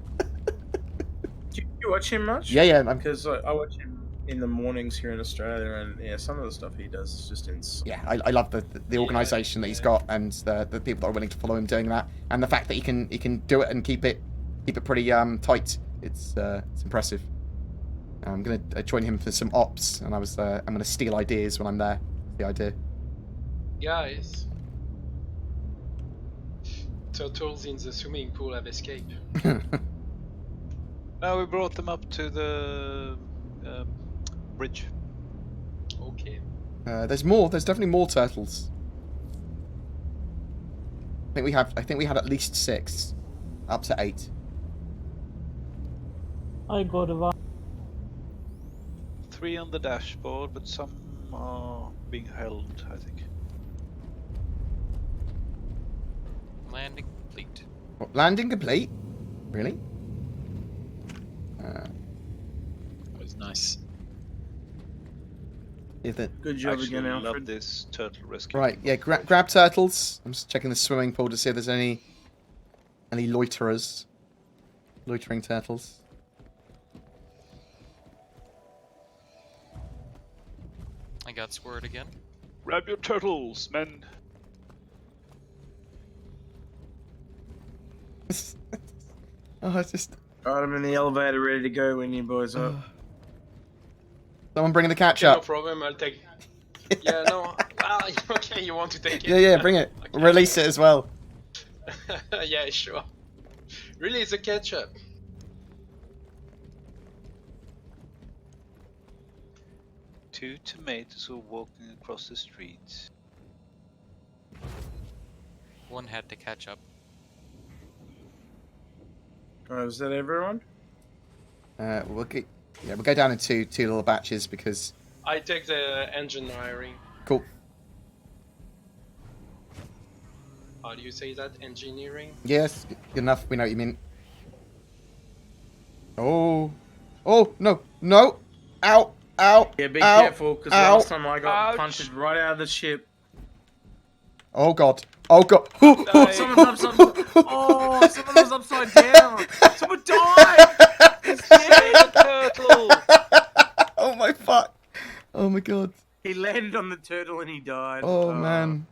Do you watch him much? Yeah. Because I watch him in the mornings here in Australia, and some of the stuff he does is just insane. Yeah, I love the organisation that he's got, and the people that are willing to follow him doing that, and the fact that he can do it and keep it pretty tight. It's impressive. I'm gonna join him for some ops, and I'm gonna steal ideas when I'm there. The idea. Guys, turtles in the swimming pool have escaped. No, we brought them up to the bridge. Okay. There's more. There's definitely more turtles. I think we had at least 6, up to 8. I got a 3 on the dashboard, but some are being held, I think. Landing complete. What, landing complete? Really? That was nice. Good job again, Alfred. Love this turtle rescue. Right, yeah, grab turtles. I'm just checking the swimming pool to see if there's any loiterers. Loitering turtles. I got scored again. Grab your turtles, men. It's just... Alright, I'm in the elevator ready to go when you boys up. Someone bringing the catch No up. problem, I'll take. Yeah, no. Okay, you want to take it? Yeah, bring it. Okay. Release it as well. Yeah, sure. Release the ketchup. Two tomatoes were walking across the street. One had to catch up. Is that everyone? We'll go down in two little batches because... I take the engine hiring. Cool. How do you say that? Engineering? Yes, good enough. We know what you mean. Oh. Oh, no. No. Ow. Ow. Yeah, be ow, careful, because ow. last time I got Ouch. punted right out of the ship. Oh, God. Oh, God. Someone was upside down. Someone died. Turtle! Oh, my fuck. Oh, my God. He landed on the turtle and he died. Oh, man.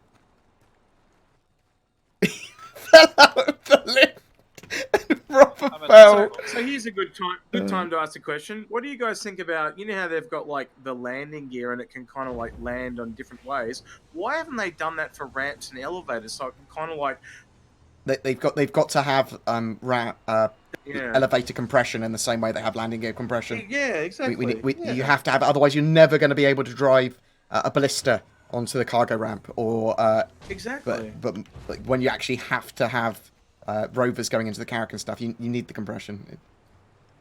Fell out of the lift. Proper fell. So here's a good time to ask a question. What do you guys think about, you know how they've got like the landing gear and it can kind of like land on different ways? Why haven't they done that for ramps and elevators? So it can kind of like They've got to have Yeah. elevator compression in the same way they have landing gear compression. Yeah, exactly. You Yeah. have to have it, otherwise you're never going to be able to drive a ballista onto the cargo ramp, or Exactly. But when you actually have to have rovers going into the Carrack and stuff, you need the compression.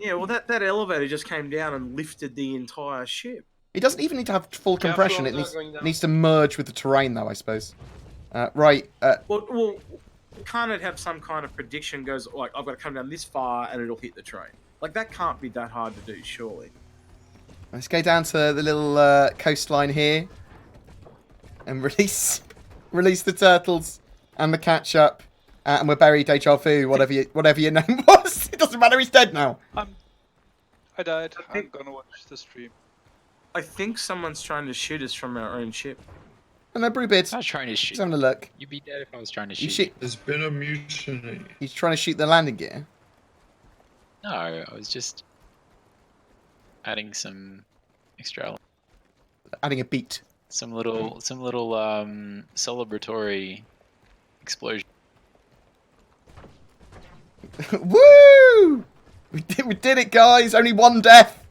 Yeah, well that elevator just came down and lifted the entire ship. It doesn't even need to have full Careful, compression. It they're going down. needs to merge with the terrain, though, I suppose. Right. Well, can't it have some kind of prediction? Goes like, I've got to come down this far and it'll hit the train. Like that can't be that hard to do, surely. Let's go down to the little coastline here and release the turtles and the catch-up, and we'll bury Deja Vu, whatever your name was. It doesn't matter. He's dead now. I died. I'm gonna watch the stream. I think someone's trying to shoot us from our own ship. And then Brewbeard. I was trying to shoot. He's having a look. You'd be dead if I was trying to You shoot. shoot. There's been a mutiny. He's trying to shoot the landing gear. No, I was just adding some extra elements. Adding a beat. Some little celebratory explosion. Woo! We did it, guys. Only one death.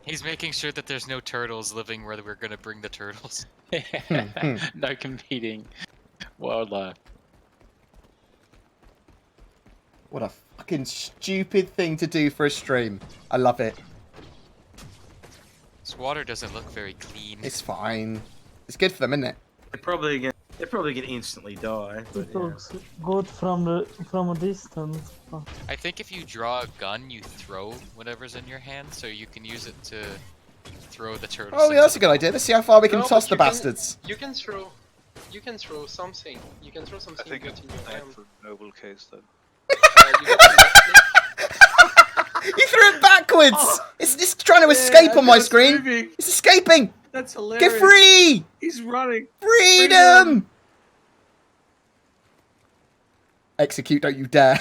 He's making sure that there's no turtles living where we're gonna bring the turtles. No competing wildlife. What a fucking stupid thing to do for a stream. I love it. This water doesn't look very clean. It's fine. It's good for them, isn't it? They probably gonna instantly die. But, It yeah. looks good from a distance. But I think if you draw a gun, you throw whatever's in your hand, so you can use it to throw the turtles. Oh, yeah, that's a good idea. Let's see how far we can No, toss but the you can- bastards. You can throw something. You can throw I something think good it's in your time hand. for noble case then. You got to You threw it backwards! Oh. It's trying to escape on my it's screen. moving. It's escaping! That's hilarious. Get free! He's running. Freedom! Execute, don't you dare.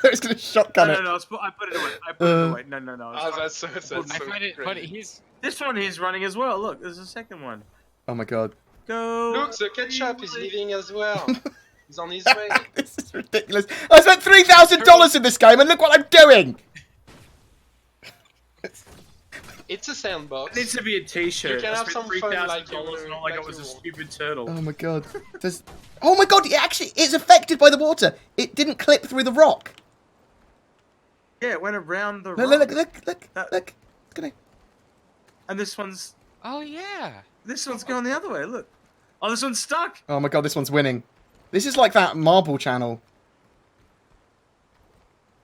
It's going to shotgun it. No, I put it away. I put it away. No. Oh, that's so I find it funny. This one is running as well. Look, there's a second one. Oh my god. Go. Look, the ketchup is leaving as well. He's on his way. This is ridiculous. I spent $3,000 in this game and look what I'm doing! It's a sandbox. It needs to be a t-shirt. You can I have spent some fun like $3,000 and all I got was a stupid turtle. Oh my god. Oh my god, it actually is affected by the water. It didn't clip through the rock. Yeah, it went around the Look. rock. Look. And this one's... Oh yeah. This one's going the other way, look. Oh, this one's stuck. Oh my god, this one's winning. This is like that marble channel.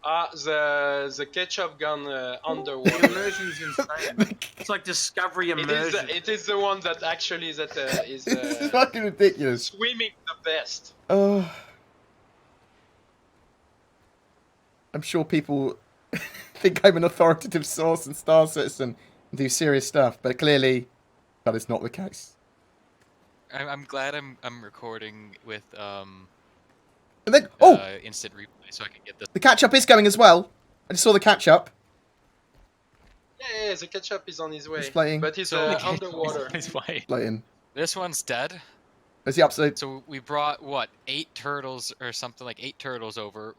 The ketchup gun underwater. The immersion's insane. It's like Discovery immersion. It is the one that actually is This is fucking ridiculous. swimming the best. Oh. I'm sure people think I'm an authoritative source and Star Citizen and do serious stuff, but clearly that is not the case. I'm glad I'm recording with And then, instant replay so I can get this. the catch-up is going as well. I just saw the catch-up. Yeah, the ketchup is on his way. It's playing. But he's So- underwater. Playing. This one's dead. Is the upside? So we brought what 8 turtles or something like 8 turtles over.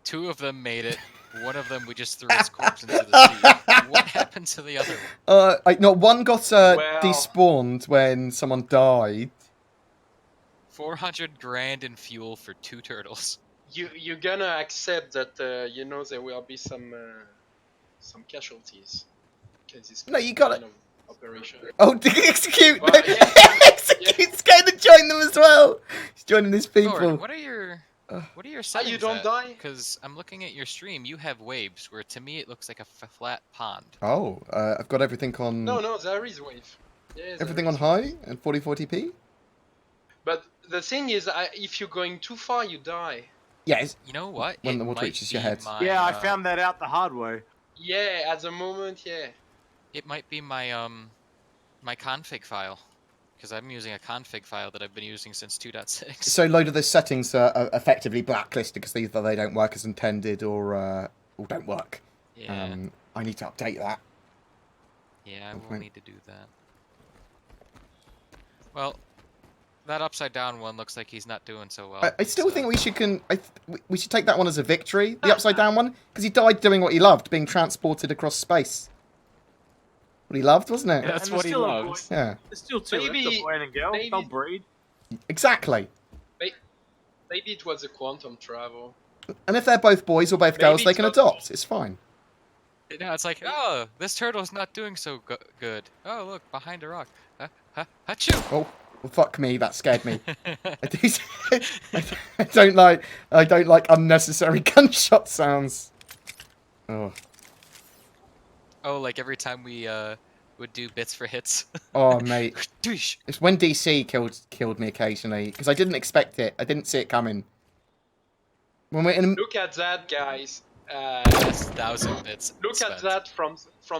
2 of them made it. One of them we just threw his corpse into the sea. What happened to the other one? No, one got despawned when someone died. 400 grand in fuel for 2 turtles. You're gonna accept that there will be some casualties. No, you gotta- kind of operation. Oh, execute! Well, No. yeah. Execute's going to join them as well. He's joining these people. Lord, what are your settings? you don't die? Because I'm looking at your stream. You have waves, where to me it looks like a flat pond. Oh, I've got everything on. No, there is wave. Yeah, Everything there on is high wave. and 4040p. But the thing is, if you're going too far, you die. Yes. You know what? When It the water might reaches your be head. my, Yeah, I found that out the hard way. Yeah, at the moment, yeah. It might be my my config file, because I'm using a config file that I've been using since 2.6. So a load of those settings are effectively blacklisted because either they don't work as intended or don't work. Yeah. I need to update that. Yeah, I will need to do that. Well, that upside down one looks like he's not doing so well. I still think we should we should take that one as a victory, the upside down one, because he died doing what he loved, being transported across space. What he loved, wasn't it? Yeah, that's what he loves. Yeah. There's still two. Maybe- It's a boy and a girl. maybe- They'll breed. Exactly. Maybe it was a quantum travel. And if they're both boys or both girls, Maybe they it's can not- adopt. It's fine. No, it's like, oh, this turtle's not doing so good. Oh, look, behind a rock. Achoo! Oh, well, fuck me, that scared me. I don't like unnecessary gunshot sounds. Oh. Oh, like every time we would do bits for hits. Oh, mate. It's when DC killed me occasionally, because I didn't expect it. I didn't see it coming. When we're in... Look at that, guys. That's 1,000 bits. Look at that from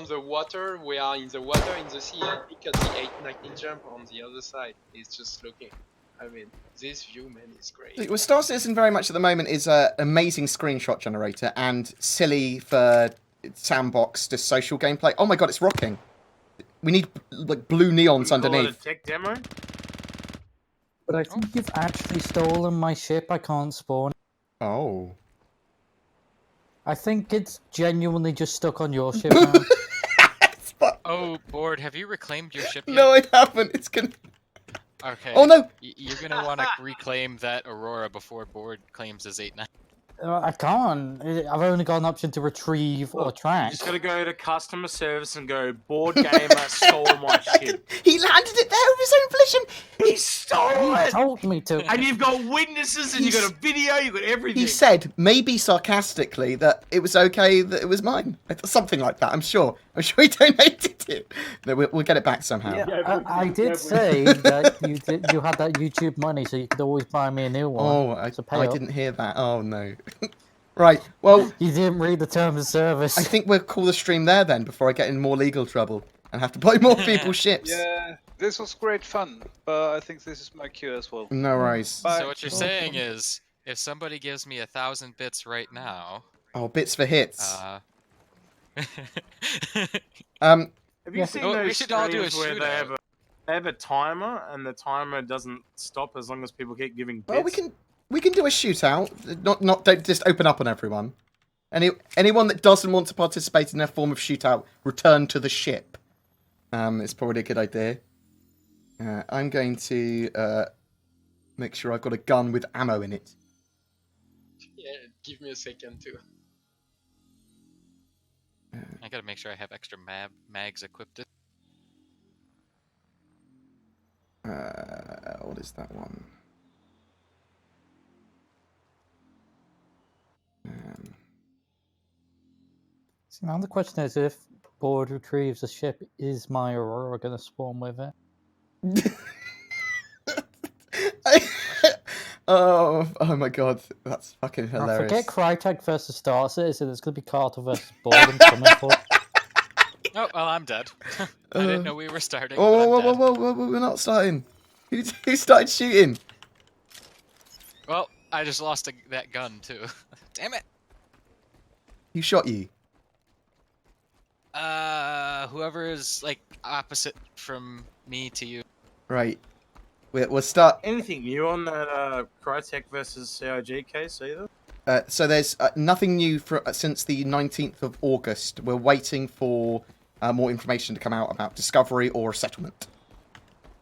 the water. We are in the water in the sea. And look at the 819 jump on the other side. It's just looking. I mean, this view, man, is great. Well, Star Citizen very much at the moment is an amazing screenshot generator and silly for sandbox to social gameplay. Oh my god, it's rocking. We need like blue neons Call it a underneath. tech demo. But I think you've actually stolen my ship. I can't spawn. Oh. I think it's genuinely just stuck on your ship now. Oh, Bored, have you reclaimed your ship yet? No, I haven't. It's gonna... Okay. Oh, no! You're gonna want to reclaim that Aurora before Bored claims his 8.9. I can't. I've only got an option to retrieve or You track. just gotta go to customer service and go, BoredGamer stole my ship. He landed it there of his own volition! He stole You it! told me to. And you've got witnesses and you've got a video, you've got everything. He said, maybe sarcastically, that it was okay that it was mine. Something like that, I'm sure. I'm sure he donated it. No, we'll get it back somehow. Yeah, I did say that you had that YouTube money, so you could always buy me a new one. Oh, I I didn't hear that. Oh, no. Right, well... You didn't read the terms of service. I think we'll call the stream there then, before I get in more legal trouble and have to buy more people's ships. Yeah, this was great fun, but I think this is my cue as well. No worries. Bye. So what you're saying is, if somebody gives me 1,000 bits right now... Oh, bits for hits. Have you seen Oh, we those should all do a streams where shootout. they have a timer and the timer doesn't stop as long as people keep giving bits? Well, we can do a shootout. Don't just open up on everyone. Anyone that doesn't want to participate in their form of shootout, return to the ship. It's probably a good idea. I'm going to make sure I've got a gun with ammo in it. Yeah, give me a second too. I gotta make sure I have extra mags equipped. What is that one? So now the question is, if Bored retrieves a ship, is my Aurora going to spawn with it? Oh my god, that's fucking Now, hilarious. forget Crytek versus Star Citizen, it's going to be Carter versus Bored and coming for. Oh, well, I'm dead. I didn't know we were starting. Oh, but I'm dead. whoa, we're not starting. Who started shooting? Well, I just lost that gun too. Damn it. Who shot you? Whoever is like opposite from me to you. Right. We'll start. Anything new on that Crytek versus CIG case either? So there's nothing new since the 19th of August. We're waiting for more information to come out about discovery or settlement.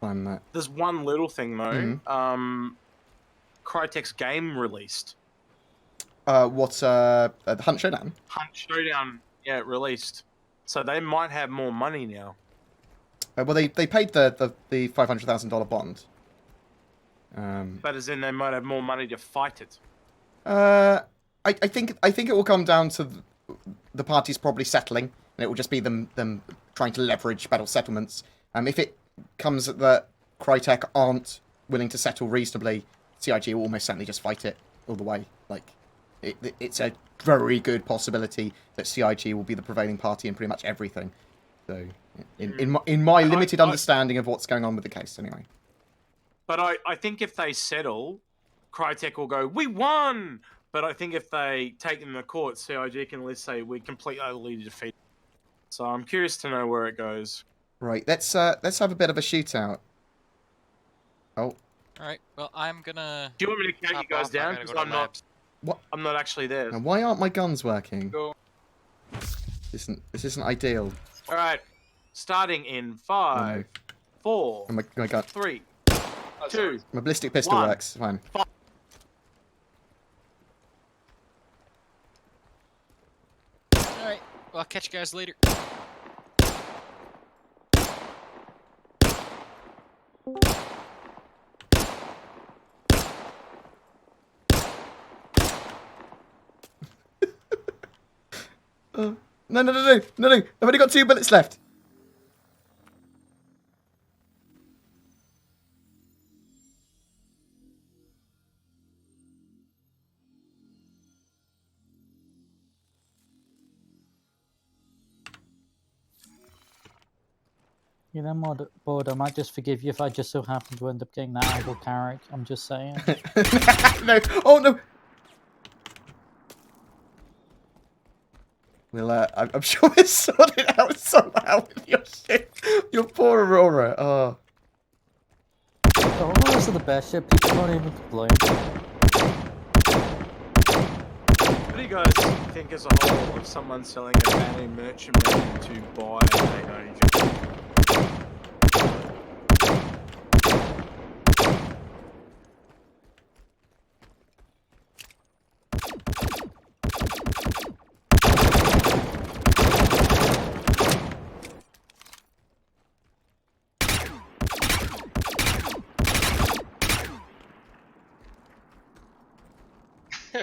There's one little thing though. Mhm. Crytek's game released. What's the Hunt Showdown? Hunt Showdown, yeah, released. So they might have more money now. Well, they paid the $500,000 bond. But as in, they might have more money to fight it. I think it will come down to the parties probably settling, and it will just be them trying to leverage battle settlements. If it comes that Crytek aren't willing to settle reasonably, CIG will almost certainly just fight it all the way. Like, it's a very good possibility that CIG will be the prevailing party in pretty much everything. So, in my limited understanding of what's going on with the case, anyway. But I think if they settle, Crytek will go, "We won!" But I think if they take them to court, CIG can at least say, "We completely defeated." So I'm curious to know where it goes. Right, let's have a bit of a shootout. Oh. Alright, well, I'm gonna... Do you want me to count you guys down? Because I'm not actually there. And why aren't my guns working? Go. This isn't ideal. Alright, starting in 5, 4, Oh my gun. 3, 2, My ballistic pistol 1. works. Fine. Alright, well, I'll catch you guys later. No. I've only got 2 bullets left. You know, Bored, I might just forgive you if I just so happen to end up getting that angle carrick. I'm just saying. No. Oh, no. Well, I'm sure we'll sort it out somehow with your shit. Your poor Aurora. Oh. Auroras are the best shit. People don't even complain. What do you guys think as a whole of someone selling a Banning merchantman to buy a agent?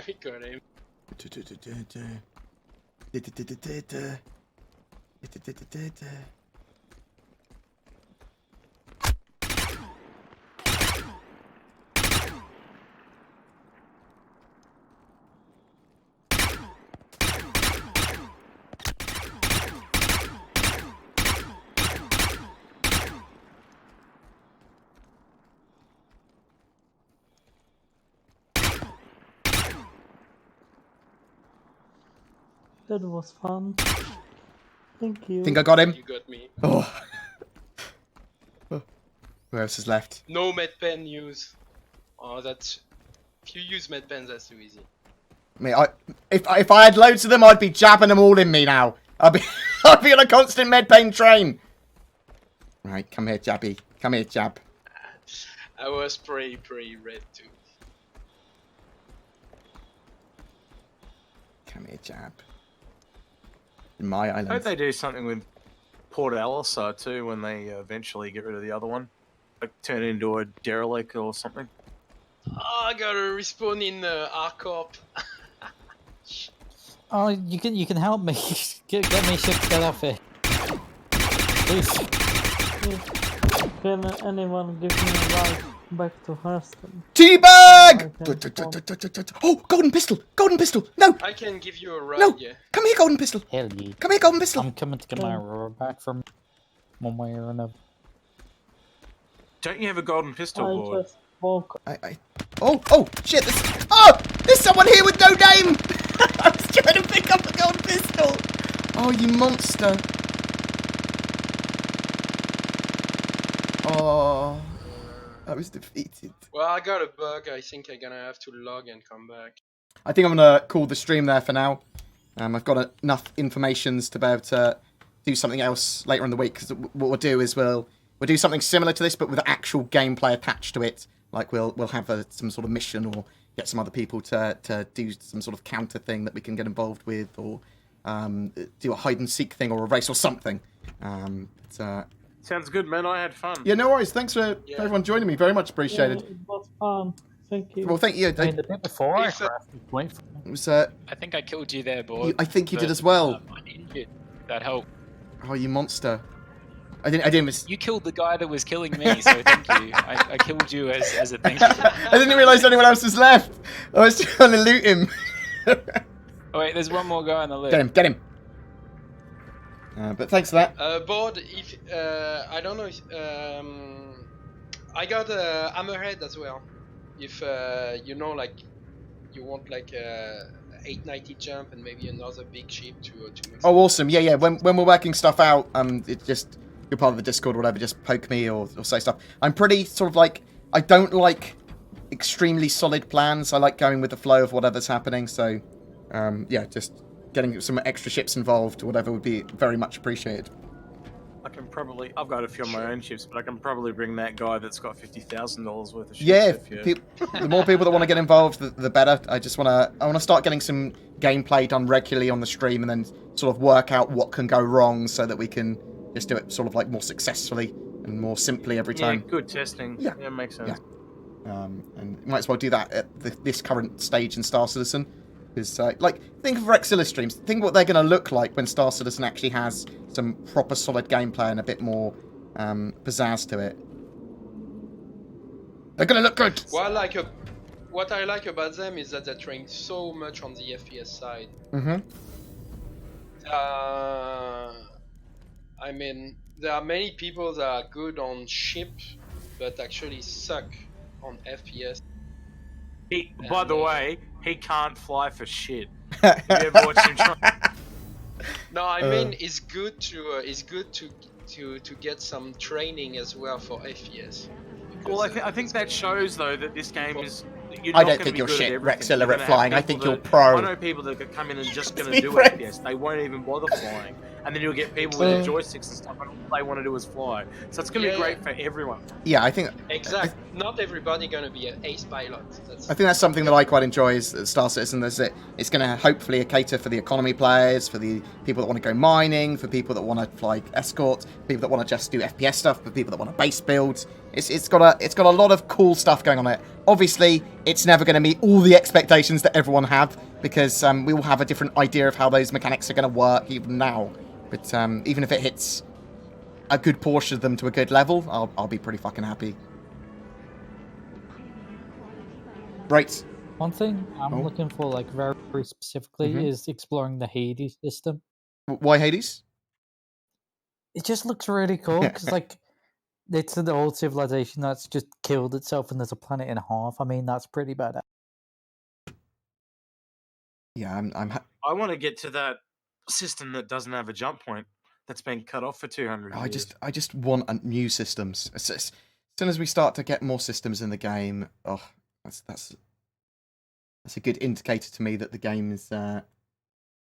We got him. That was fun. Thank you. Think I got him? You got me. Oh. Where else is left? No medpen use. Oh, that's... If you use medpens, that's too easy. If I had loads of them, I'd be jabbing them all in me now. I'd be on a constant med pain train. Right, come here, Jabby. Come here, Jab. I was pretty red too. Come here, Jab. In my island. I hope they do something with Port Alisar too when they eventually get rid of the other one. Like turn it into a derelict or something. Oh, I gotta respawn in ArcCorp. Oh, you can help me. Get me shipped off here. Please. Can anyone give me a ride back to Hurston? Teabag! Oh, golden pistol! Golden pistol! No! I can give you a ride, No! yeah. Come here, golden pistol! Hell yeah. Come here, golden pistol! I'm coming to get my Aurora back from one way or another. Don't you have a golden pistol board? Just walk. Oh, shit! There's someone here with no name! I was trying to pick up the golden pistol! Oh, you monster! Oh, I was defeated. Well, I got a bug. I think I'm gonna have to log and come back. I think I'm gonna call the stream there for now. I've got enough informations to be able to do something else later in the week. Because what we'll do is we'll do something similar to this, but with actual gameplay attached to it. Like we'll have some sort of mission, or get some other people to do some sort of counter thing that we can get involved with, or do a hide and seek thing, or a race, or something. Sounds good, man. I had fun. Yeah, no worries. Thanks for everyone joining me. Very much appreciated. It was fun. Thank you. Well, thank you. I mean, the bit before I If, crashed was It was, I think I killed you there, Bored. I think you did but, as well. I'm injured. That helped. Oh, you monster. I didn't miss. You killed the guy that was killing me, so thank you. I killed you as a thank you. I didn't realise anyone else was left. I was trying to loot him. Oh wait, there's one more guy on the list. Get him. But thanks for that. Bored, if I don't know if I got a hammerhead as well. If you know, like you want like a 890 jump and maybe another big ship to make. Oh, awesome. Yeah. When we're working stuff out, it just you're part of the Discord or whatever. Just poke me or say stuff. I'm pretty sort of like I don't like extremely solid plans. I like going with the flow of whatever's happening. So, yeah, just getting some extra ships involved or whatever would be very much appreciated. I've got a few of my own ships, but I can probably bring that guy that's got $50,000 worth of ships. Yeah, if the more people that want to get involved, the better. I want to start getting some gameplay done regularly on the stream, and then sort of work out what can go wrong, so that we can just do it sort of like more successfully and more simply every time. Yeah, good testing. Yeah, makes sense. Yeah. And you might as well do that at this current stage in Star Citizen. Because, like, think of Rexilla streams. Think what they're going to look like when Star Citizen actually has some proper solid gameplay and a bit more pizzazz to it. They're going to look good! Well, what I like about them is that they're trying so much on the FPS side. Mm-hmm. I mean, there are many people that are good on ship, but actually suck on FPS. By the way, he can't fly for shit. Have you ever watched him try? No, I mean it's good to get some training as well for FPS. Well, I think that shows though that this game is. You're I not don't gonna think be you're good shit, at everything. Rexilla, You're at gonna have flying. I people think you're that- pro. I know people that could come in and just going to do Rex. FPS. They won't even bother flying, and then you'll get people with their joysticks and stuff, and all they want to do is fly. So it's going to be great for everyone. Yeah, I think... Exactly. Not everybody gonna be an ace pilot. I think that's something that I quite enjoy is Star Citizen. It's going to hopefully cater for the economy players, for the people that want to go mining, for people that want to fly escort, people that want to just do FPS stuff, for people that want to base build. It's got a lot of cool stuff going on it. Obviously, it's never going to meet all the expectations that everyone have, because we all have a different idea of how those mechanics are going to work even now. But even if it hits a good portion of them to a good level, I'll be pretty fucking happy. Right. One thing I'm looking for, like very specifically, is exploring the Hades system. Why Hades? It just looks really cool because, like, it's an old civilization that's just killed itself, and there's a planet and a half. I mean, that's pretty bad. Yeah, I want to get to that system that doesn't have a jump point that's been cut off for 200 years. I just want new systems. As soon as we start to get more systems in the game, that's a good indicator to me that the game is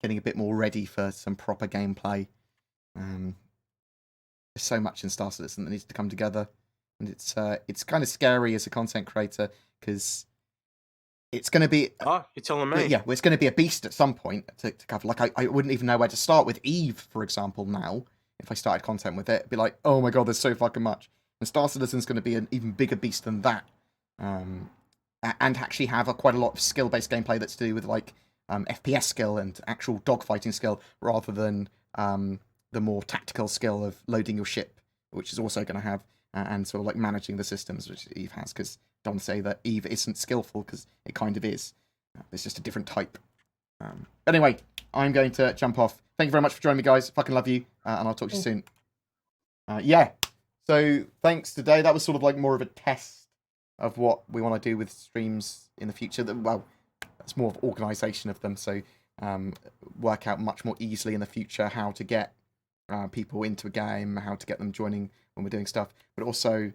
getting a bit more ready for some proper gameplay. There's so much in Star Citizen that needs to come together, and it's kind of scary as a content creator because it's going to be. Oh, you're telling me? Yeah, well, it's going to be a beast at some point to cover. Like I wouldn't even know where to start with Eve, for example. Now, if I started content with it, it'd be like, oh my god, there's so fucking much. And Star Citizen's going to be an even bigger beast than that, and actually have quite a lot of skill-based gameplay that's to do with like FPS skill and actual dogfighting skill, rather than the more tactical skill of loading your ship, which is also going to have, and sort of like managing the systems, which Eve has. Because don't want to say that Eve isn't skillful, because it kind of is. It's just a different type. Anyway, I'm going to jump off. Thank you very much for joining me, guys. Fucking love you, and I'll talk to you soon. Yeah. So thanks today. That was sort of like more of a test of what we want to do with streams in the future. Well, that's more of organisation of them. So work out much more easily in the future how to get people into a game, how to get them joining when we're doing stuff. But also,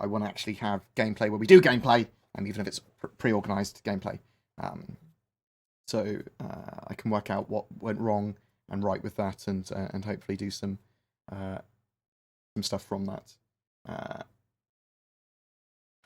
I want to actually have gameplay where we do gameplay, and even if it's pre-organised gameplay. So I can work out what went wrong and right with that, and hopefully do some stuff from that.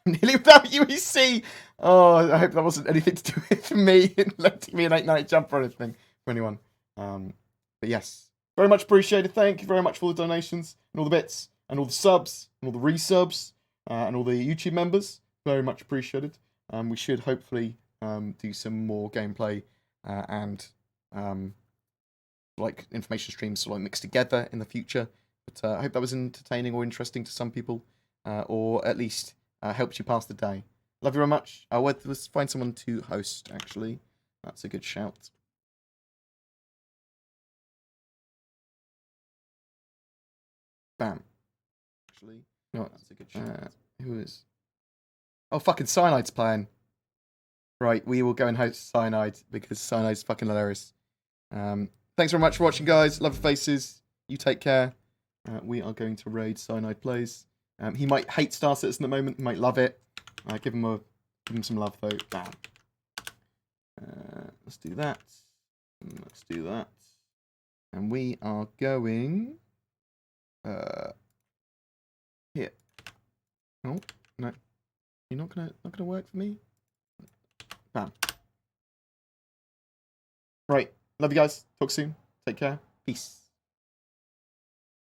Nearly without UEC. Oh, I hope that wasn't anything to do with me letting me an 8-night jump or anything for anyone. But yes, very much appreciated. Thank you very much for all the donations and all the bits and all the subs and all the resubs and all the YouTube members. Very much appreciated. We should hopefully do some more gameplay and like information streams sort of like mixed together in the future. But I hope that was entertaining or interesting to some people, or at least helped you pass the day. Love you very much. Let's find someone to host, actually. That's a good shout. Bam. Actually, no, that's a good shout. Who is? Oh, fucking Cyanide's playing. Right, we will go and host Cyanide because Cyanide's fucking hilarious. Thanks very much for watching, guys. Love your faces. You take care. We are going to raid Cyanide Plays. He might hate Star Citizen at the moment. He might love it. Give him some love though. Bam. Let's do that. Let's do that. And we are going here. Oh no, you're not gonna work for me. Bam. Right. Love you guys. Talk soon. Take care. Peace.